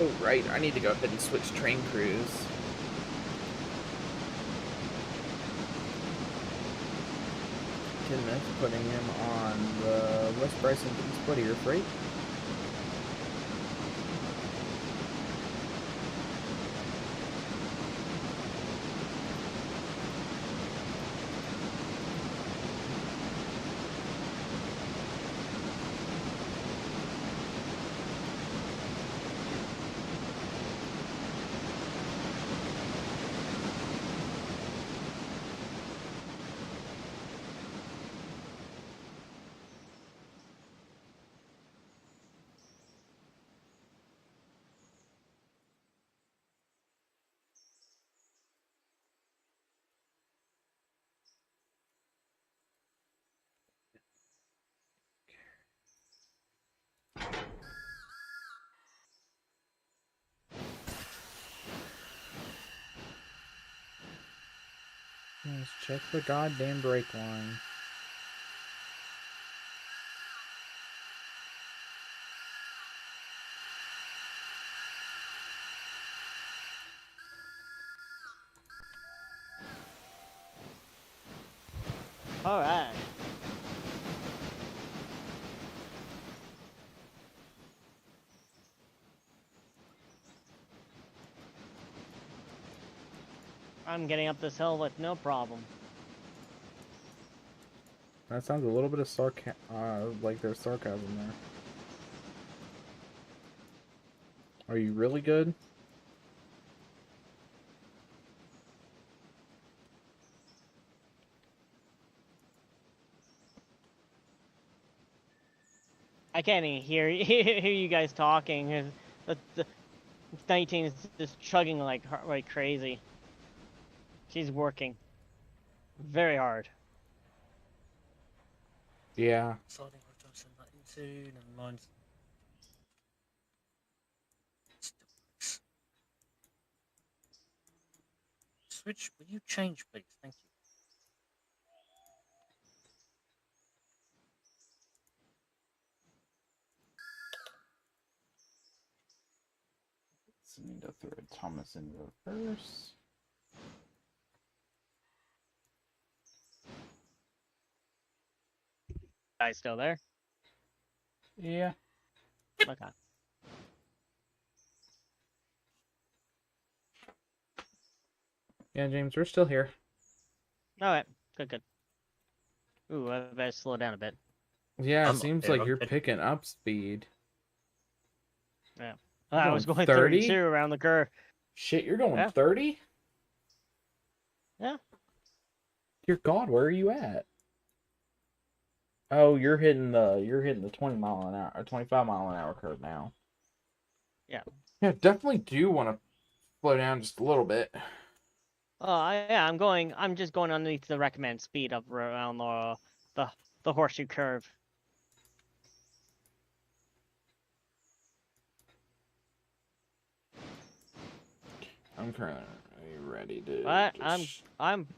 Oh, right. I need to go ahead and switch train crews. Tidmouth, putting him on the West Bryson East Whittier freight. Let's check the goddamn brake line. All right. I'm getting up this hill with no problem. That sounds a little bit of like there's sarcasm there. Are you really good? I can't even hear hear you guys talking. The 19 is just chugging like crazy. She's working very hard. Yeah. Deciding what to send that into, never mind. Switch, will you change, please? Thank you. So I need to throw Thomas in reverse. Guys still there? Yeah. Okay. Yeah, James, we're still here. Alright. Good. Ooh, I better slow down a bit. Yeah, it I'm seems here, like I'm you're good. picking up speed. I was going going 30? 32 around the curve. Shit, you're going Yeah. 30? Yeah. Dear God, where are you at? Oh, you're hitting the 20 mile an hour or 25 mile an hour curve now. Yeah. Yeah, definitely do want to slow down just a little bit. Yeah, I'm just going underneath the recommended speed of around the horseshoe curve. I'm currently ready to. But just... I'm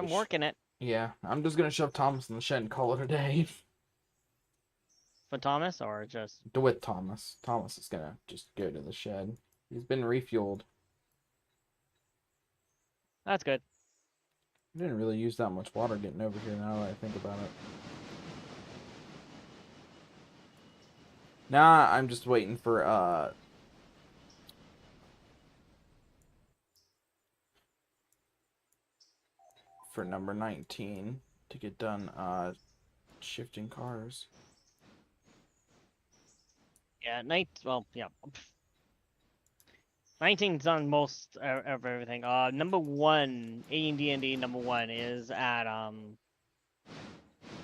working it. Yeah, I'm just gonna shove Thomas in the shed and call it a day. For Thomas or just With Thomas. Thomas is gonna just go to the shed. He's been refueled. that's good. I didn't really use that much water getting over here now that I think about it. Nah, I'm just waiting for number 19 to get done shifting cars. Yeah, night. Well, yeah. 19's on most of everything. Number 1, AD&D number 1 is at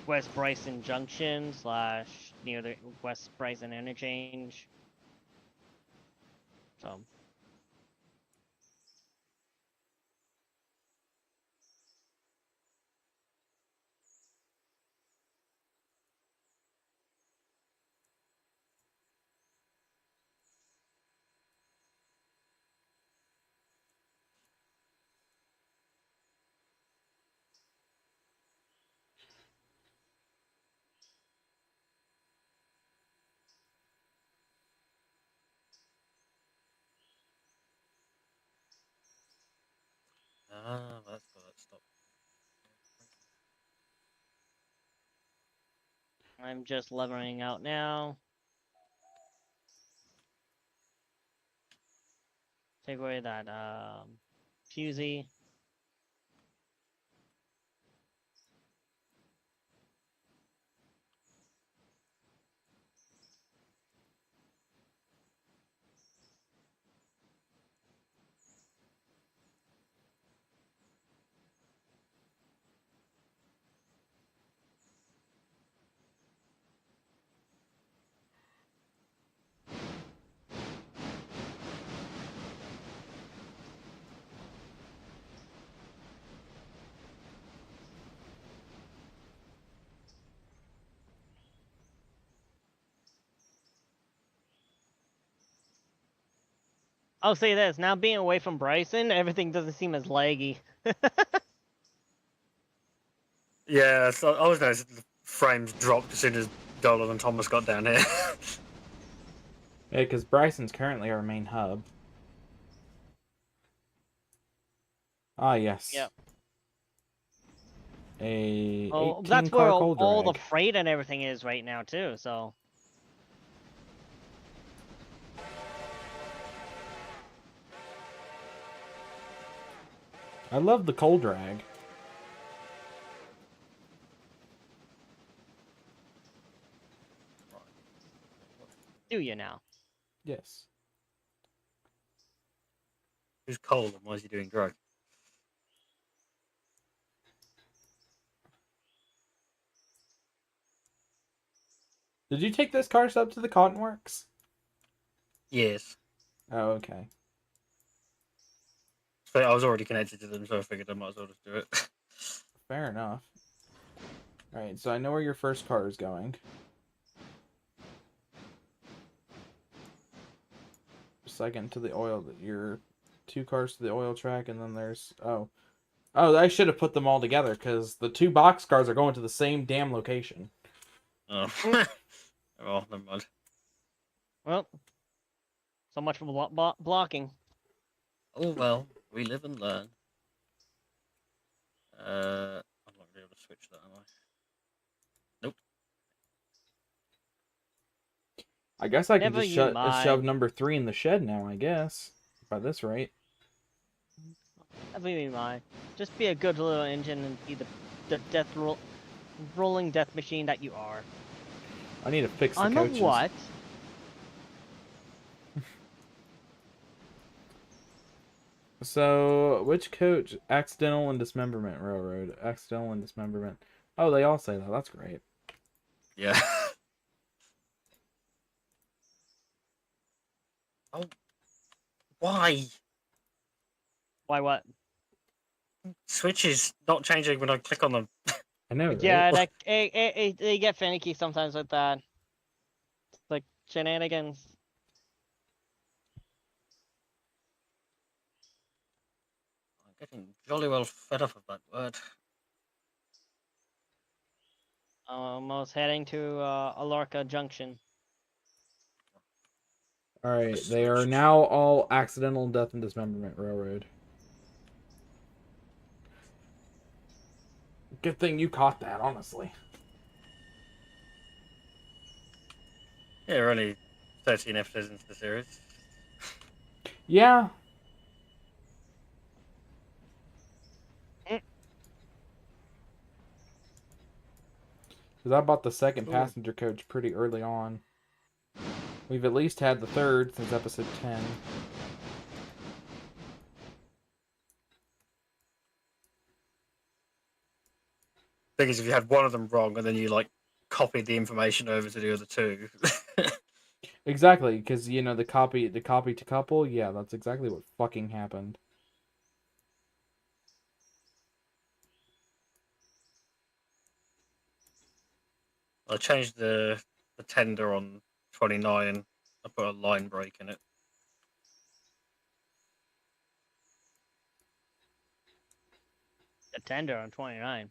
West Bryson Junction / near the West Bryson interchange. So. Ah, that's why that stopped. I'm just leveling out now. Take away that fusee. I'll say this, now being away from Bryson, everything doesn't seem as laggy. Yeah, so I was noticing the frames dropped as soon as Dolan and Thomas got down here. Yeah, because Bryson's currently our main hub. Ah, yes. Yep. A Oh, 18 that's car where coal all the drag. freight and everything is right now too, so. I love the coal drag. Do you now? Yes. Who's Cole and why is he doing drug? Did you take this car up to the Cotton Works? Yes. Oh, okay. So I was already connected to them, so I figured I might as well just do it. Fair enough. Alright, so I know where your first car is going. Second to the oil, your 2 cars to the oil track, and then there's... Oh, I should have put them all together, because the 2 box cars are going to the same damn location. Oh. Oh, never mind. Well, so much for blocking. Oh well, we live and learn. I'm not gonna be able to switch that, am I? Nope. I guess I can Never just you shove mind. number 3 in the shed now, I guess. By this rate. Never you mind. Just be a good little engine and be the rolling death machine that you are. I need to fix the I'm coaches. a what? So, which coach? Accidental and Dismemberment Railroad. Accidental and Dismemberment. Oh, they all say that. That's great. Yeah. Oh. Why? Why what? Switches not changing when I click on them. I know, right? Yeah, that they get finicky sometimes with that. It's like shenanigans. I'm getting jolly well fed up of that word. Almost heading to Alorca Junction. Alright, they are now all Accidental Death and Dismemberment Railroad. Good thing you caught that, honestly. Yeah, we're only 13 episodes into the series. Yeah. Because I bought the second passenger coach pretty early on. We've at least had the third since episode 10. thing is, if you had one of them wrong and then you like copied the information over to the other two. Exactly, because you know the copy to couple. Yeah, that's exactly what fucking happened. I changed the tender on 29. I put a line break in it. The tender on 29.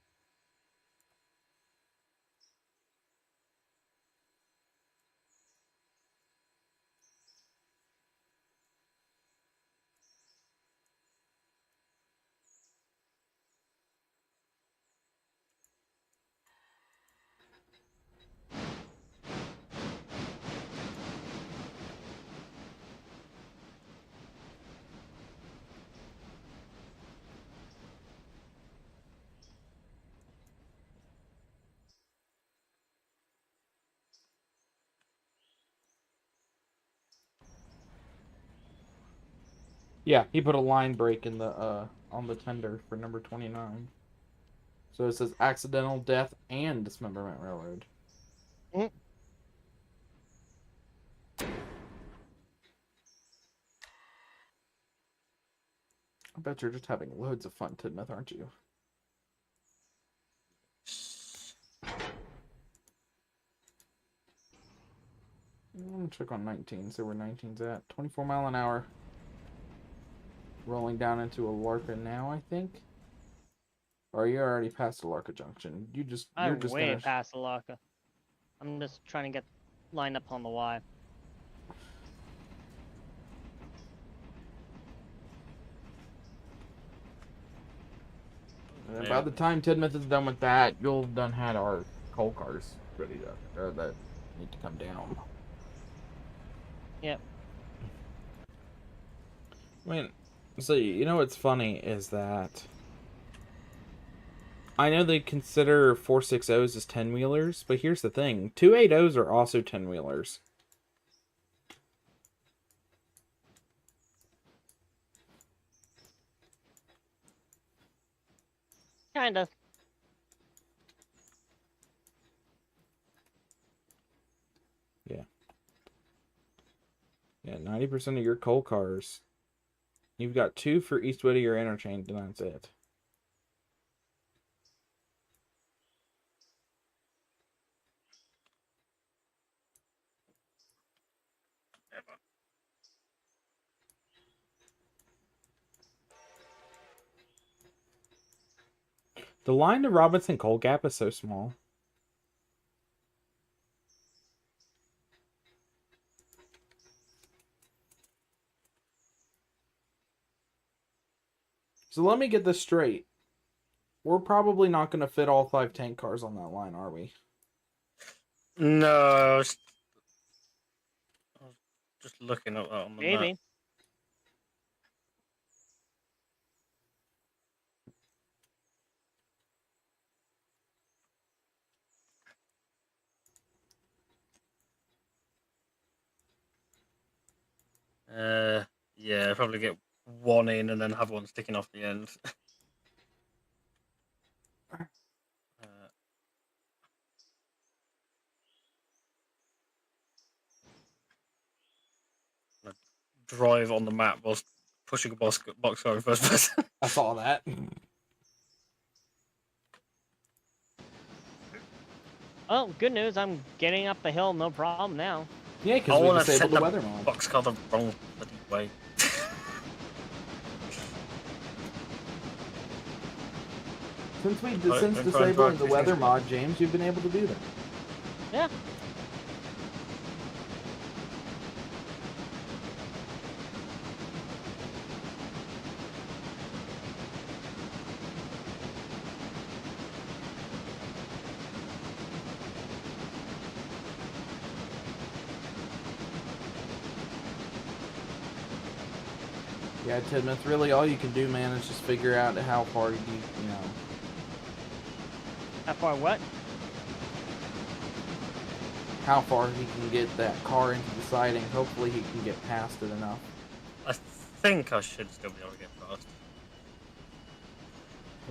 Yeah, he put a line break in the on the tender for number 29. So it says accidental death and dismemberment railroad. Mm. I bet you're just having loads of fun, Tidmouth, aren't you? I'm gonna check on 19, see where 19's at. 24 mile an hour. Rolling down into a Larka now, I think. Or you're already past the Larka junction. You're I'm just way gonna... past the Laka. I'm just trying to get lined up on the Y. And by the time Tidmouth is done with that, you'll have done had our coal cars ready to, or that need to come down. Yep. I mean, so you know what's funny is that I know they consider 460s as 10-wheelers, but here's the thing. 280s are also 10-wheelers. Kinda. Yeah. Yeah, 90% of your coal cars. You've got 2 for East Whittier interchange, and that's it. The line to Robinson Coal Gap is so small. So let me get this straight. We're probably not going to fit all 5 tank cars on that line, are we? No, I was just looking at that on the map. Maybe. Yeah, probably get one in and then have one sticking off the end. Drive on the map whilst pushing a boxcar in first person. I saw that. Oh, good news. I'm getting up the hill, no problem now. Yeah, I because we want to disabled set the the weather mod. boxcar the wrong bloody way. Since Right, since then try and disabling drive the these weather things. mod, James, you've been able to do that. Yeah. Yeah, Tidmouth, really all you can do, man, is just figure out how far you know, How far what? how far he can get that car into the siding. Hopefully he can get past it enough. I think I should still be able to get past.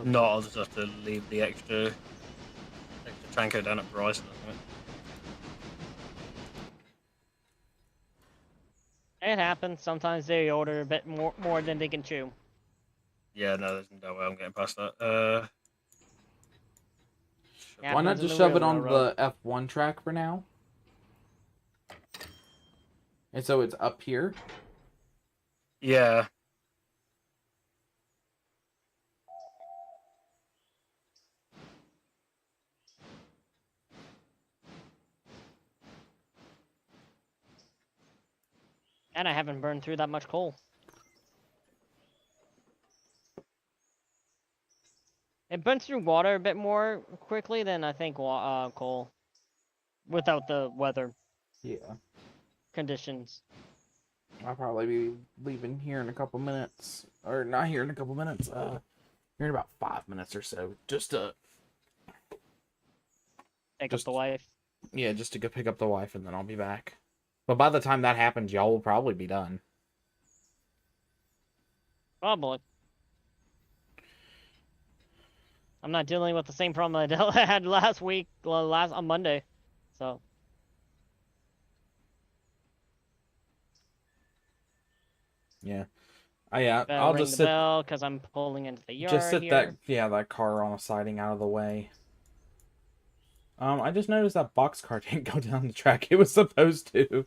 No, I'll just have to leave the extra tanker down at Bryson, isn't it? It happens. Sometimes they order a bit more than they can chew. Yeah, no, there's no way I'm getting past that. Why not Happens in just the shove real it on railroad. the F1 track for now? And so it's up here. Yeah. And I haven't burned through that much coal. It burns through water a bit more quickly than I think coal. Without the weather Yeah. conditions. I'll probably be leaving here in a couple minutes. Or not here in a couple minutes. Here in about 5 minutes or so. Just to... Pick Just- up the wife. Yeah, just to go pick up the wife and then I'll be back. But by the time that happens, y'all will probably be done. Probably. I'm not dealing with the same problem I had last week, on Monday. So. Yeah. I'll Ring just the sit... bell because I'm pulling into the yard Just sit here. that car on a siding out of the way. I just noticed that boxcar didn't go down the track it was supposed to.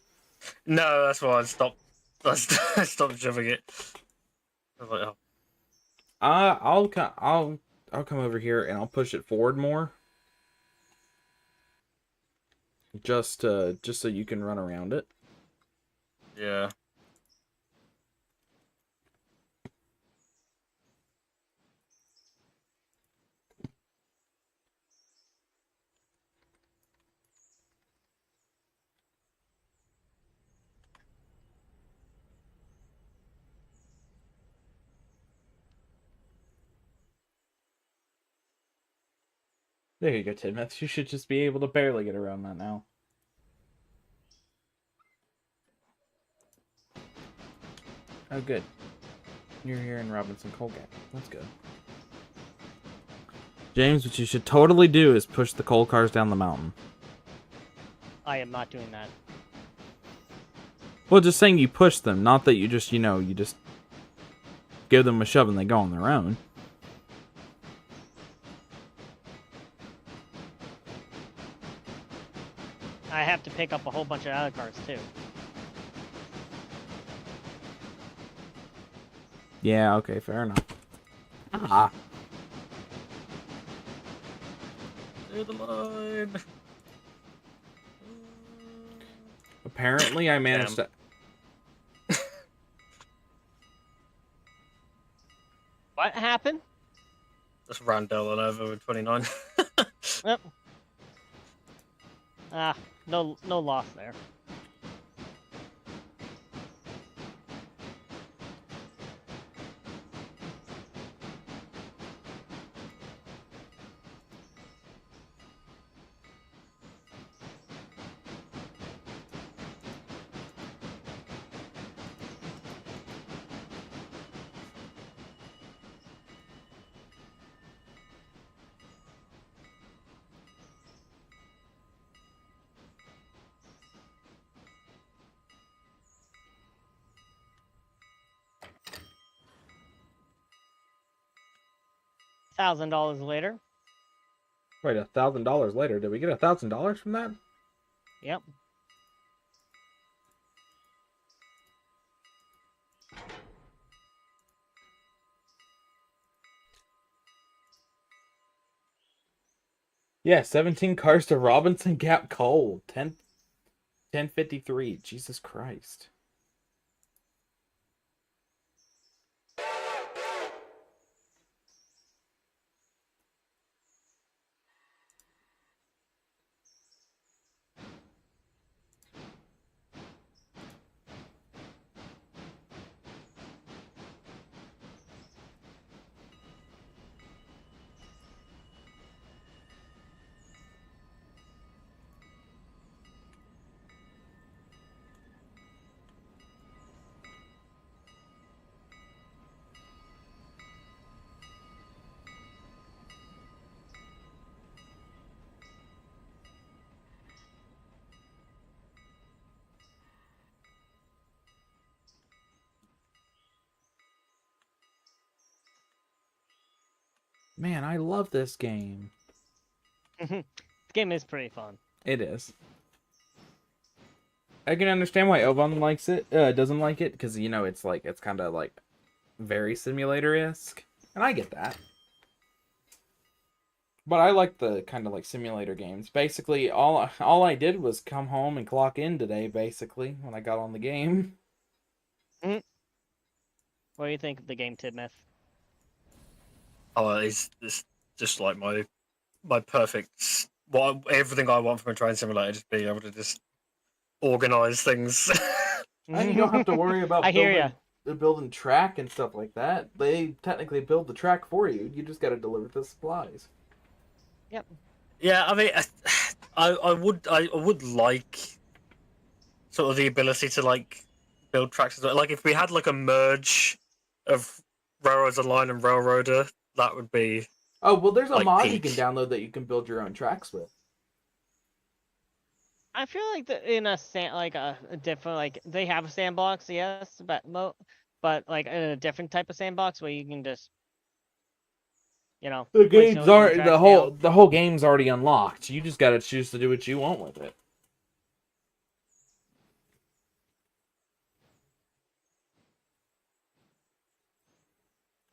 No, that's why I stopped. I stopped shoving it. I was like, oh. I'll come over here and I'll push it forward more. Just so you can run around it. Yeah. There you go, Tidmouth. You should just be able to barely get around that now. Oh, good. You're here in Robinson Coal Gap. That's good. James, what you should totally do is push the coal cars down the mountain. I am not doing that. Well, just saying you push them, not that you just, you just give them a shove and they go on their own. I have to pick up a whole bunch of other cars too. Yeah, okay, fair enough. Ah. Clear the line. Apparently, I managed to... What happened? Just ran Dolan over with 29. Yep. Ah, no loss there. $1,000 later. Wait, $1,000 later. Did we get $1,000 from that? Yep. Yeah, 17 cars to Robinson Gap Coal. 1053. Jesus Christ. Man, I love this game. This game is pretty fun. It is. I can understand why Elvon likes it. Doesn't like it because it's kind of like very simulator-esque, and I get that. But I like the kind of like simulator games. Basically, all I did was come home and clock in today. Basically, when I got on the game. What do you think of the game, Tidmouth? Oh, it's just like my perfect. Everything I want from a train simulator, just being able to just organize things. And you don't have to worry about I hear ya. building track and stuff like that. They technically build the track for you. You just got to deliver the supplies. Yep. Yeah, I mean, I would like sort of the ability to like build tracks as well. Like if we had like a merge of Railroads Online and Railroader, that would be. Oh well, there's a like mod peak. you can download that you can build your own tracks with. I feel like in a different they have a sandbox, yes, but like in a different type of sandbox where you can just The place game's your already track the down. whole game's already unlocked. You just got to choose to do what you want with it.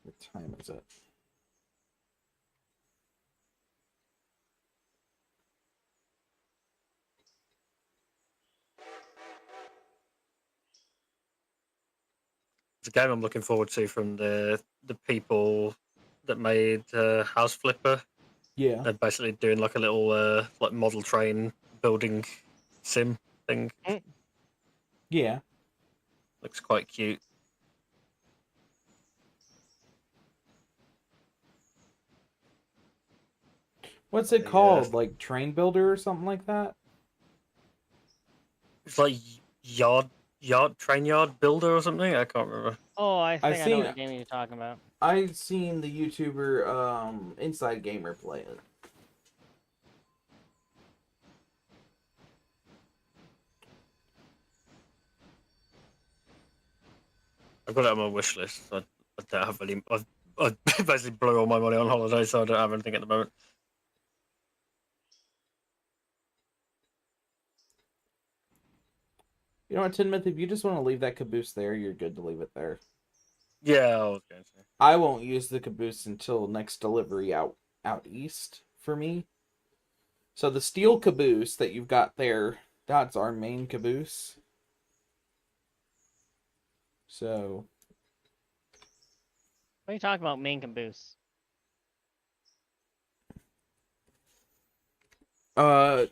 What time is it? It's a game I'm looking forward to from the people that made House Flipper. Yeah. They're basically doing like a little like model train building sim thing. Yeah. Looks quite cute. What's it Yeah. called? Like Train Builder or something like that? It's like train yard builder or something. I can't remember. Oh, I think I know seen what game you're talking about. I've seen the YouTuber Inside Gamer play it. I've got it on my wish list. I don't have any. I basically blew all my money on holiday, so I don't have anything at the moment. You know what, Tidmouth? If you just want to leave that caboose there, you're good to leave it there. Yeah, I was going to. I won't use the caboose until next delivery out east for me. So the steel caboose that you've got there, that's our main caboose. So What are you talking about, main caboose? the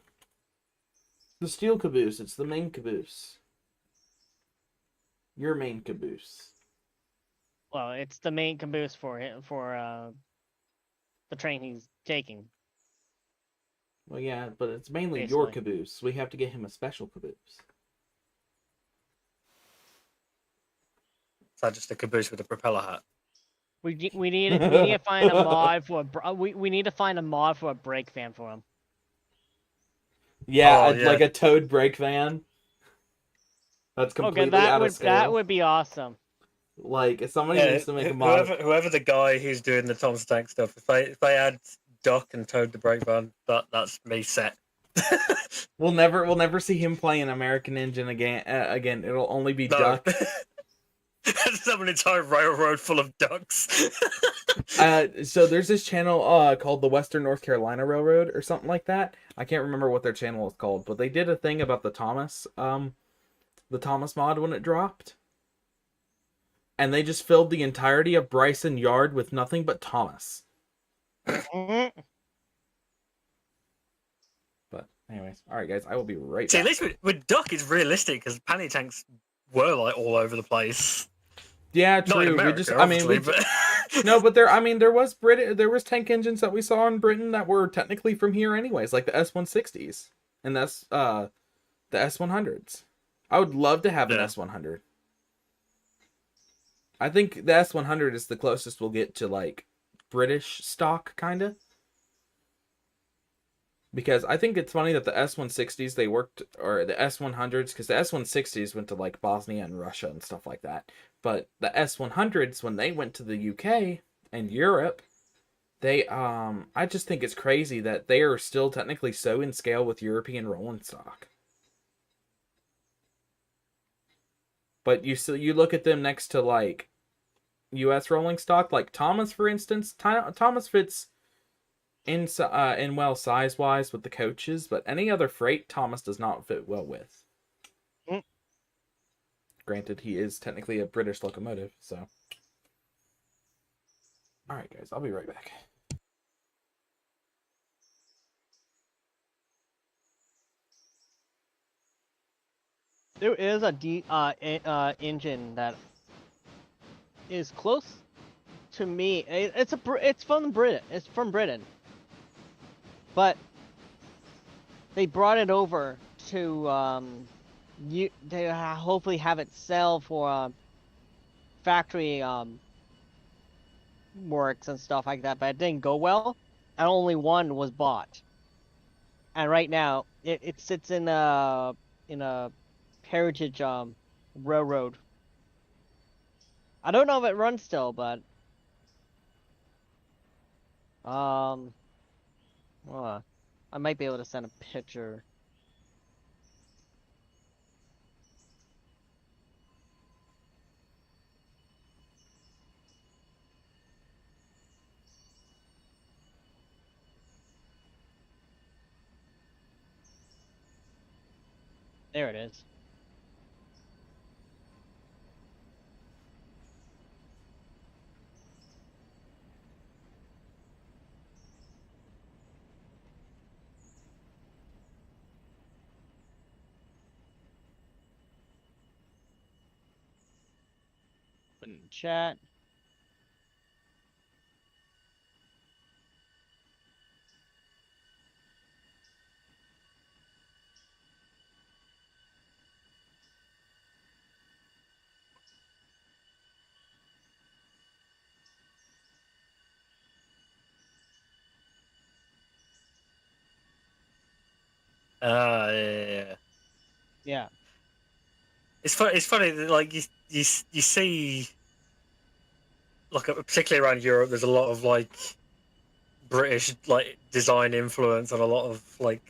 steel caboose, it's the main caboose. Your main caboose. Well, it's the main caboose for the train he's taking. Well, yeah, but it's mainly your Basically. caboose. We have to get him a special caboose. Is that just a caboose with a propeller hat? We need to find a mod for we need to find a mod for a brake fan for him. Yeah, Oh, yeah. like a towed brake van. That's completely out of scale. That would be awesome. Like, if somebody needs to make a mod. Whoever the guy who's doing the Thomas Tank stuff, if they add Duck and Toad the brake van, that's me set. We'll never see him play an American Engine again. Again, it'll only be No. Duck. There's an entire railroad full of ducks. So there's this channel called the Western North Carolina Railroad or something like that. I can't remember what their channel is called, but they did a thing about the Thomas mod when it dropped. And they just filled the entirety of Bryson Yard with nothing but Thomas. But anyways, all right, guys, I will be right See, back. at least with Duck, it's realistic because panty tanks were like all over the place. Yeah, Not in true. America, No, but there was tank engines that we saw in Britain that were technically from here anyways, like the S160s and that's the S100s. I would love to have an Yeah. S100. I think the S100 is the closest we'll get to like British stock kinda. Because I think it's funny that the S160s or the S100s, because the S160s went to like Bosnia and Russia and stuff like that. But the S100s, when they went to the UK and Europe, They I just think it's crazy that they are still technically so in scale with European rolling stock. But you look at them next to like US rolling stock, like Thomas for instance. Thomas fits in well size wise with the coaches, but any other freight Thomas does not fit well with. Granted, he is technically a British locomotive, so. Alright guys, I'll be right back. There is a engine that is close to me. It's from Britain. It's from Britain, but they brought it over to they hopefully have it sell for factory works and stuff like that. But it didn't go well, and only one was bought. And right now it sits in a heritage railroad. I don't know if it runs still, but well, I might be able to send a picture. There it is. Put in chat. Yeah. Yeah. It's funny that like you see, like particularly around Europe, there's a lot of like British like design influence and a lot of like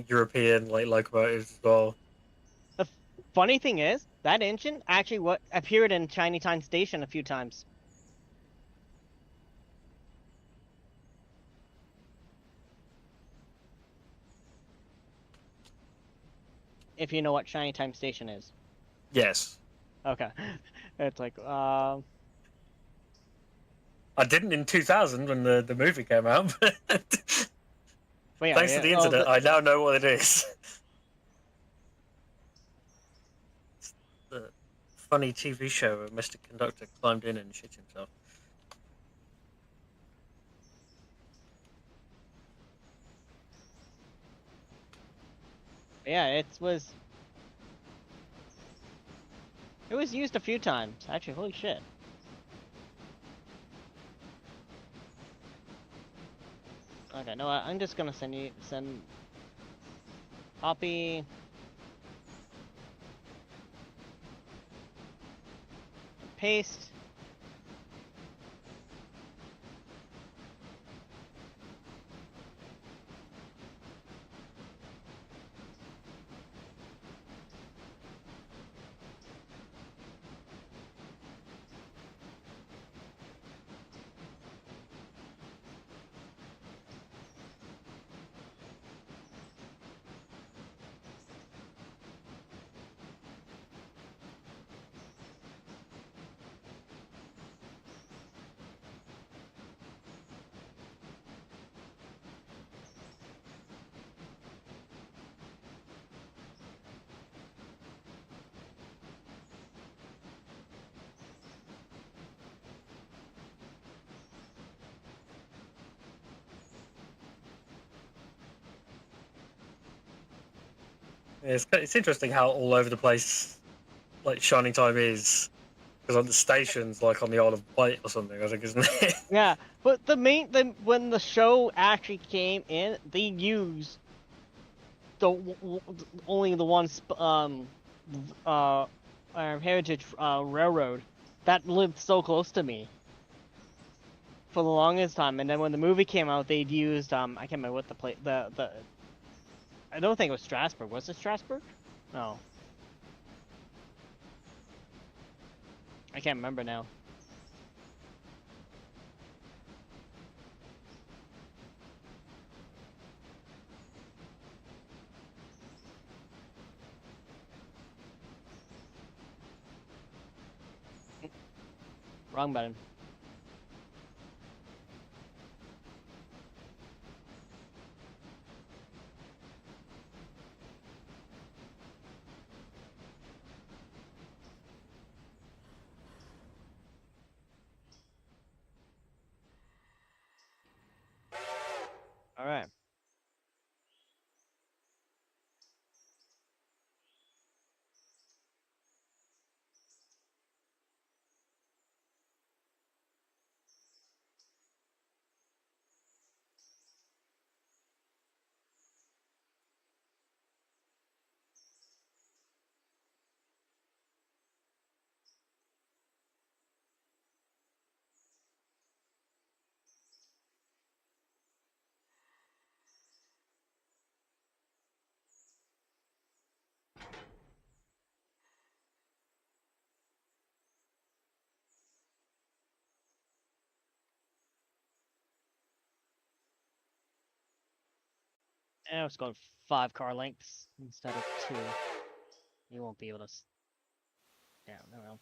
European like locomotives as well. The funny thing is, that engine actually appeared in Chinatown Station a few times. If you know what Chinatown Station is. Yes. Okay. It's like, I didn't in 2000 when the movie came out, but yeah, thanks to the internet, I now know what it is. It's the funny TV show where Mr. Conductor climbed in and shit himself. yeah, it was used a few times. Actually, holy shit. Okay, no, I'm just gonna send copy. Paste. It's interesting how all over the place like Shining Time is, because on the stations like on the Isle of Wight or something, I think, isn't it? Yeah, but when the show actually came in, they used only the one heritage railroad that lived so close to me. for the longest time, and then when the movie came out, they'd used I can't remember what the I don't think it was Strasbourg. Was it Strasbourg? No. I can't remember now. Wrong button. All right. I was going 5 car lengths instead of 2. You won't be able to. Yeah, no.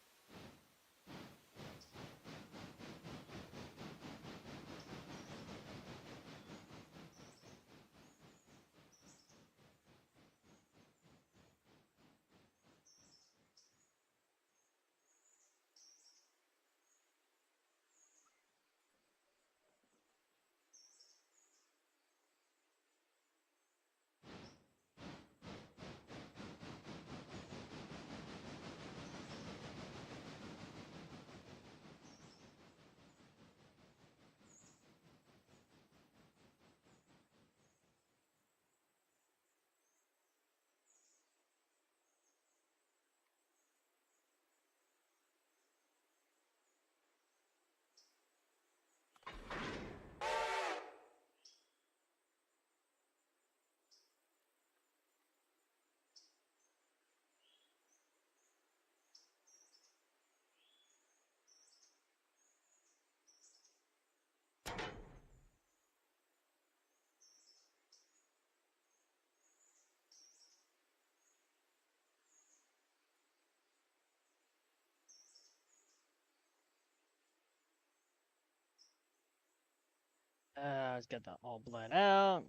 Let's get that all bled out.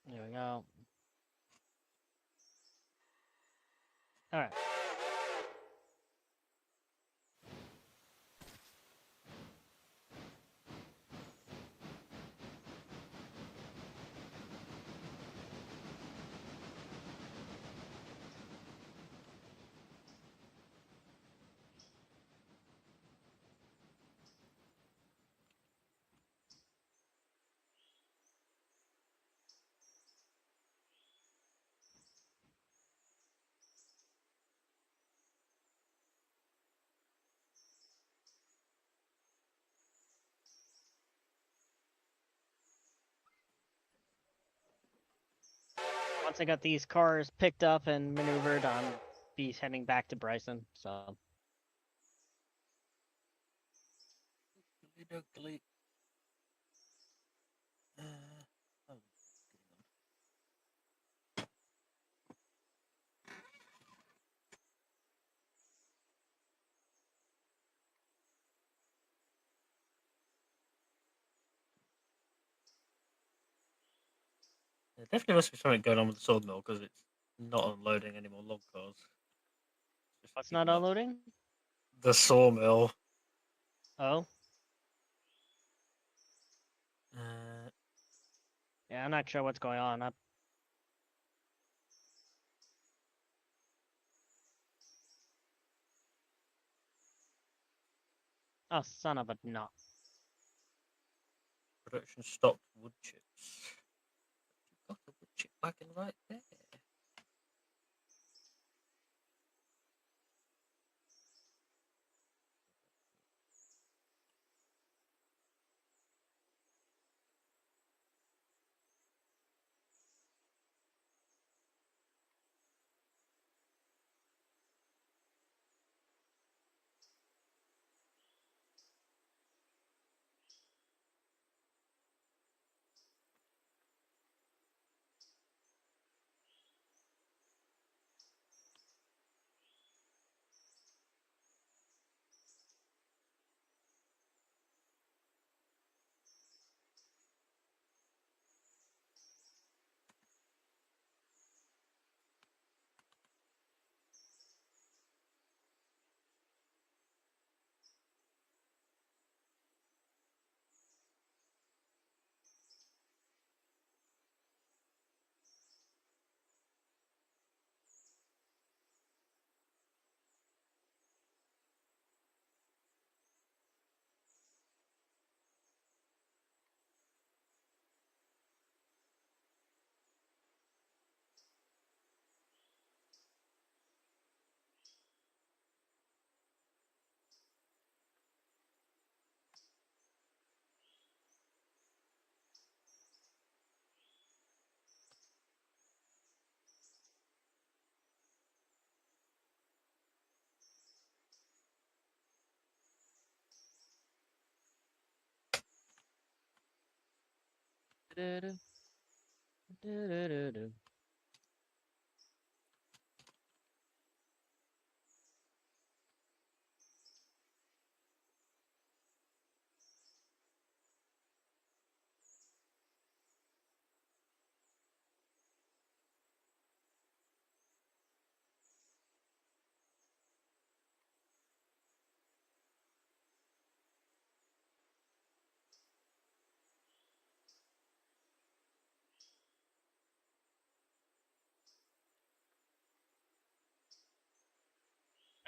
There we go. All right. Once I got these cars picked up and maneuvered, I'm be heading back to Bryson. So There definitely must be something going on with the sawmill because it's not unloading any more log cars. Just what's not picking up unloading? the sawmill. Oh, Uh, yeah. I'm not sure what's going on. Oh, son of a nut. production stopped wood chips. You've got a wood chip wagon right there. Do-do. Do-do-do-do.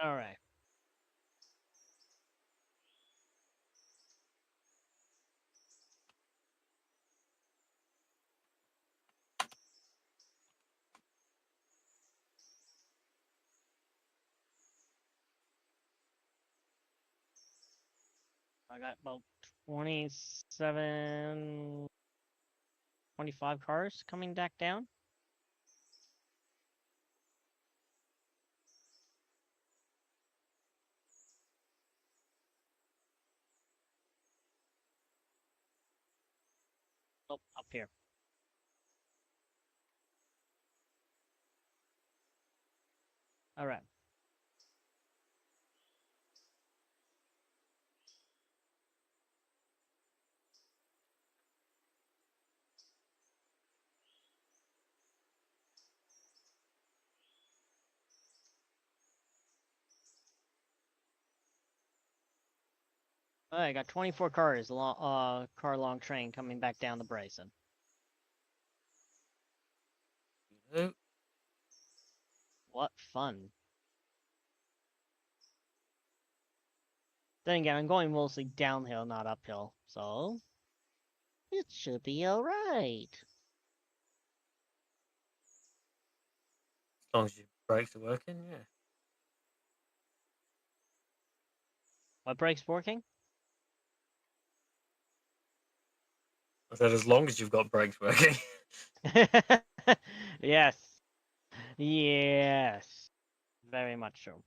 All right. I got about 27, 25 cars coming back down. Oh, up here. All right. I got 24 cars, car long train coming back down the Bryson. Oh, What fun. Then again, I'm going mostly downhill, not uphill, so it should be alright. as long as your brakes are working, yeah. What brake's working? I said as long as you've got brakes working. Yes. Yes. Very much so.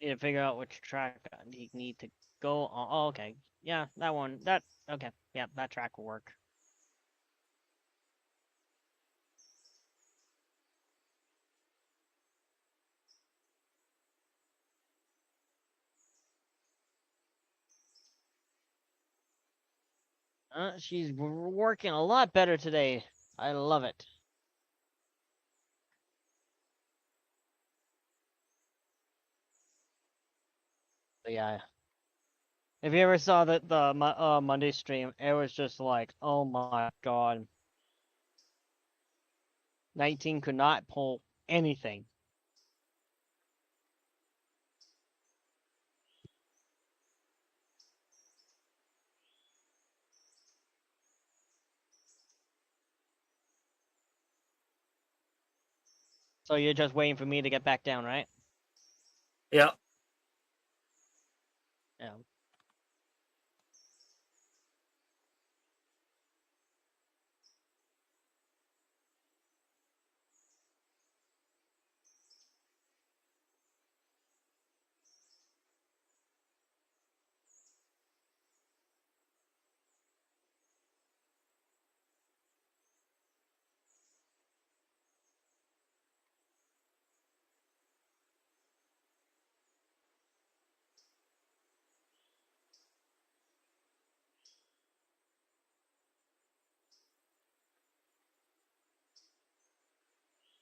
Need to figure out which track I need to go on. Oh, okay. Yeah, that one. Okay. Yeah, that track will work. She's working a lot better today. I love it. But yeah. If you ever saw the Monday stream, it was just like, oh my god. 19 could not pull anything. So you're just waiting for me to get back down, right? Yeah. Yeah.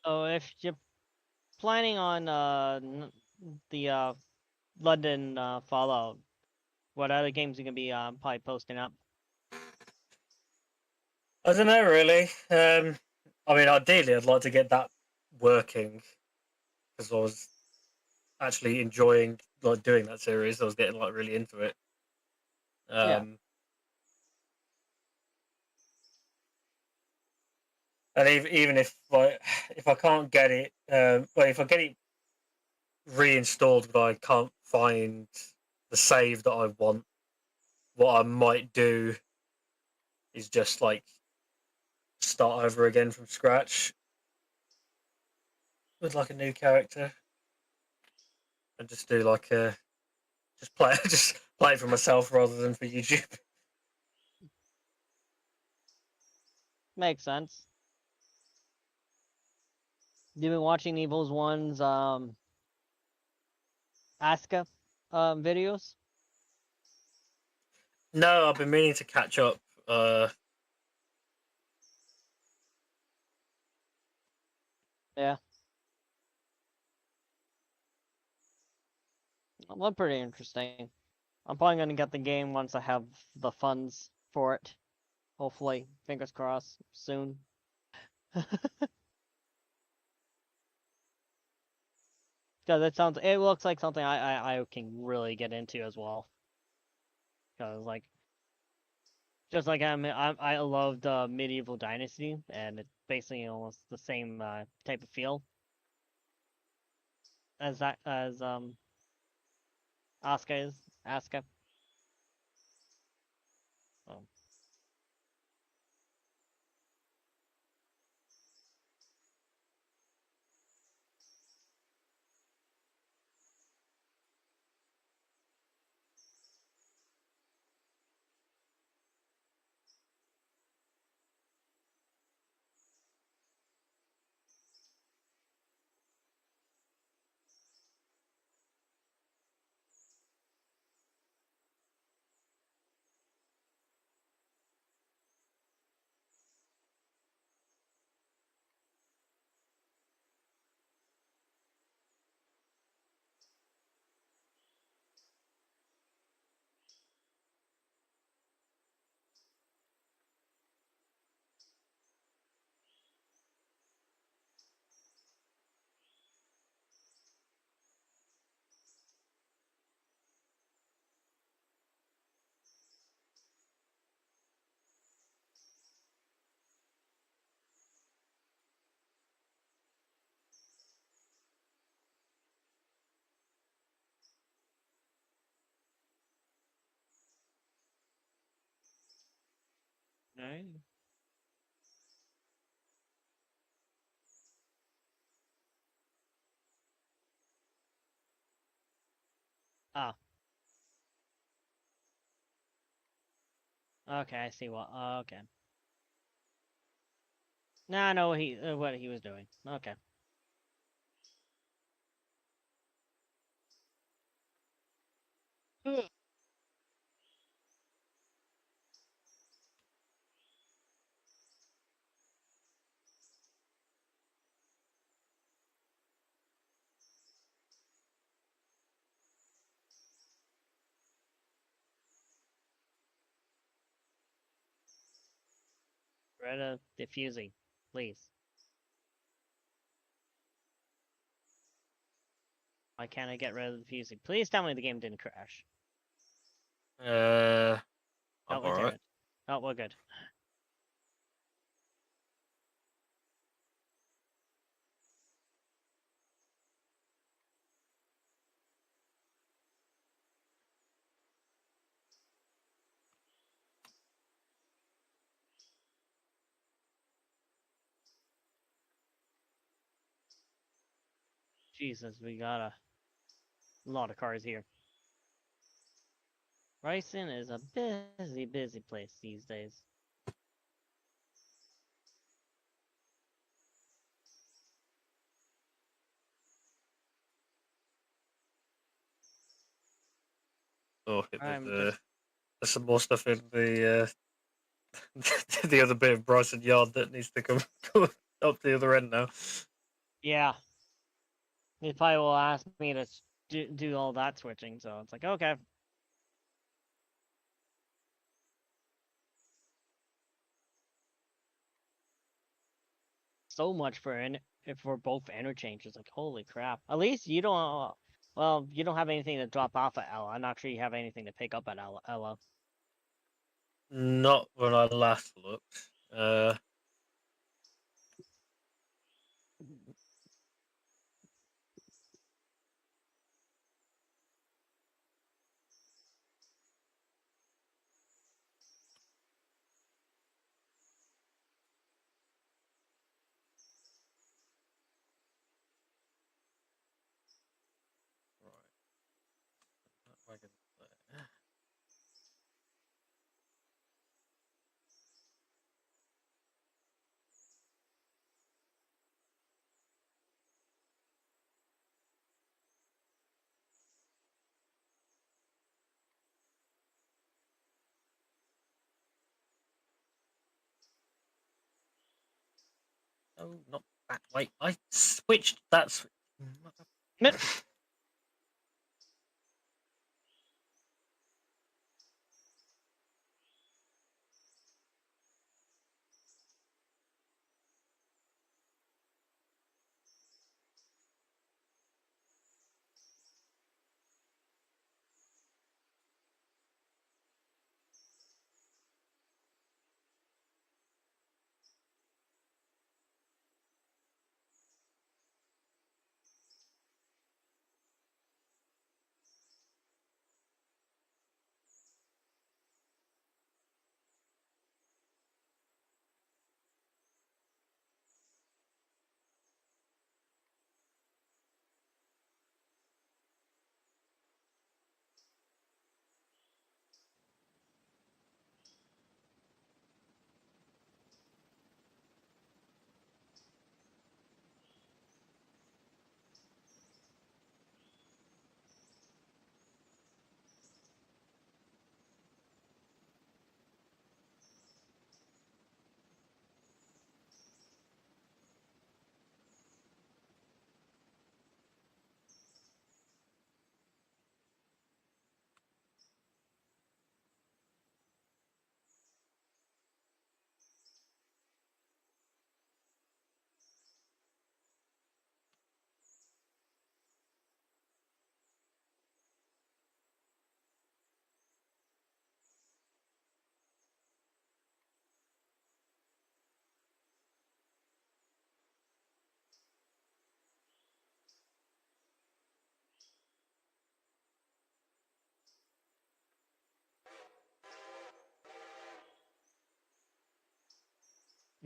So if you're planning on the London Fallout, what other games are gonna be probably posting up? I don't know really. I mean, ideally, I'd like to get that working because I was actually enjoying like doing that series. I was getting like really into it. Yeah. And even if like if I can't get it, well, if I get it reinstalled, but I can't find the save that I want, what I might do is just like start over again from scratch. with like a new character, and just do like a just play it for myself rather than for YouTube. Makes sense. You've been watching Evil's One's Aska videos? No, I've been meaning to catch up. Yeah. Well, pretty interesting. I'm probably gonna get the game once I have the funds for it. Hopefully, fingers crossed, soon. Because it looks like something I can really get into as well. Because like, just like I loved Medieval Dynasty, and it's basically almost the same type of feel as Asuka is. Asuka. Oh. Right. Ah. Okay, I see what. Okay. Now I know what he was doing. Okay. Rid of diffusing, please. Why can't I get rid of the diffusing? Please tell me the game didn't crash. I'm Oh, it alright. didn't. Oh, we're good. Jesus, we got a lot of cars here. Ryson is a busy place these days. Oh, I'm there's just some more stuff in the the other bit of Bryson Yard that needs to come up the other end now. yeah. He probably will ask me to do all that switching, so it's like okay. So much for both interchanges. Like holy crap. At least you don't. Well, you don't have anything to drop off at Ella. I'm not sure you have anything to pick up at Ella. Not when I last looked. Wagons there. Oh, not that way. I switched that. Meh.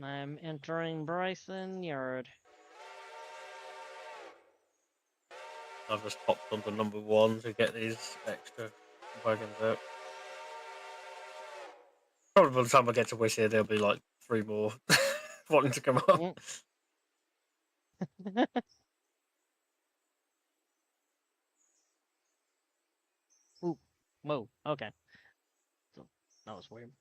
I'm entering Bryson Yard. I've just popped on the number 1 to get these extra wagons out. Probably by the time I get to Whistler, there'll be like 3 more wanting to come up. Ooh, whoa, okay. So that was weird.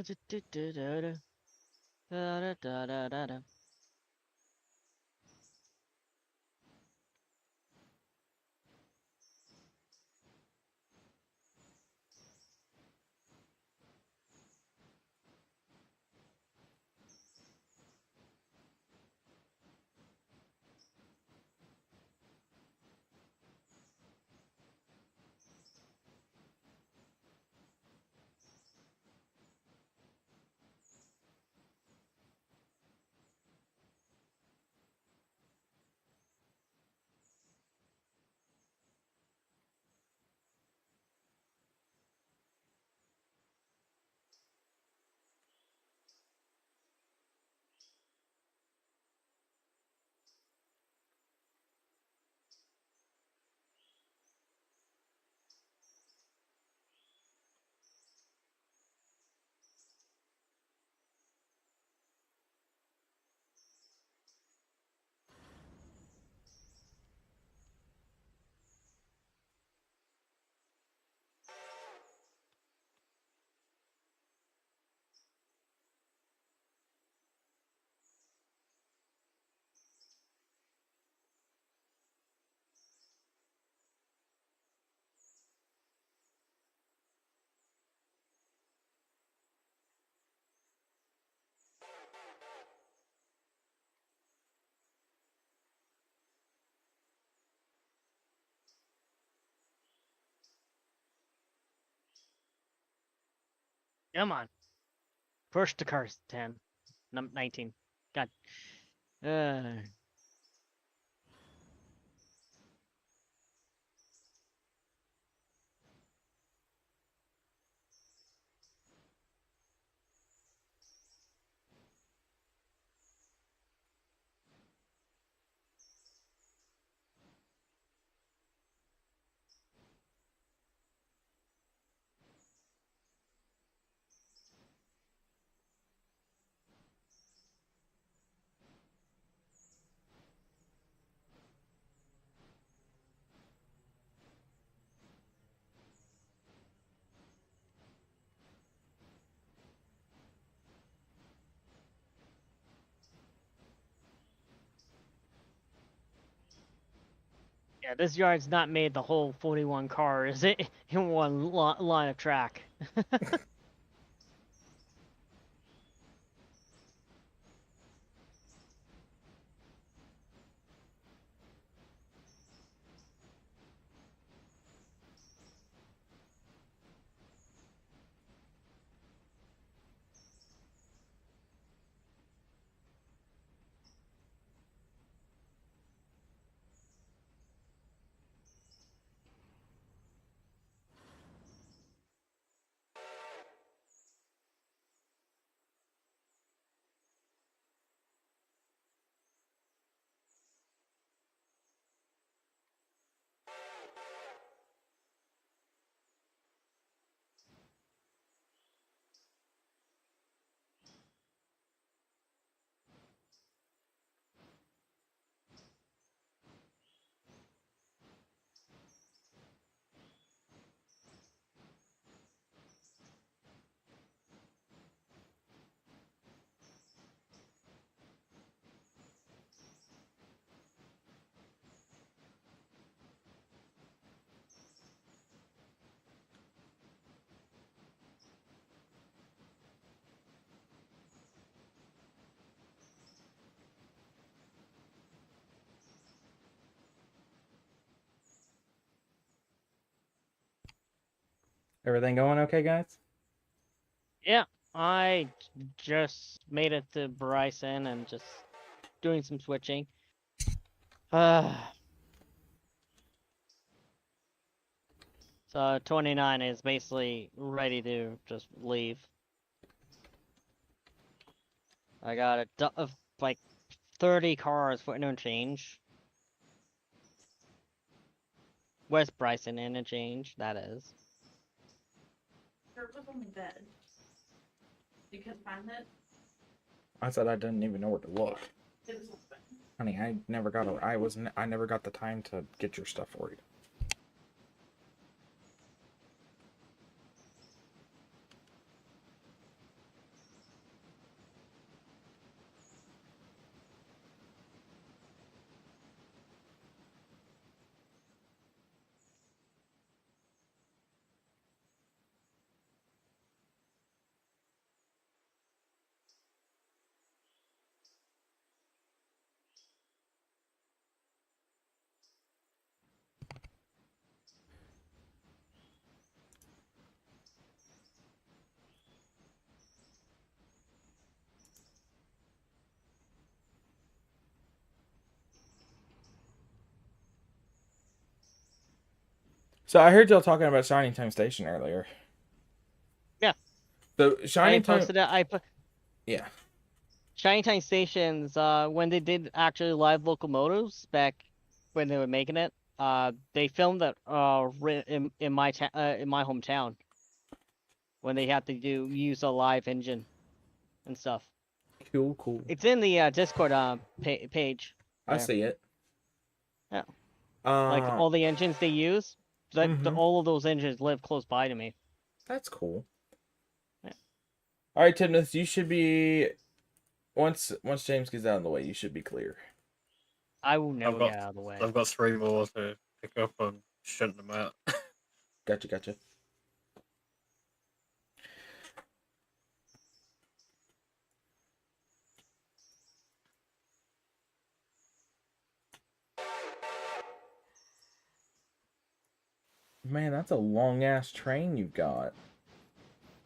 Da-da-da-da-da. Come on. Push the cars, 10. 19. God. Yeah, this yard's not made the whole 41 cars in one line of track. Everything going okay, guys? Yeah, I just made it to Bryson and just doing some switching. So 29 is basically ready to just leave. I got like 30 cars for interchange. West Bryson interchange, that is. Kurt was on the bed. You could find it. I said I didn't even know where to look. It was open. Honey, I never got the time to get your stuff for you. So I heard y'all talking about Shining Time Station earlier. Yeah. So Shining Time. Yeah. Shining Time Stations, when they did actually live locomotives back when they were making it, they filmed it in my hometown when they had to use a live engine and stuff. Cool. It's in the Discord page. I there. see it. Yeah. Like all the engines they use, all of those engines live close by to me. That's cool. Yeah. All right, Tidmouth, you should be once James gets out of the way, you should be clear. I will never get out of the way. I've got 3 more to pick up and shunt them out. Gotcha. Man, that's a long ass train you've got.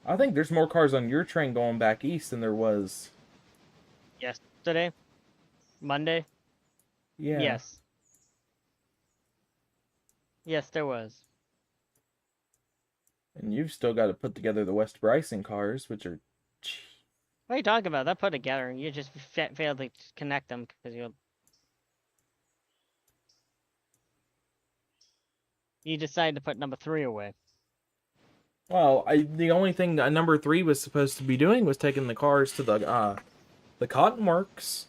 I think there's more cars on your train going back east than there was Yesterday? Monday? Yeah. Yes, there was. And you've still got to put together the West Bryson cars, which are What are you talking about? They're put together. You just failed to connect them because you decided to put number 3 away. Well, the only thing that number 3 was supposed to be doing was taking the cars to the Cotton Works.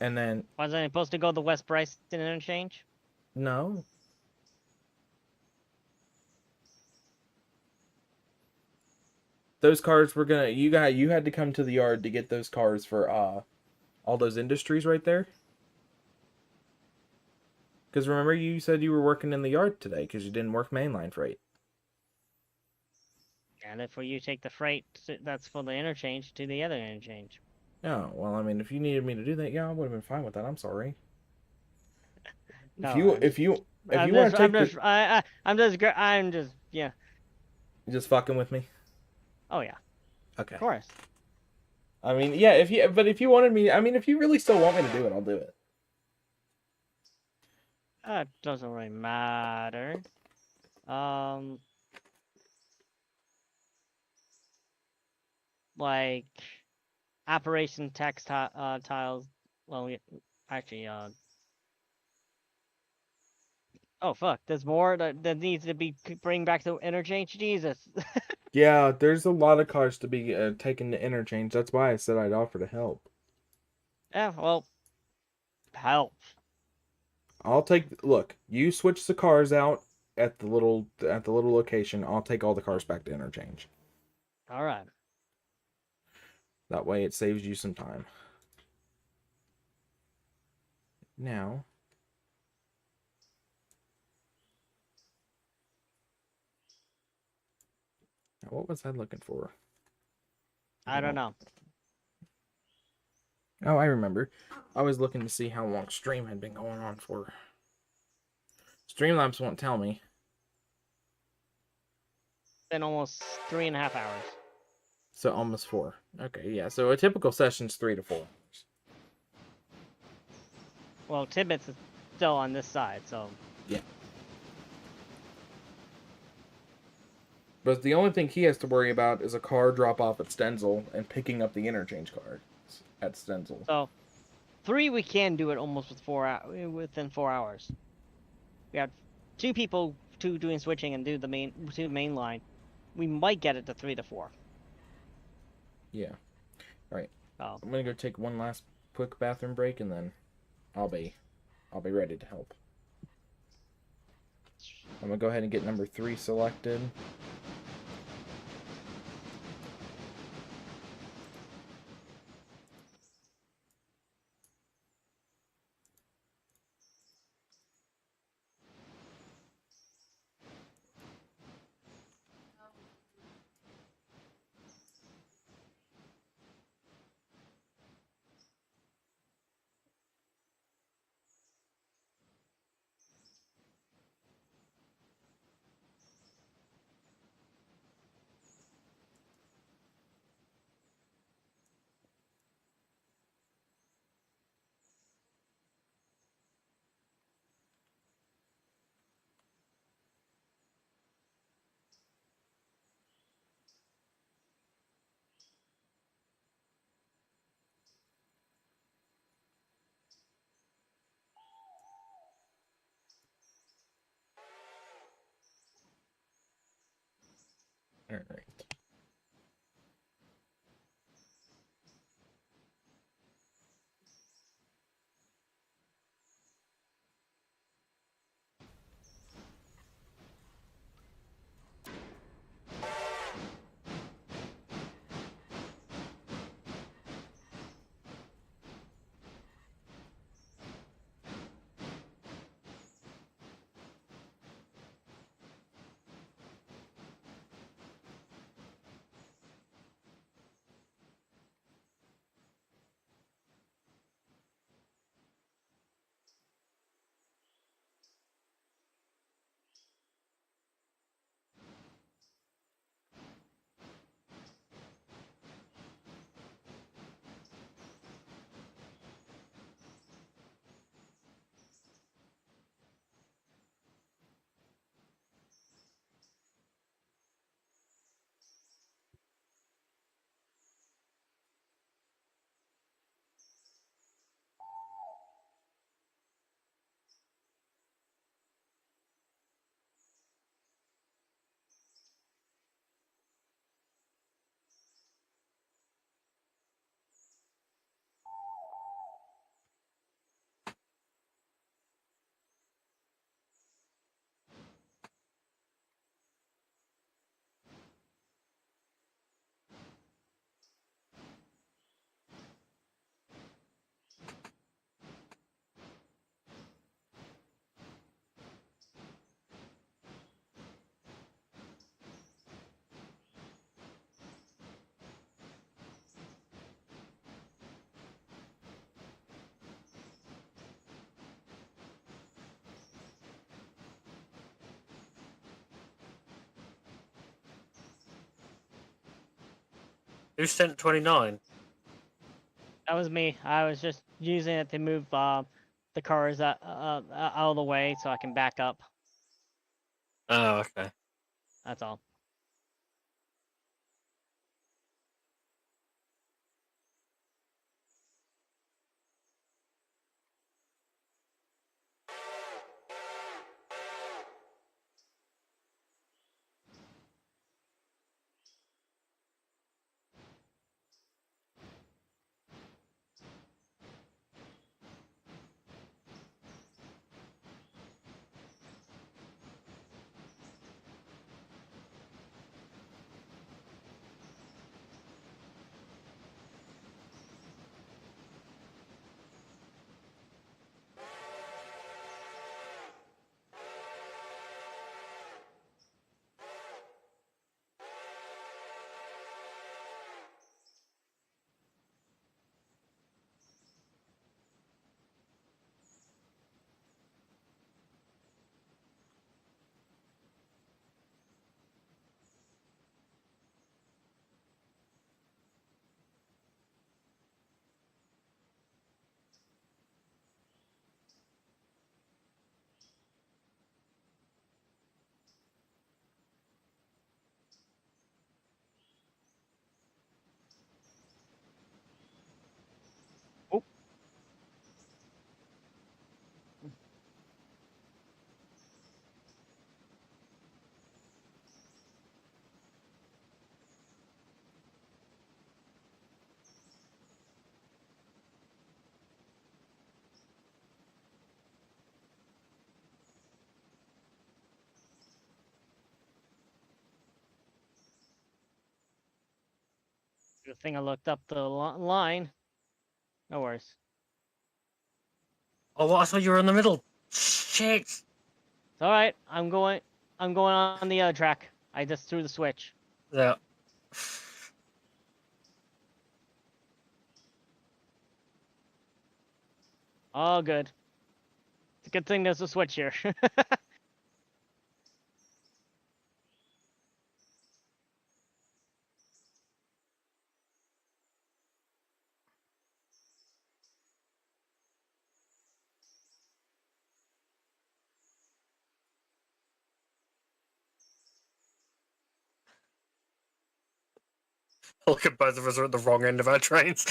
And then Wasn't it supposed to go to the West Bryson interchange? no. Those cars were gonna you had to come to the yard to get those cars for all those industries right there. Because remember you said you were working in the yard today because you didn't work mainline freight. And if you take the freight that's for the interchange to the other interchange. Oh, well, I mean, if you needed me to do that, yeah, I would have been fine with that. I'm sorry. No, If you want to take I'm just yeah. You just fucking with me? Oh yeah. Okay. Of course. I mean, yeah, if you wanted me, I mean, if you really still want me to do it, I'll do it. It doesn't really matter. Like operation textiles. Well, actually, oh fuck! There's more that needs to be bring back to interchange. Jesus. Yeah, there's a lot of cars to be taken to interchange. That's why I said I'd offer to help. Yeah, well, help. Look, you switch the cars out at the little location. I'll take all the cars back to interchange. All right. That way it saves you some time. Now, what was I looking for? I don't know. Oh, I remember. I was looking to see how long stream had been going on for. Streamlabs won't tell me. Been almost 3.5 hours. So almost 4. Okay, yeah. So a typical session's 3 to 4 hours. Well, Tibbetts is still on this side, so. Yeah. But the only thing he has to worry about is a car drop off at Stenzel and picking up the interchange card at Stenzel. So, 3 we can do it almost within 4 hours. We have 2 people, 2 doing switching and do the main line. We might get it to 3 to 4. Yeah. All right. Oh. I'm gonna go take one last quick bathroom break and then I'll be ready to help. I'm gonna go ahead and get number 3 selected. All right. Who sent 29? That was me. I was just using it to move the cars out of the way so I can back up. Oh, okay. That's all. Good thing I looked up the line. No worries. Oh, what? I thought you were in the middle. Shit. It's all right. I'm going on the other track. I just threw the switch. Yeah. Oh, good. It's a good thing there's a switch here. Look at both of us are at the wrong end of our trains.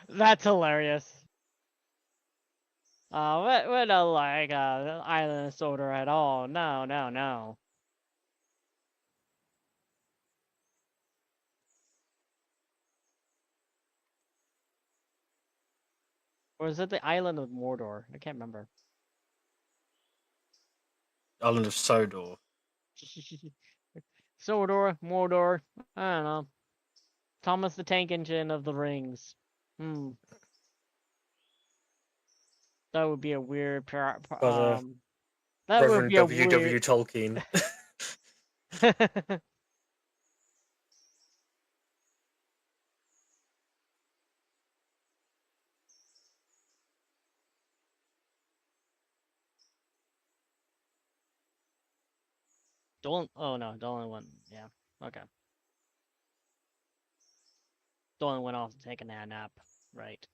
That's hilarious. We're not like island sorter at all. No, no, no. Or is it the island of Mordor? I can't remember. Island of Sodor. Sodor, Mordor. I don't know. Thomas the Tank Engine of the Rings. That would be a weird. Brother, That would Reverend be a W. W. weird. Tolkien. Dolan. Oh no, Dolan went. Yeah. Okay. Dolan went off to take a nap. Right.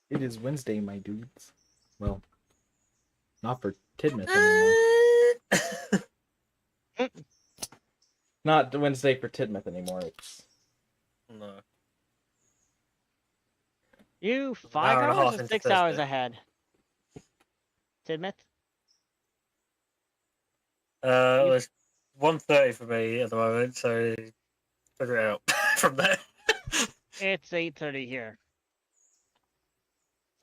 It is Wednesday, my dudes. Well, not for Tidmouth anymore. Not Wednesday for Tidmouth anymore. It's No. You Hour 5 and a hours half or into 6 hours Thursday. ahead? Tidmouth? It's 1:30 for me at the moment, so figure it out from there. It's 8:30 here.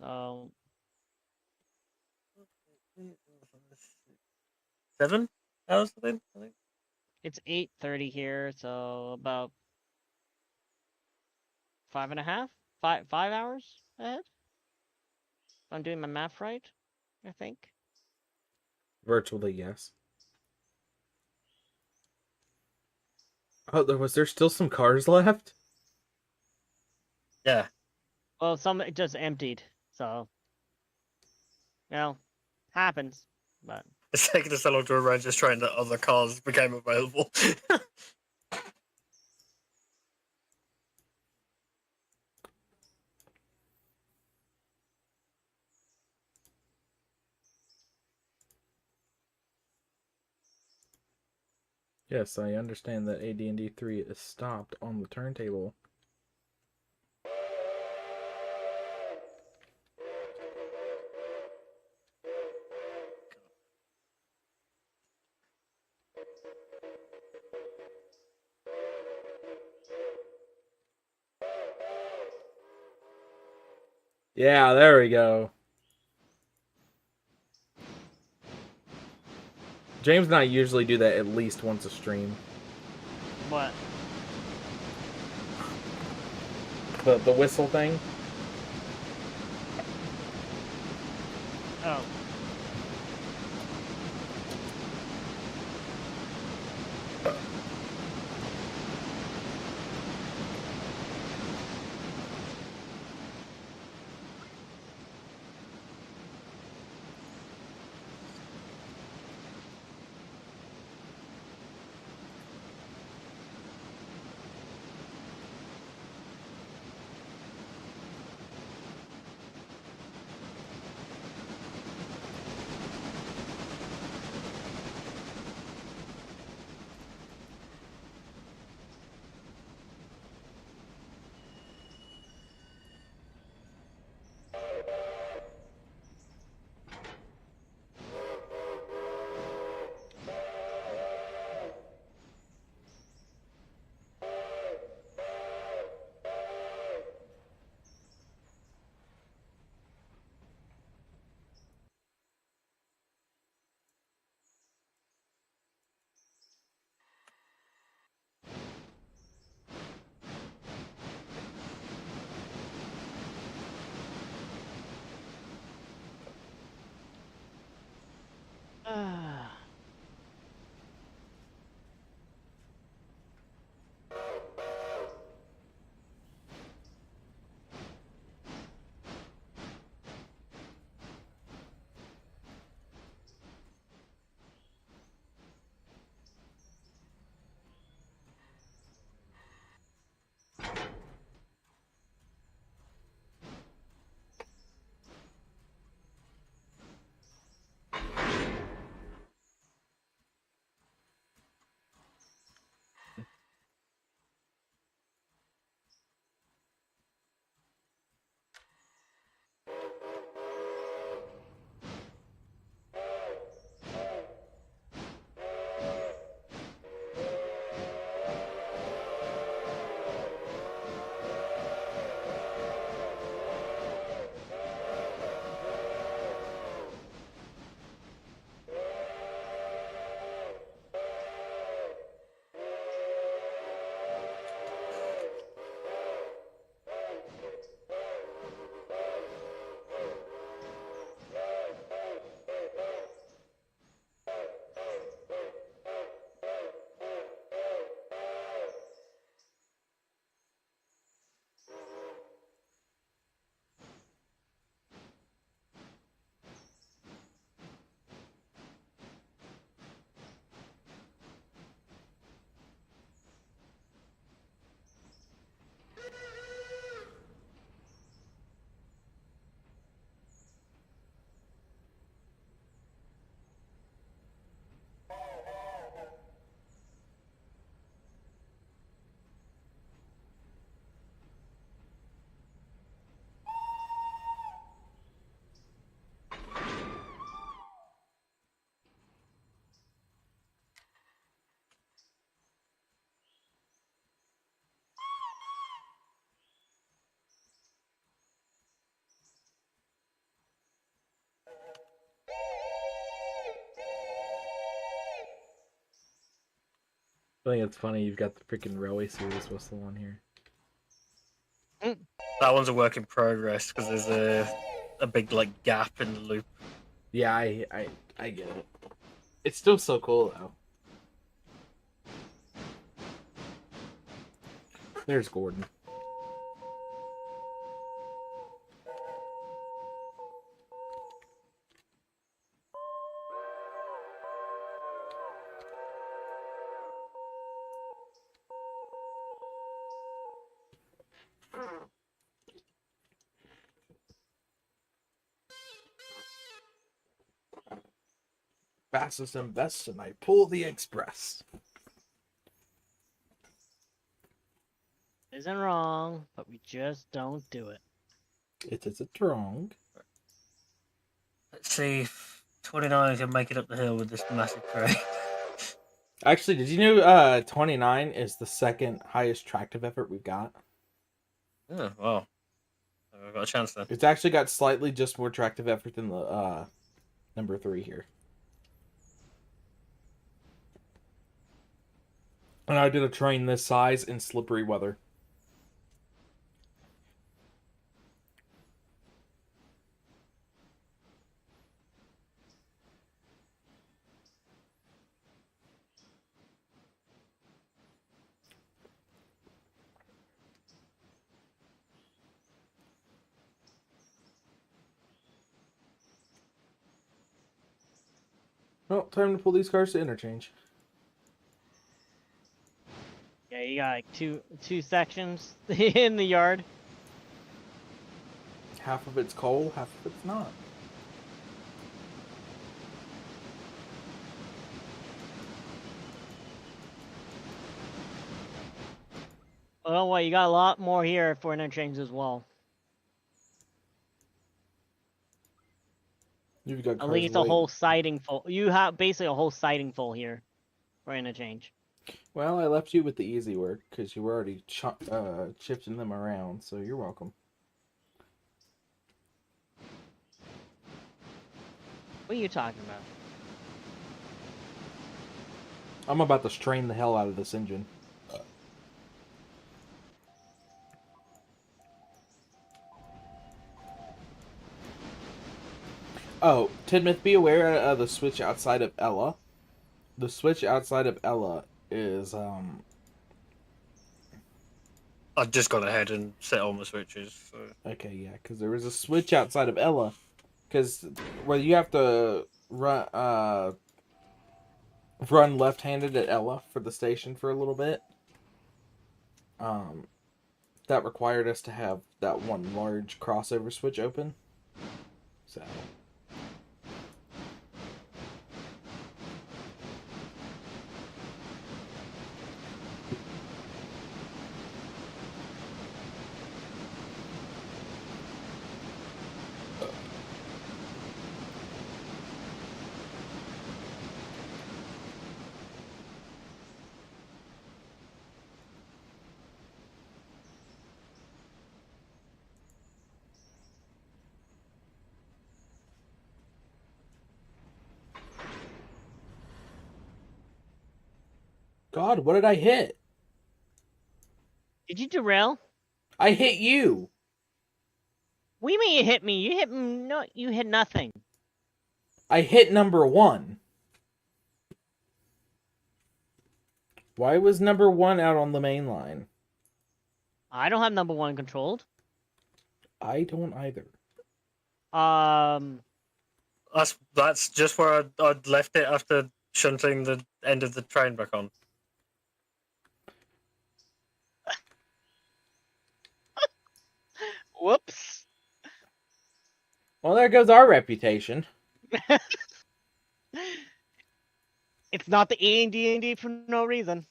So 7 hours, I think. it's 8:30 here, so about 5.5? 5 hours ahead? If I'm doing my math right, I think. virtually, yes. Oh, was there still some cars left? Yeah. Well, some just emptied, so happens. But It's taken us so long to arrange this train that other cars became available. Yes, I understand that AD&D 3 is stopped on the turntable. Yeah, there we go. James and I usually do that at least once a stream. what? The whistle thing. Oh. I think it's funny you've got the freaking railway series whistle on here. That one's a work in progress because there's a big like gap in the loop. Yeah, I get it. It's still so cool though. There's Gordon. Fastest and best, and I pull the express. Isn't wrong, but we just don't do it. It isn't wrong. Let's see if 29 can make it up the hill with this massive train. Actually, did you know 29 is the second highest tractive effort we've got? Oh, wow. I've got a chance then. It's actually got slightly just more tractive effort than the number 3 here. And I did a train this size in slippery weather. Well, time to pull these cars to interchange. Yeah, you got like two sections in the yard. Half of it's coal, half of it's not. Oh, well, you got a lot more here for interchange as well. You've got At cars least a waiting. whole siding full. You have basically a whole siding full here for interchange. Well, I left you with the easy work because you were already shifting them around, so you're welcome. What are you talking about? I'm about to strain the hell out of this engine. Oh, Tidmouth, be aware of the switch outside of Ella. The switch outside of Ella is, I've just gone ahead and set all my switches. So. Okay, yeah, because there was a switch outside of Ella. Because, well, you have to run left-handed at Ella for the station for a little bit. That required us to have that one large crossover switch open. So... God, what did I hit? Did you derail? I hit you! What do you mean you hit me? You hit no. You hit nothing. I hit number 1. Why was number 1 out on the main line? I don't have number 1 controlled. I don't either. That's just where I'd left it after shunting the end of the train back on. Whoops. Well, there goes our reputation. It's not the E&D for no reason.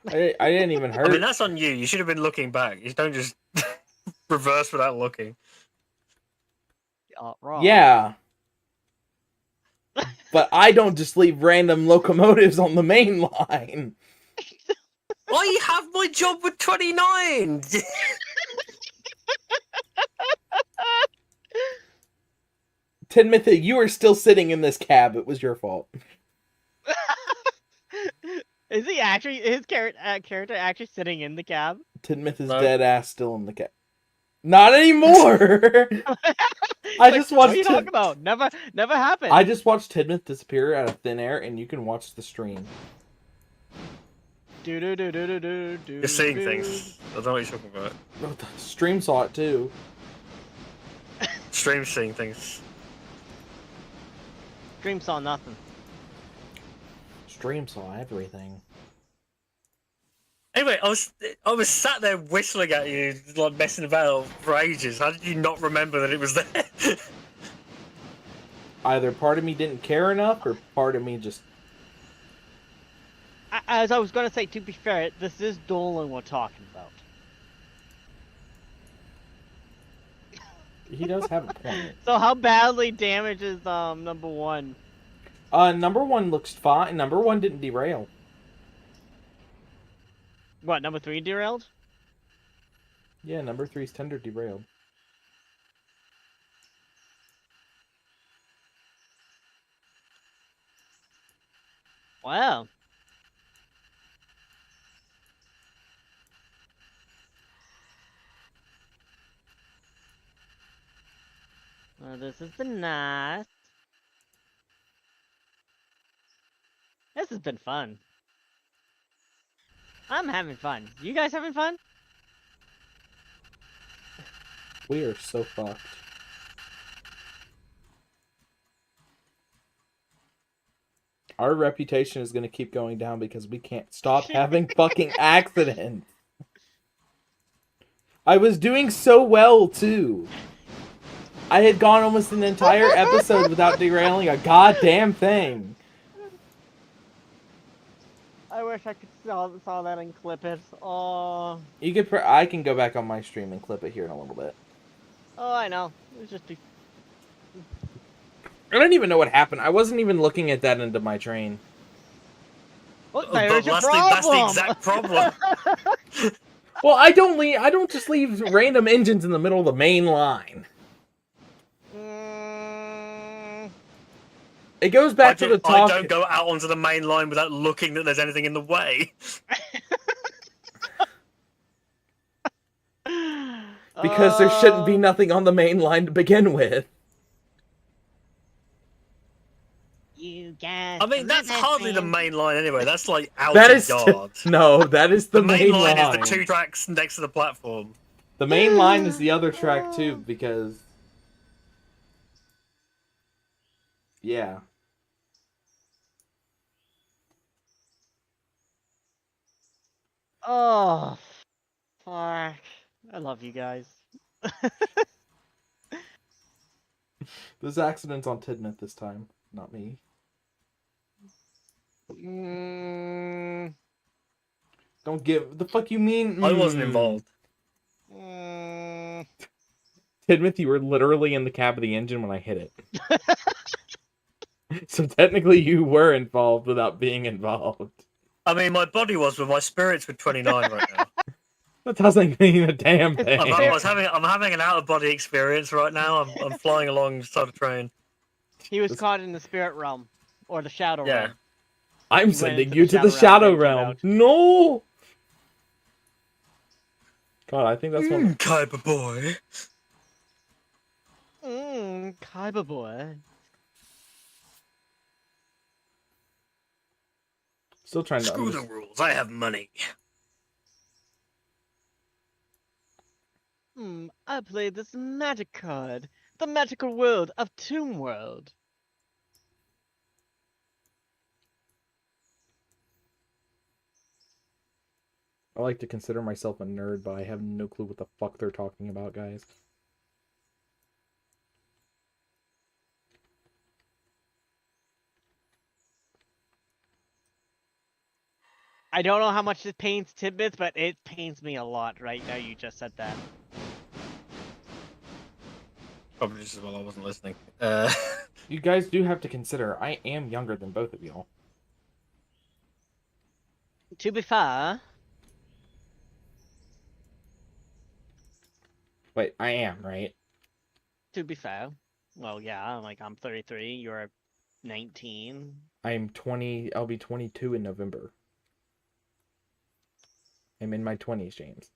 I didn't even hurt. I mean, that's on you. You should have been looking back. You don't just reverse without looking. Wrong. Yeah. But I don't just leave random locomotives on the main line. I have my job with 29! Tidmouth, you are still sitting in this cab. It was your fault. Is he actually his character actually sitting in the cab? Tidmouth is No. dead ass still in the cab. Not anymore. I just What watched. are you talking about? Never happened. I just watched Tidmouth disappear out of thin air, and you can watch the stream. You're seeing things. I don't know what you're talking about. Oh, the stream saw it too. Stream seeing things. Dream saw nothing. Stream saw everything. Anyway, I was sat there whistling at you, like messing about for ages. How did you not remember that it was there? Either part of me didn't care enough, or part of me just. As I was gonna say, to be fair, this is Dolan we're talking about. He does have a point. So how badly damages number one? Number one looks fine. Number one didn't derail. What, number 3 derailed? Yeah, number 3's tender derailed. Wow. Well, this has been nice. This has been fun. I'm having fun. You guys having fun? We are so fucked. Our reputation is going to keep going down because we can't stop having fucking accidents. I was doing so well, too. I had gone almost an entire episode without derailing a goddamn thing. I wish I could saw that and clip it. Oh, You could. I can go back on my stream and clip it here in a little bit. oh, I know. It was just I don't even know what happened. I wasn't even looking at that end of my train. Look, But there's your that's the problem. exact problem. Well, I don't just leave random engines in the middle of the main line. It goes back to the talk. I don't go out onto the main line without looking that there's anything in the way. Because there shouldn't be nothing on the main line to begin with. You guys. I mean, that's hardly the main line anyway. That's like out That of is yard. no, that is the, The main line line. is the 2 tracks next to the platform. The main line is the other track too, because yeah. Oh, fuck. I love you guys. There's accidents on Tidmouth this time, not me. Don't give the fuck you mean. I wasn't involved. Tidmouth, you were literally in the cab of the engine when I hit it. So technically you were involved without being involved. I mean, my body was, but my spirits were 29 right now. That doesn't mean a damn thing. I'm having an out of body experience right now. I'm flying alongside a train. He was caught in the spirit realm. Or the shadow Yeah. realm. I'm went sending into you the to the shadow shadow realm realm. and came No. God, I think that's one. Kaiba boy. Kaiba boy. Still trying to. Screw the rules. I have money. I played this magic card. The magical world of Tomb World. I like to consider myself a nerd, but I have no clue what the fuck they're talking about, guys. I don't know how much it pains Tidmouth, but it pains me a lot right now you just said that. Probably just as well I wasn't listening. You guys do have to consider, I am younger than both of y'all. To be fair, Wait, I am, right? to be fair, well, yeah, I'm 33, you're 19. I'm 20, I'll be 22 in November. I'm in my 20s, James.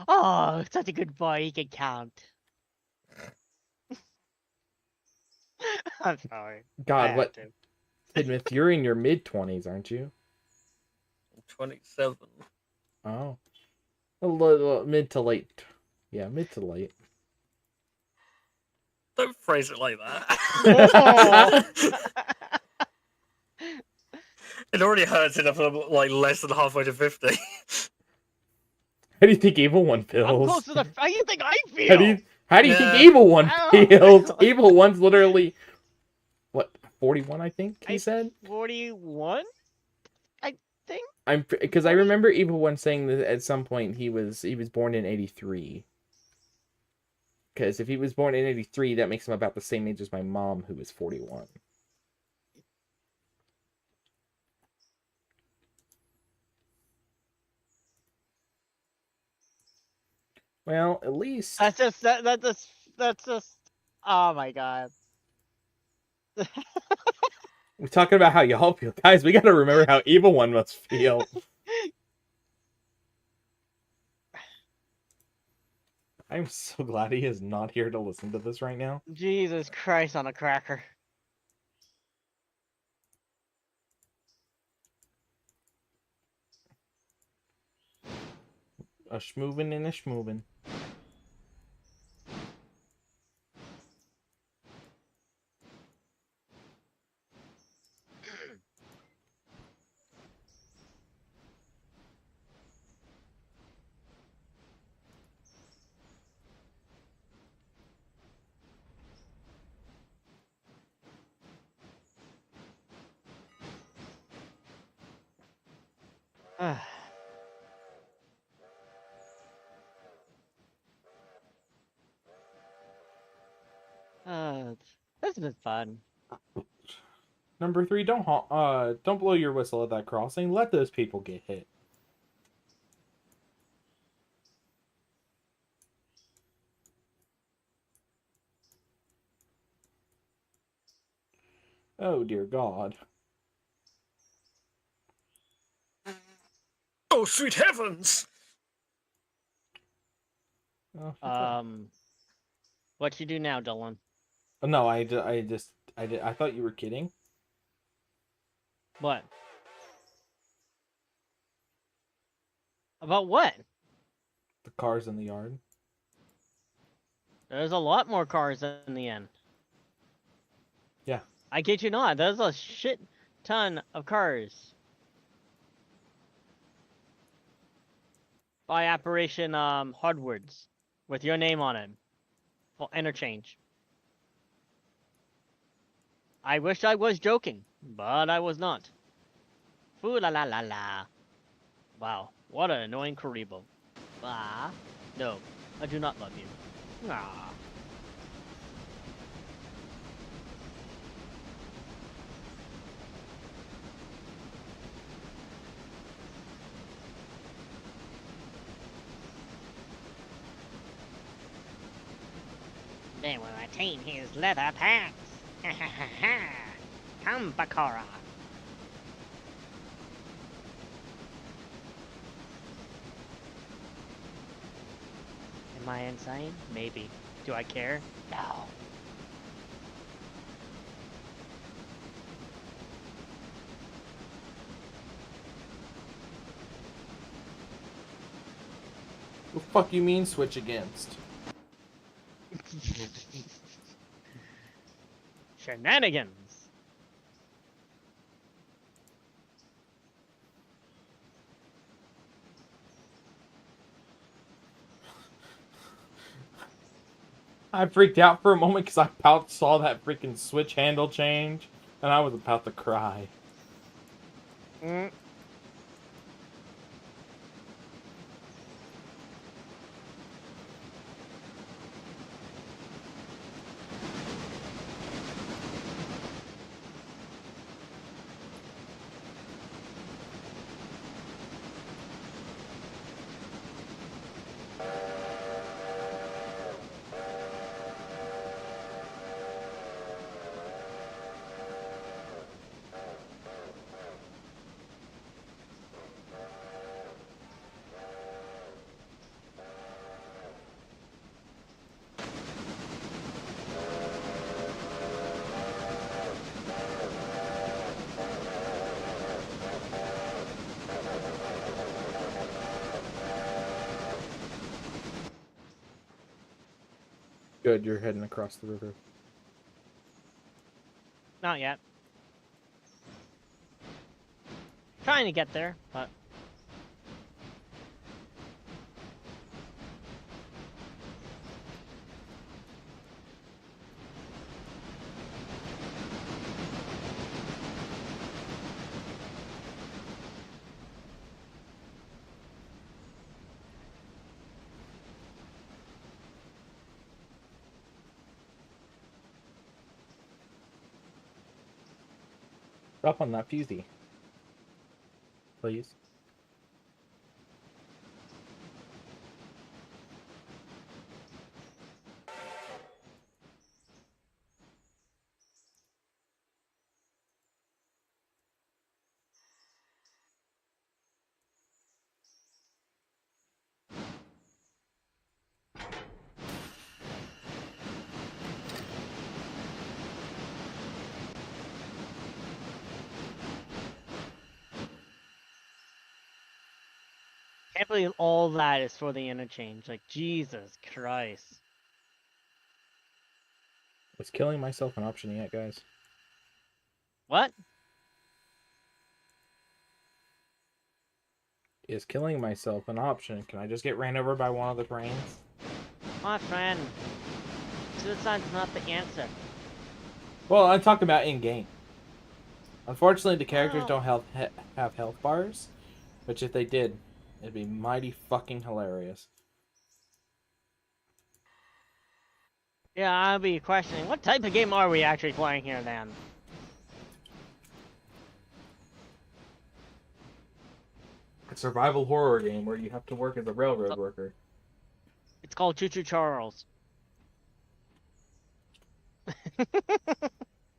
Oh, such a good boy. He can count. I'm sorry. I God, had what? to. Tidmouth, you're in your mid-20s, aren't you? I'm 27. Oh. A little mid to late. Yeah, mid to late. Don't phrase it like that. It already hurts enough. I'm like less than halfway to 50. How do you think Evil One I'm feels? close to the. How do you think I feel? How do you think Yeah. Evil One I don't feels? know. Evil One's literally what, 41, I think he I- said. 41? I think. Because I remember Evil One saying that at some point he was born in 83. Because if he was born in 83, that makes him about the same age as my mom, who was 41. Well, at least That's just that's just. Oh my god. we're talking about how y'all feel, guys. We gotta remember how Evil One must feel. I'm so glad he is not here to listen to this right now. Jesus Christ on a cracker. A schmoovin' and a schmoovin'. This has been fun. Number 3, don't blow your whistle at that crossing. Let those people get hit. Oh dear God. Oh, sweet heavens! Oh, What you do now, Dolan? no, I thought you were kidding. What? About what? The cars in the yard. There's a lot more cars in the end. Yeah. I kid you not. There's a shit ton of cars. By Operation Hardwards, with your name on it. For interchange. I wish I was joking, but I was not. Foo la la la la. Wow, what an annoying Karibo. Ah, no, I do not love you. Ah. They will retain his leather pants. Ha ha ha ha. Come, Bakara. Am I insane? Maybe. Do I care? No. What the fuck you mean switch against? Shenanigans. I freaked out for a moment because I saw that freaking switch handle change, and I was about to cry. Mm. Good, you're heading across the river. Not yet. Trying to get there, but Drop on that fusee. Please. can't believe all that is for the interchange. Like, Jesus Christ. Was killing myself an option yet, guys? What? Is killing myself an option? Can I just get ran over by one of the trains? My friend. Suicide's not the answer. Well, I'm talking about in-game. Unfortunately, the characters Oh. don't have health bars, which if they did, it'd be mighty fucking hilarious. Yeah, I'll be questioning, what type of game are we actually playing here, then? A survival horror game where you have to work as a railroad worker. It's called Choo Choo Charles.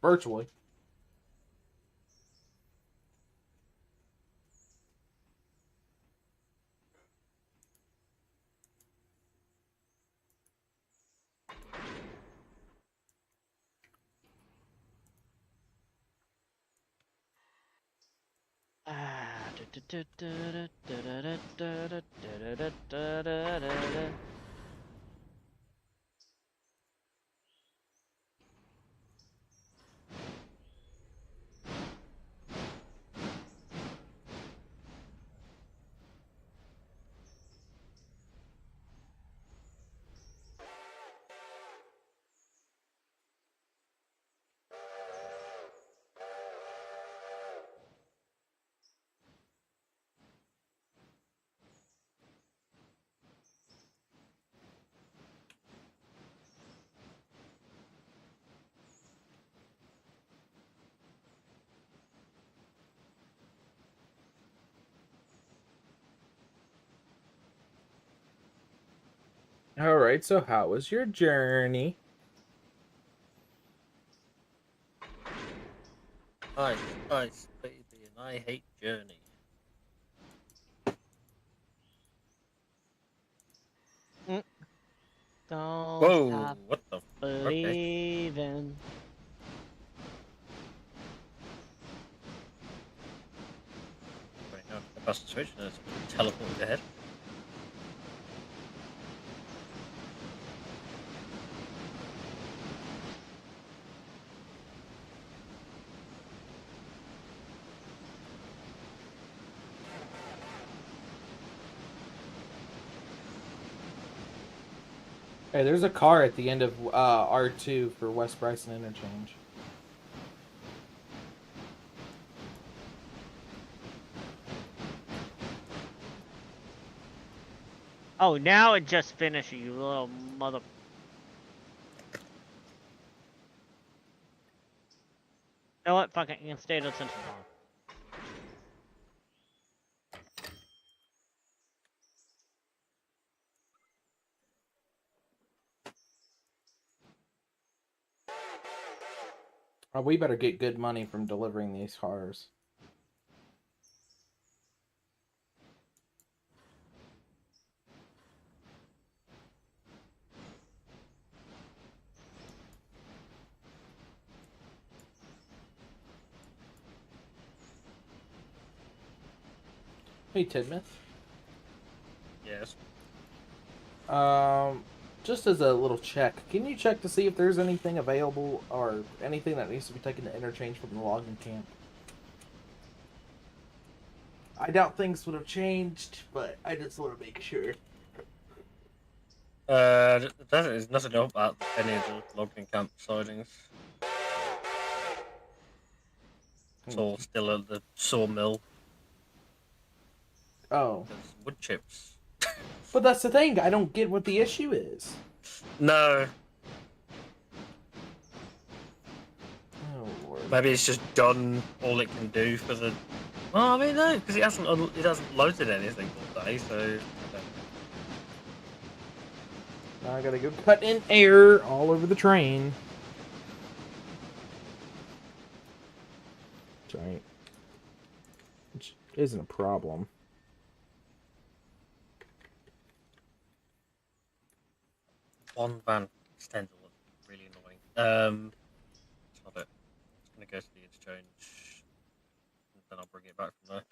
Virtually. Alright, so how was your journey? Ice, baby, and I hate Journey. Don't Whoa, stop what the? Okay. believing. Wait, no, I pressed the switch and it's teleported ahead. Hey, there's a car at the end of R2 for West Bryson Interchange. Oh, now it just finished, you little mother... You know what? Fuck it, you can stay to Central Park. Oh, we better get good money from delivering these cars. Hey, Tidmouth. Yes. just as a little check, can you check to see if there's anything available or anything that needs to be taken to interchange from the logging camp? I doubt things would have changed, but I just want to make sure. There's nothing up at any of the logging camp sidings. It's all still at the sawmill. Oh. There's wood chips. But that's the thing, I don't get what the issue is. No, Oh, Lord. maybe it's just done all it can do for the. Well, I mean, no, because it hasn't loaded anything all day, so. Now I gotta go cut in air all over the train. Right. Which isn't a problem. One van extender was really annoying. That's not it. It's gonna go to the interchange, and then I'll bring it back from there.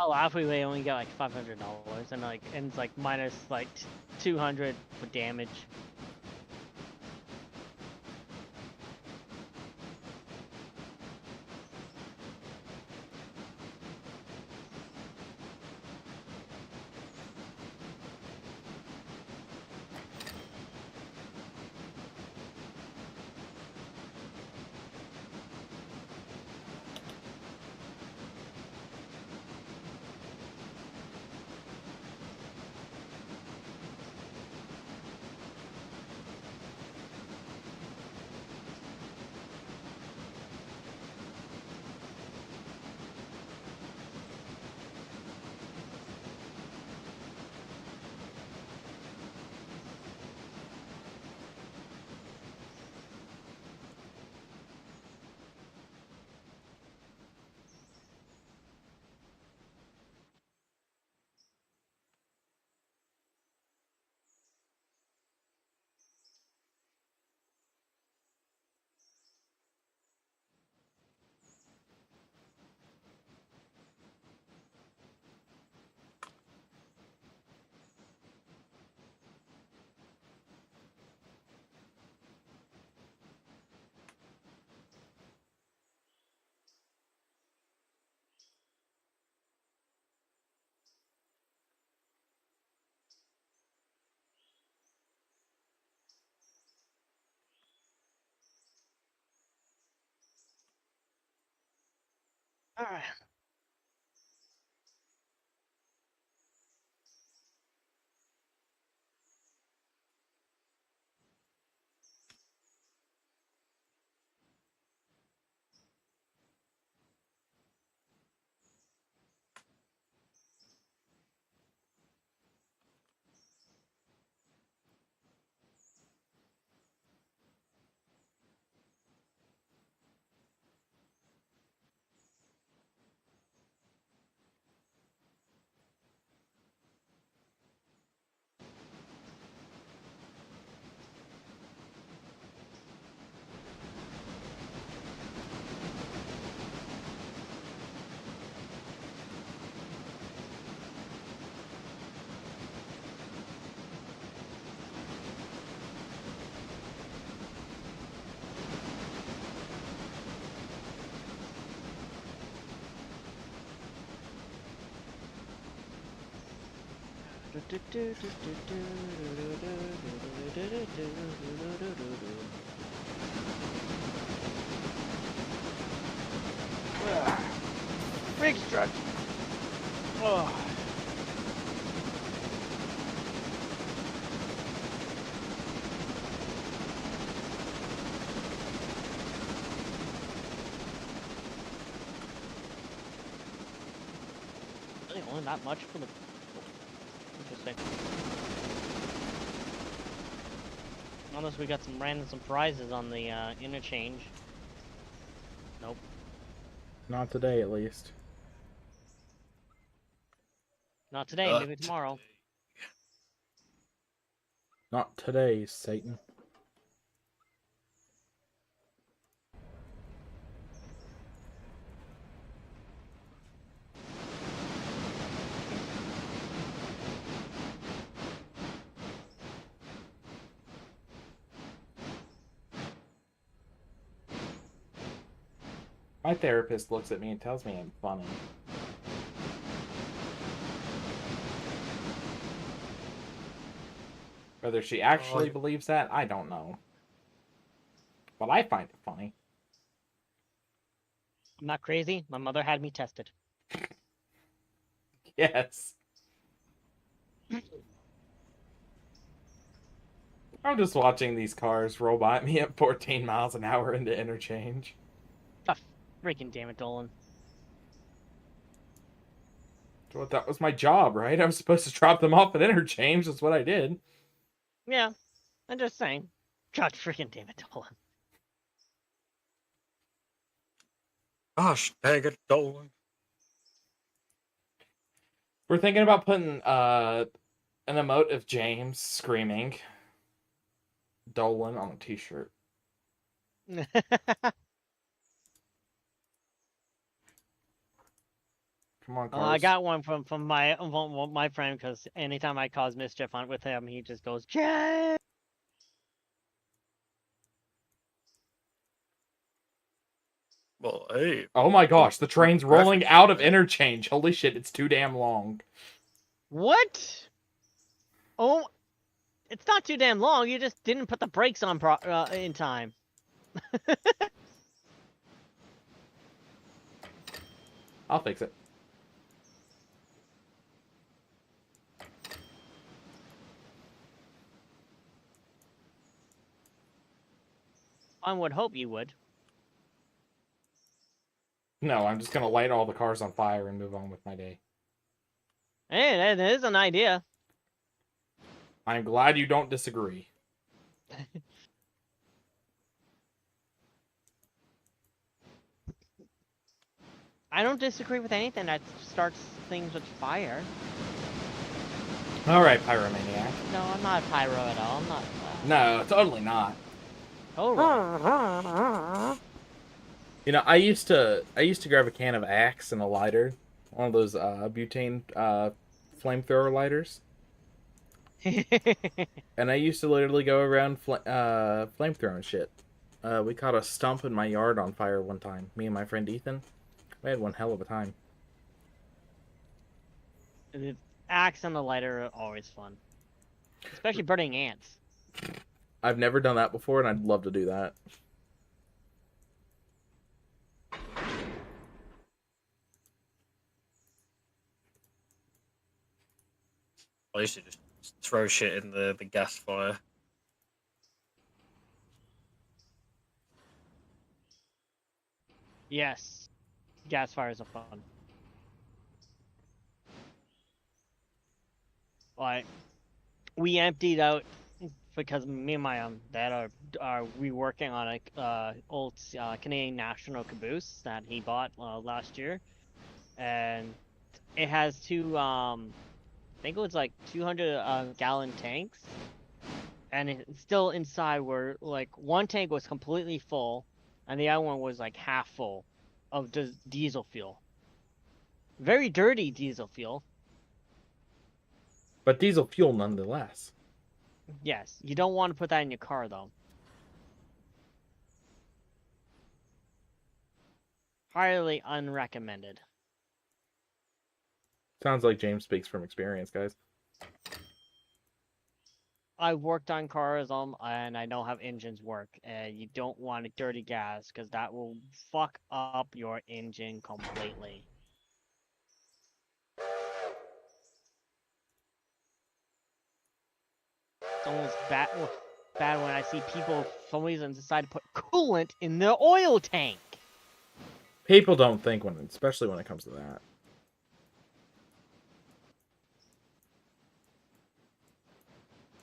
Oh, halfway we only got like $500, and it's like minus like 200 for damage. Alright. Big stretch. Oh. Really only that much for the. Interesting. Unless we got some random surprises on the interchange. Nope. Not today, at least. Not today, maybe tomorrow. Not today, Satan. My therapist looks at me and tells me I'm funny. Whether she actually believes that, I don't know. But I find it funny. I'm not crazy. My mother had me tested. Yes. I'm just watching these cars roll by me at 14 miles an hour into interchange. Oh, freaking damn it, Dolan. Well, that was my job, right? I was supposed to drop them off at interchange. That's what I did. Yeah, I'm just saying. God freaking damn it, Dolan. Gosh, dang it, Dolan. We're thinking about putting an emote of James screaming Dolan on a t-shirt. Come on, cars. I got one from my friend because anytime I cause mischief on with him, he just goes, Jay! Well, hey. Oh my gosh, the train's rolling out of interchange. Holy shit, it's too damn long. What? Oh, it's not too damn long. You just didn't put the brakes on in time. I'll fix it. I would hope you would. No, I'm just gonna light all the cars on fire and move on with my day. Hey, that is an idea. I'm glad you don't disagree. I don't disagree with anything that starts things with fire. Alright, Pyromaniac. No, I'm not a pyro at all. I'm not. No, totally not. Totally. You know, I used to grab a can of Axe and a lighter, one of those butane flamethrower lighters, and I used to literally go around flamethrowing shit. We caught a stump in my yard on fire one time. Me and my friend Ethan, we had one hell of a time. The axe and the lighter are always fun, especially burning ants. I've never done that before, and I'd love to do that. I used to just throw shit in the gas fire. Yes, gas fires are fun. Like, we emptied out because me and my dad are reworking on a old Canadian National caboose that he bought last year, and it has two I think it was like 200 gallon tanks, and it's still inside where like one tank was completely full and the other one was like half full of diesel fuel. Very dirty diesel fuel. But diesel fuel nonetheless. Yes, you don't want to put that in your car though. Highly unrecommended. Sounds like James speaks from experience, guys. I worked on cars and I know how engines work. And you don't want a dirty gas because that will fuck up your engine completely. It's almost bad when I see people for some reason decide to put coolant in their oil tank. People don't think especially when it comes to that.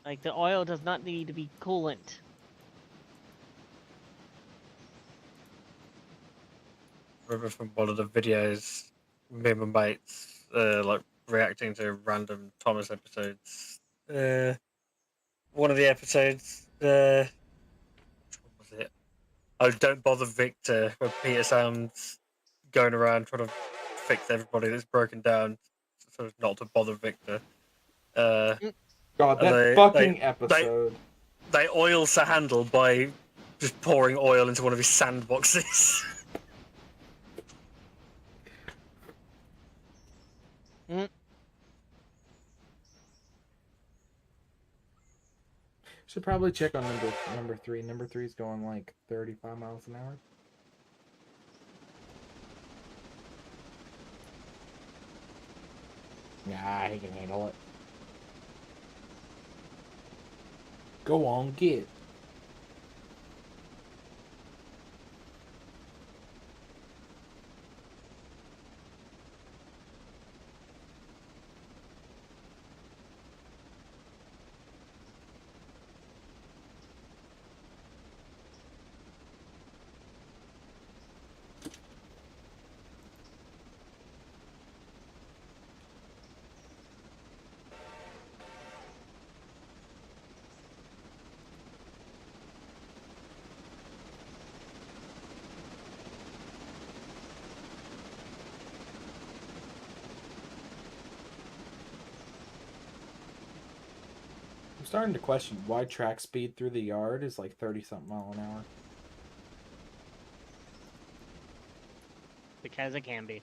Like, the oil does not need to be coolant. Remember from one of the videos, me and my mates, like reacting to random Thomas episodes. One of the episodes, what was it? Oh, Don't Bother Victor, where Peter sounds going around trying to fix everybody that's broken down, so as not to bother Victor. God, that they- fucking they- episode. They oils the handle by just pouring oil into one of his sandboxes. Should probably check on number 3. Number 3 is going like 35 miles an hour. Nah, he can handle it. Go on, get. I'm starting to question why track speed through the yard is like 30-something mile an hour. Because it can be.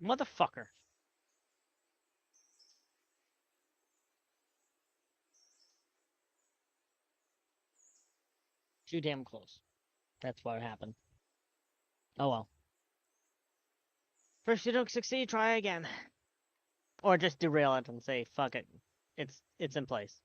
Motherfucker. Too damn close. That's what happened. Oh well. First you don't succeed, try again. Or just derail it and say, fuck it. It's in place.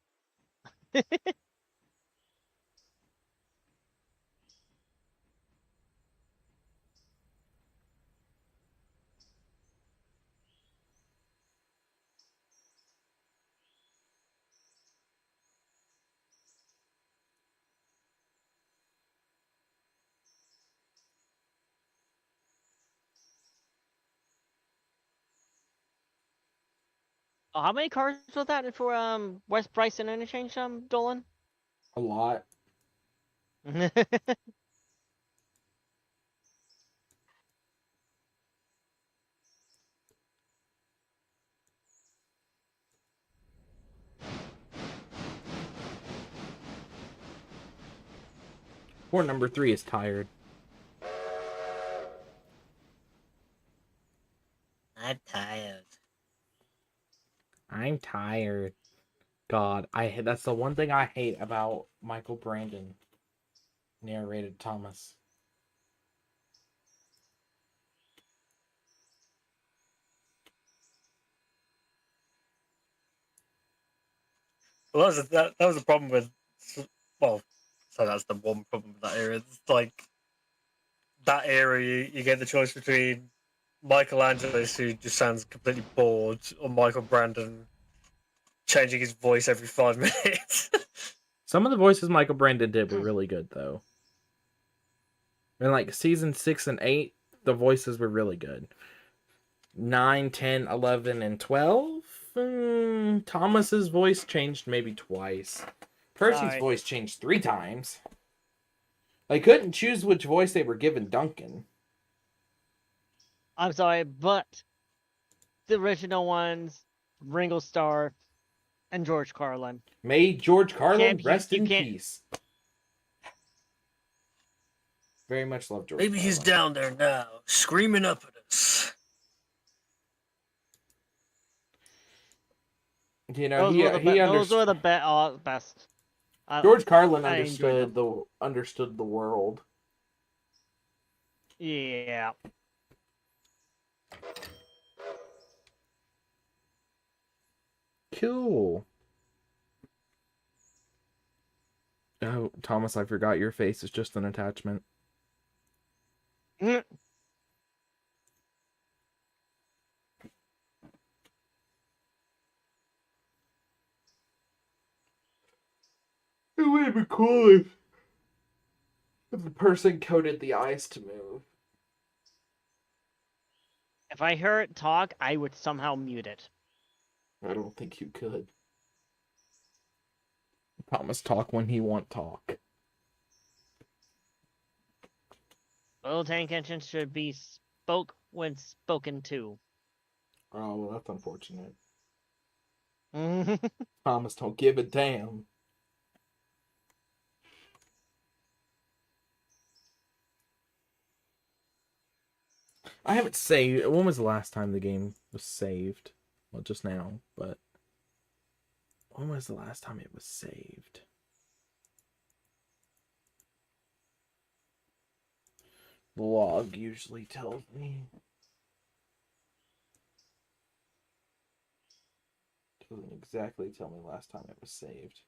Oh, how many cars was that for West Bryson interchange, Dolan? A lot. Or number 3 is tired. I'm tired. I'm tired. God, that's the one thing I hate about Michael Brandon narrated Thomas. Well, that was the problem with. Well, so that's the one problem with that era. It's like that era, you get the choice between Michelangelo, who just sounds completely bored, or Michael Brandon changing his voice every 5 minutes. Some of the voices Michael Brandon did were really good, though. In like season 6 and 8, the voices were really good. 9, 10, 11, and 12? Thomas's voice changed maybe twice. Percy's Sorry. voice changed 3 times. They couldn't choose which voice they were given Duncan. I'm sorry, but the original ones, Ringo Starr and George Carlin. May George Carlin rest you in can't- peace. Very much love George Maybe he's Carlin. down there now, screaming up at us. You know, those were the best. George Carlin I enjoyed understood the world. Yeah. Cool. Oh, Thomas, I forgot your face is just an attachment. Mm. It would have been cool if the person coded the eyes to move. If I heard it talk, I would somehow mute it. I don't think you could. Thomas talk when he want talk. Little tank engine should be spoke when spoken to. Oh, well, that's unfortunate. Thomas don't give a damn. I haven't saved. When was the last time the game was saved? Well, just now, but when was the last time it was saved? The log usually tells me. Doesn't exactly tell me last time it was saved.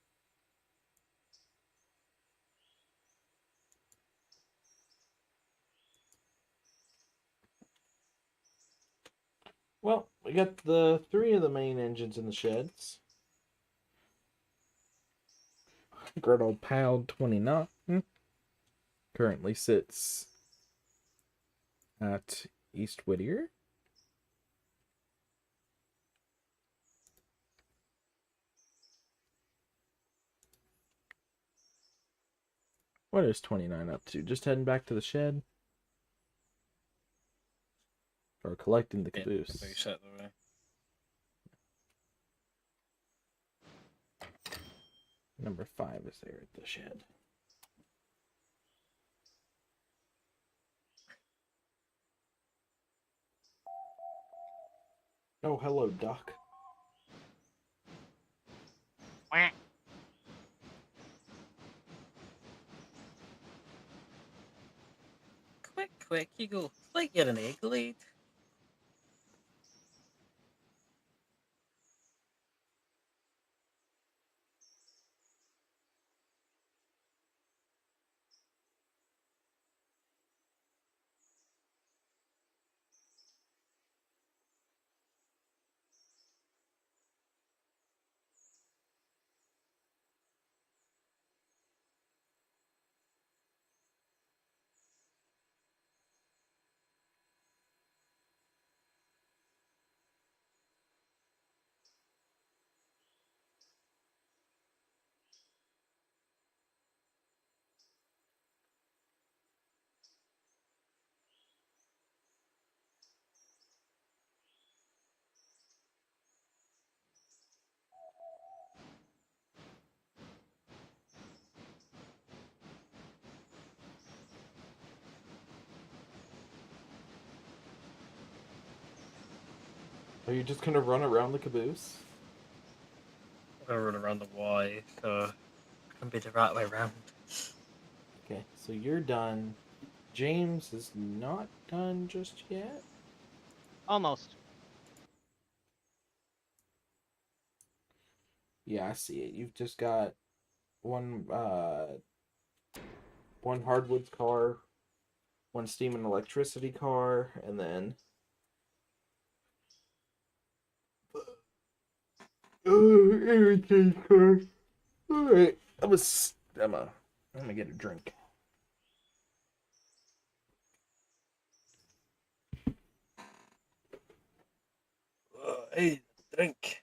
Well, we got the 3 of the main engines in the sheds. Good old pal 29 currently sits at East Whittier. What is 29 up to? Just heading back to the shed? Or collecting the caboose? Number 5 is there at the shed. Oh, hello, duck. Quack. Quick, you go. Like you're an egg laid. Are you just gonna run around the caboose? I'm gonna run around the Y, so it can be the right way around. Okay, so you're done. James is not done just yet. Almost. Yeah, I see it. You've just got one hardwoods car, one steam and electricity car, and then interchange car. All right, I'm gonna get a drink. Hey, drink.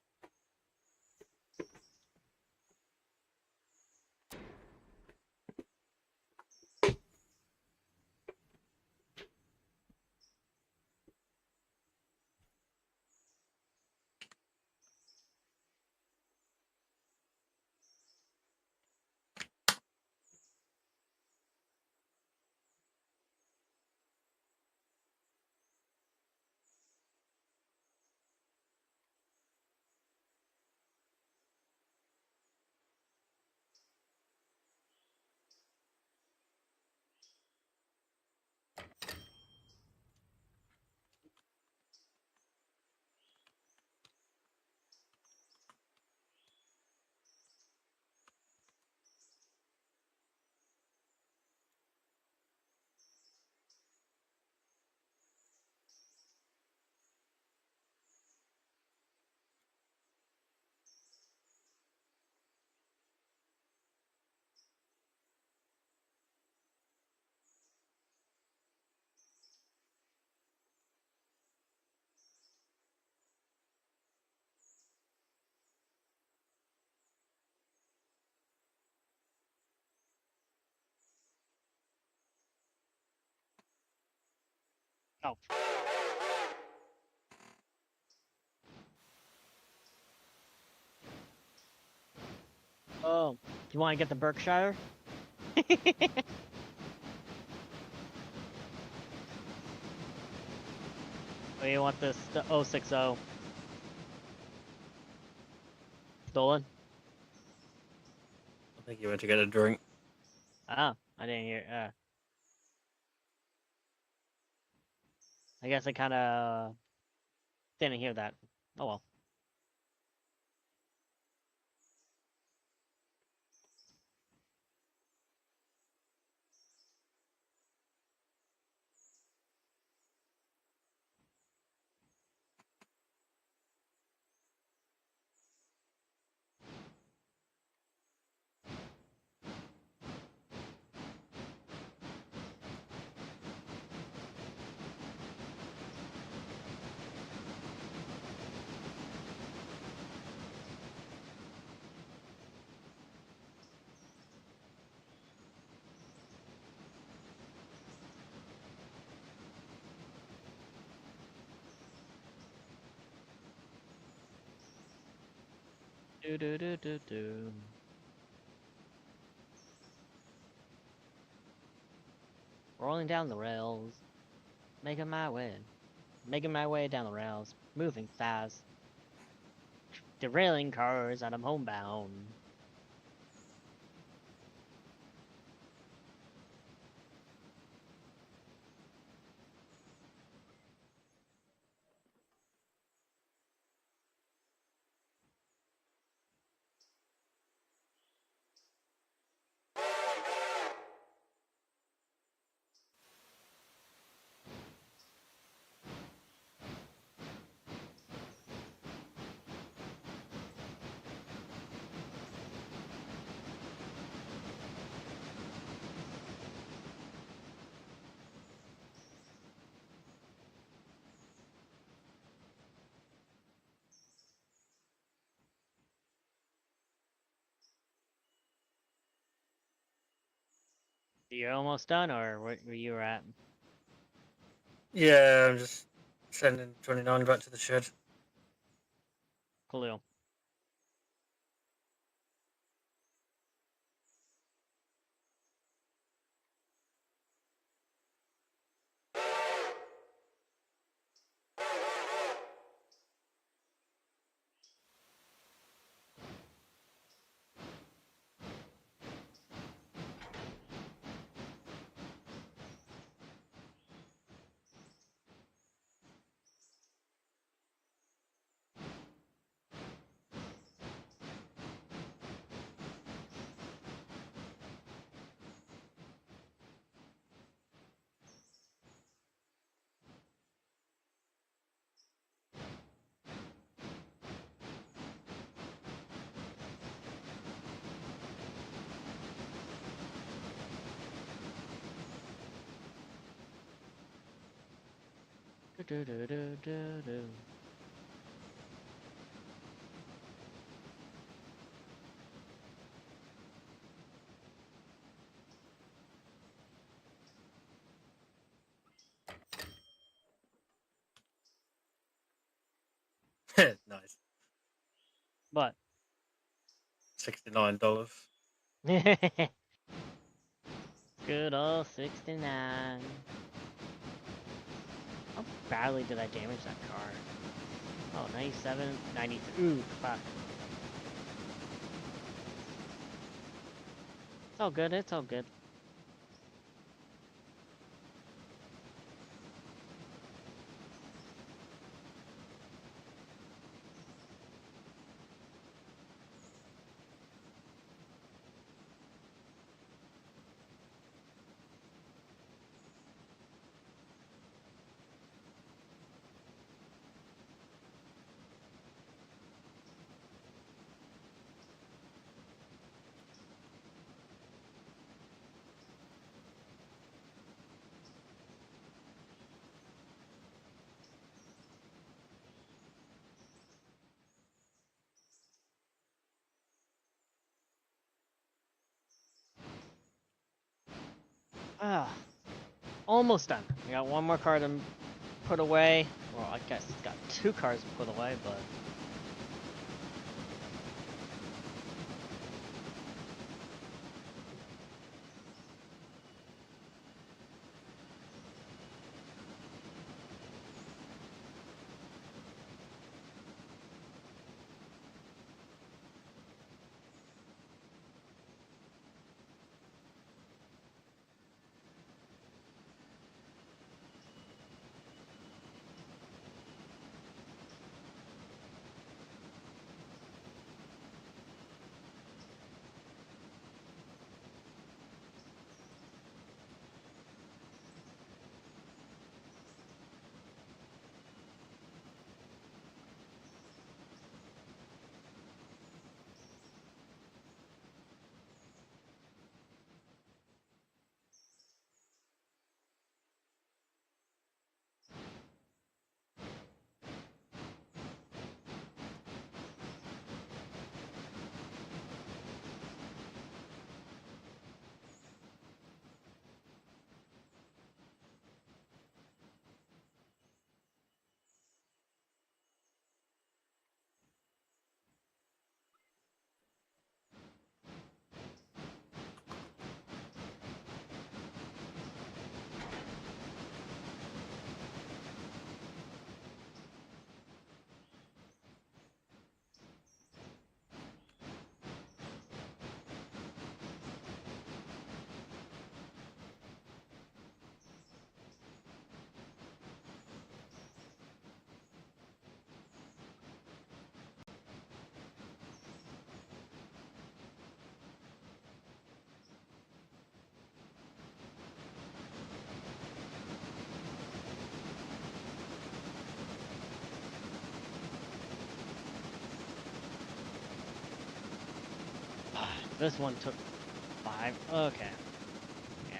Oh. Oh, you want to get the Berkshire? Or you want this the 060? Dolan? I think you went to get a drink. Ah, I didn't hear. I guess I kind of didn't hear that. Oh well. Do do do do do. Rolling down the rails, making my way down the rails, moving fast, derailing cars, and I'm homebound. You're almost done, or where you were at? Yeah, I'm just sending 29 back to the shed. Coolio. do do do do do. Nice. What? $69. Good old 69. How badly did I damage that car? Oh, 97, 93. Ooh, fuck. It's all good, it's all good. Ah, almost done. I got one more car to put away. Well, I guess it's got two cars to put away, but... This one took 5. Okay. Yeah.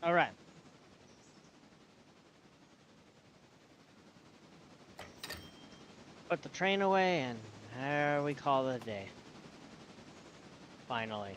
All right. Put the train away, and there we call it a day. Finally.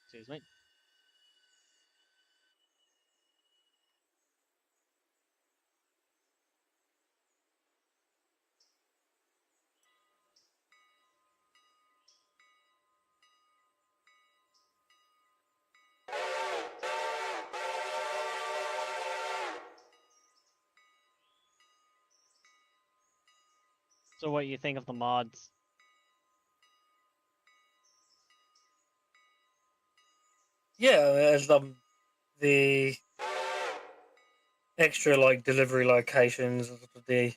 Excuse me. So what you think of the mods? Yeah, as the extra like delivery locations, the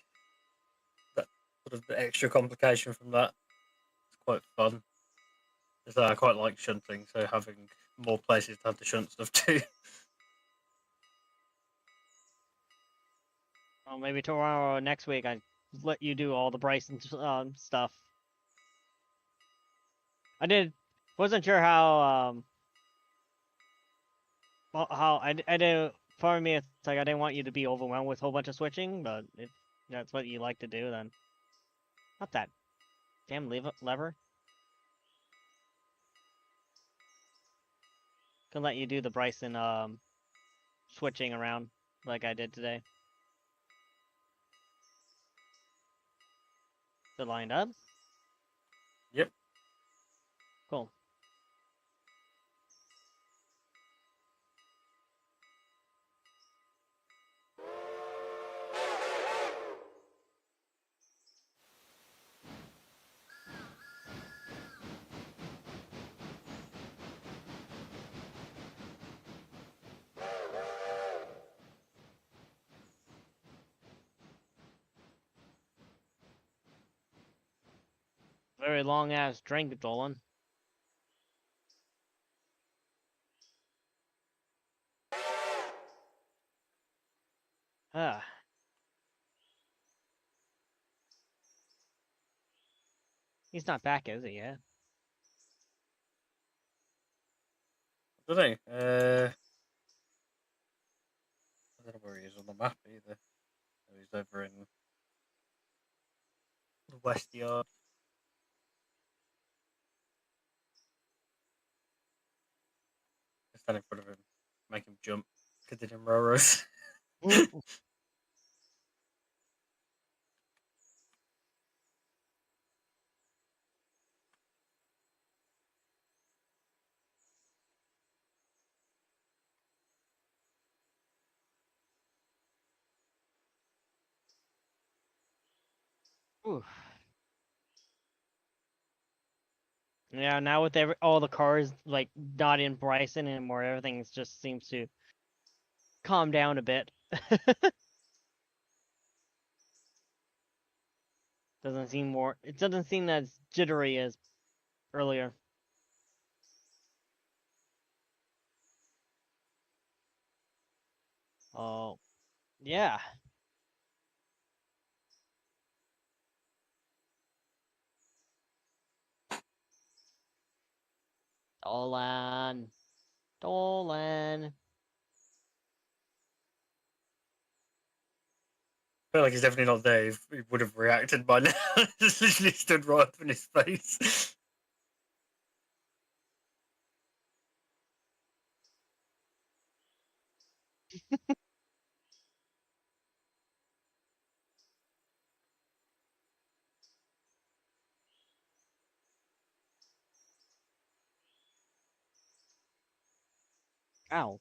that sort of the extra complication from that. It's quite fun. As I quite like shunting, so having more places to have the shunt stuff too. Well, maybe tomorrow or next week I let you do all the Bryson stuff. Wasn't sure how I didn't. For me, it's like I didn't want you to be overwhelmed with a whole bunch of switching, but if that's what you like to do, then not that damn lever. Can let you do the Bryson switching around like I did today. Is it lined up? Yep. Cool. Very long ass drink, Dolan. Ah. He's not back, is he, yet? I don't know. I don't know where he is on the map either. Oh, he's over in the West Yard. I stand in front of him, make him jump, continue railroads. Oof. Yeah, now with all the cars like not in Bryson anymore, everything just seems to calm down a bit. It doesn't seem as jittery as earlier. Oh, yeah. Dolan. Dolan. feel like he's definitely not there. He would have reacted by now. Just literally stood right up in his face. Ow.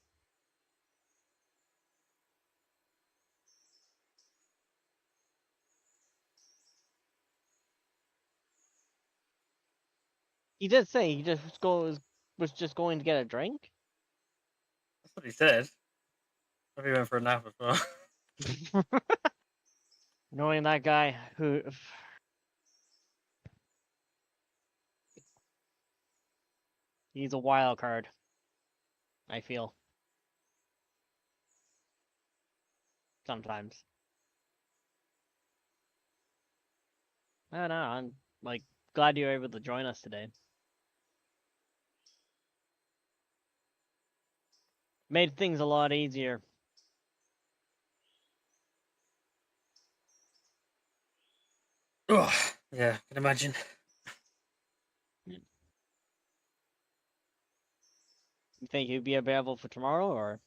He did say he just was just going to get a drink. That's what he said. Maybe he went for a nap as well. Knowing that guy who he's a wild card, I feel. Sometimes. I don't know, I'm like glad you were able to join us today. Made things a lot easier. Oh, yeah, I can imagine. You think you'd be available for tomorrow, or?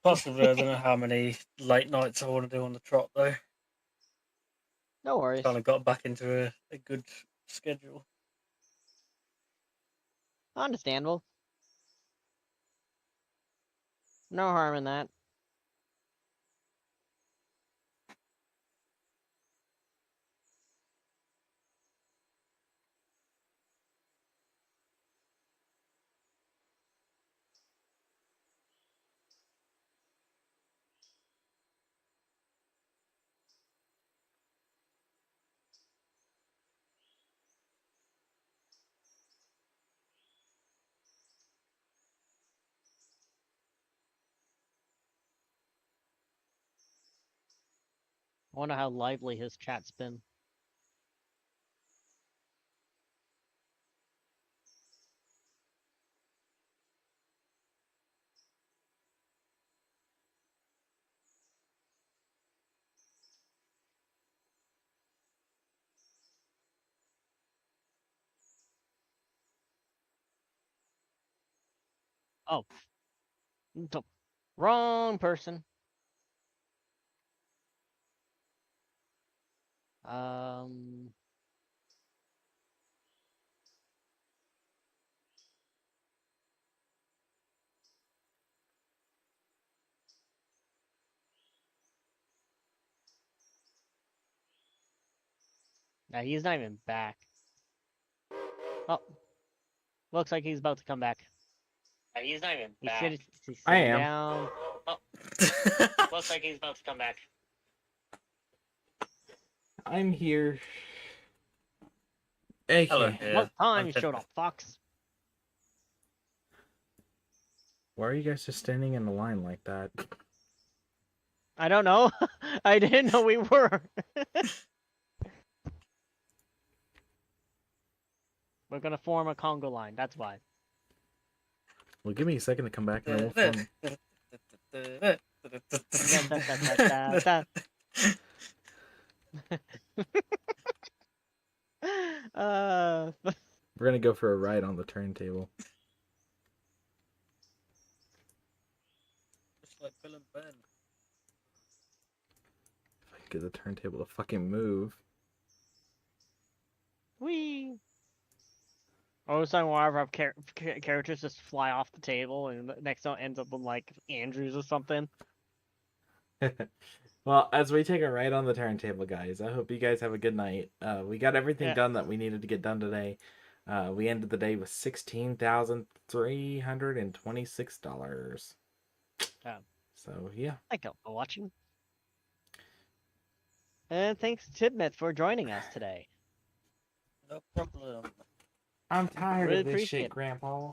Possibly. I don't know how many late nights I want to do on the trot though. No worries. Kind of got back into a good schedule. Understandable. No harm in that. I wonder how lively his chat's been. Oh. Wrong person. Um... No, he's not even back. Oh. Looks like he's about to come back. He's not even He's back. he's I sitting am. down. Looks like he's about to come back. I'm here. Okay. Hello. Yeah, What time I'm you dead. showed up, Fox? Why are you guys just standing in the line like that? I don't know. I didn't know we were. We're gonna form a Congo line, that's why. Well, give me a second to come back and then we'll film. We're gonna go for a ride on the turntable. Just like Bill and Ben. If I could get the turntable to fucking move. Whee! All of a sudden, we'll have characters just fly off the table, and the next one ends up with like Andrews or something. Well, as we take a ride on the turntable, guys, I hope you guys have a good night. We got everything done that we needed to get done today. We ended the day with $16,326. So, yeah. Thank you for watching. And thanks to Tidmouth for joining us today. No problem. I'm tired Really of this appreciate shit, it. Grandpa.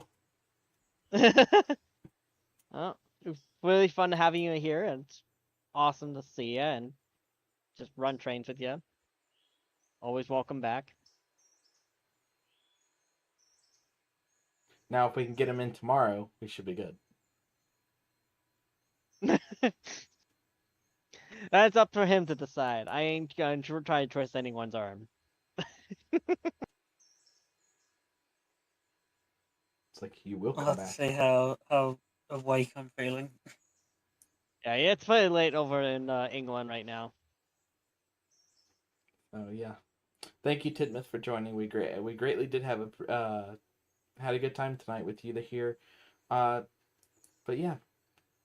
Well, it was really fun having you here, and it's awesome to see you and just run trains with you. Always welcome back. Now, if we can get him in tomorrow, we should be good. That's up for him to decide. I ain't gonna try to twist anyone's arm. It's like you will I'll come have to back. see how awake I'm feeling. Yeah, it's pretty late over in England right now. Oh yeah. Thank you, Tidmouth, for joining. We greatly did have had a good time tonight with you here. But yeah,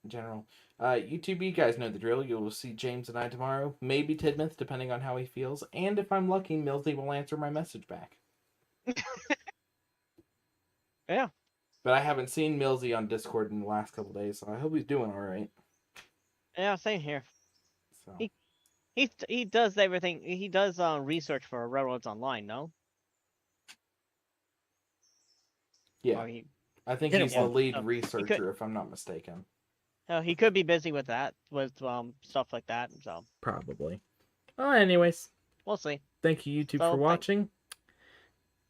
in general. YouTube, you guys know the drill. You will see James and I tomorrow. Maybe Tidmouth, depending on how he feels. And if I'm lucky, Millsy will answer my message back. Yeah. But I haven't seen Millsy on Discord in the last couple days, so I hope he's doing alright. Yeah, same here. So. He does everything. He does research for railroads online, no? Yeah. Or he, I think Yeah, he's the well, lead he researcher, could- if I'm not mistaken. he could be busy with that, with stuff like that. So Probably. Well, anyways, we'll see. thank you, YouTube, So, for watching.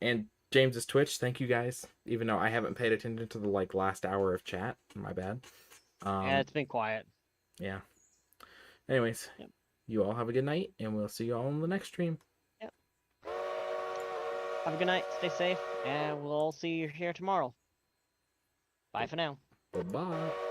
And James's Twitch, thank you guys. Even though I haven't paid attention to the last hour of chat, my bad. Yeah, it's been quiet. Yeah. Anyways, Yep. You all have a good night, and we'll see you all in the next stream. Yep. Have a good night. Stay safe, and we'll see you here tomorrow. Bye for now. Bye-bye.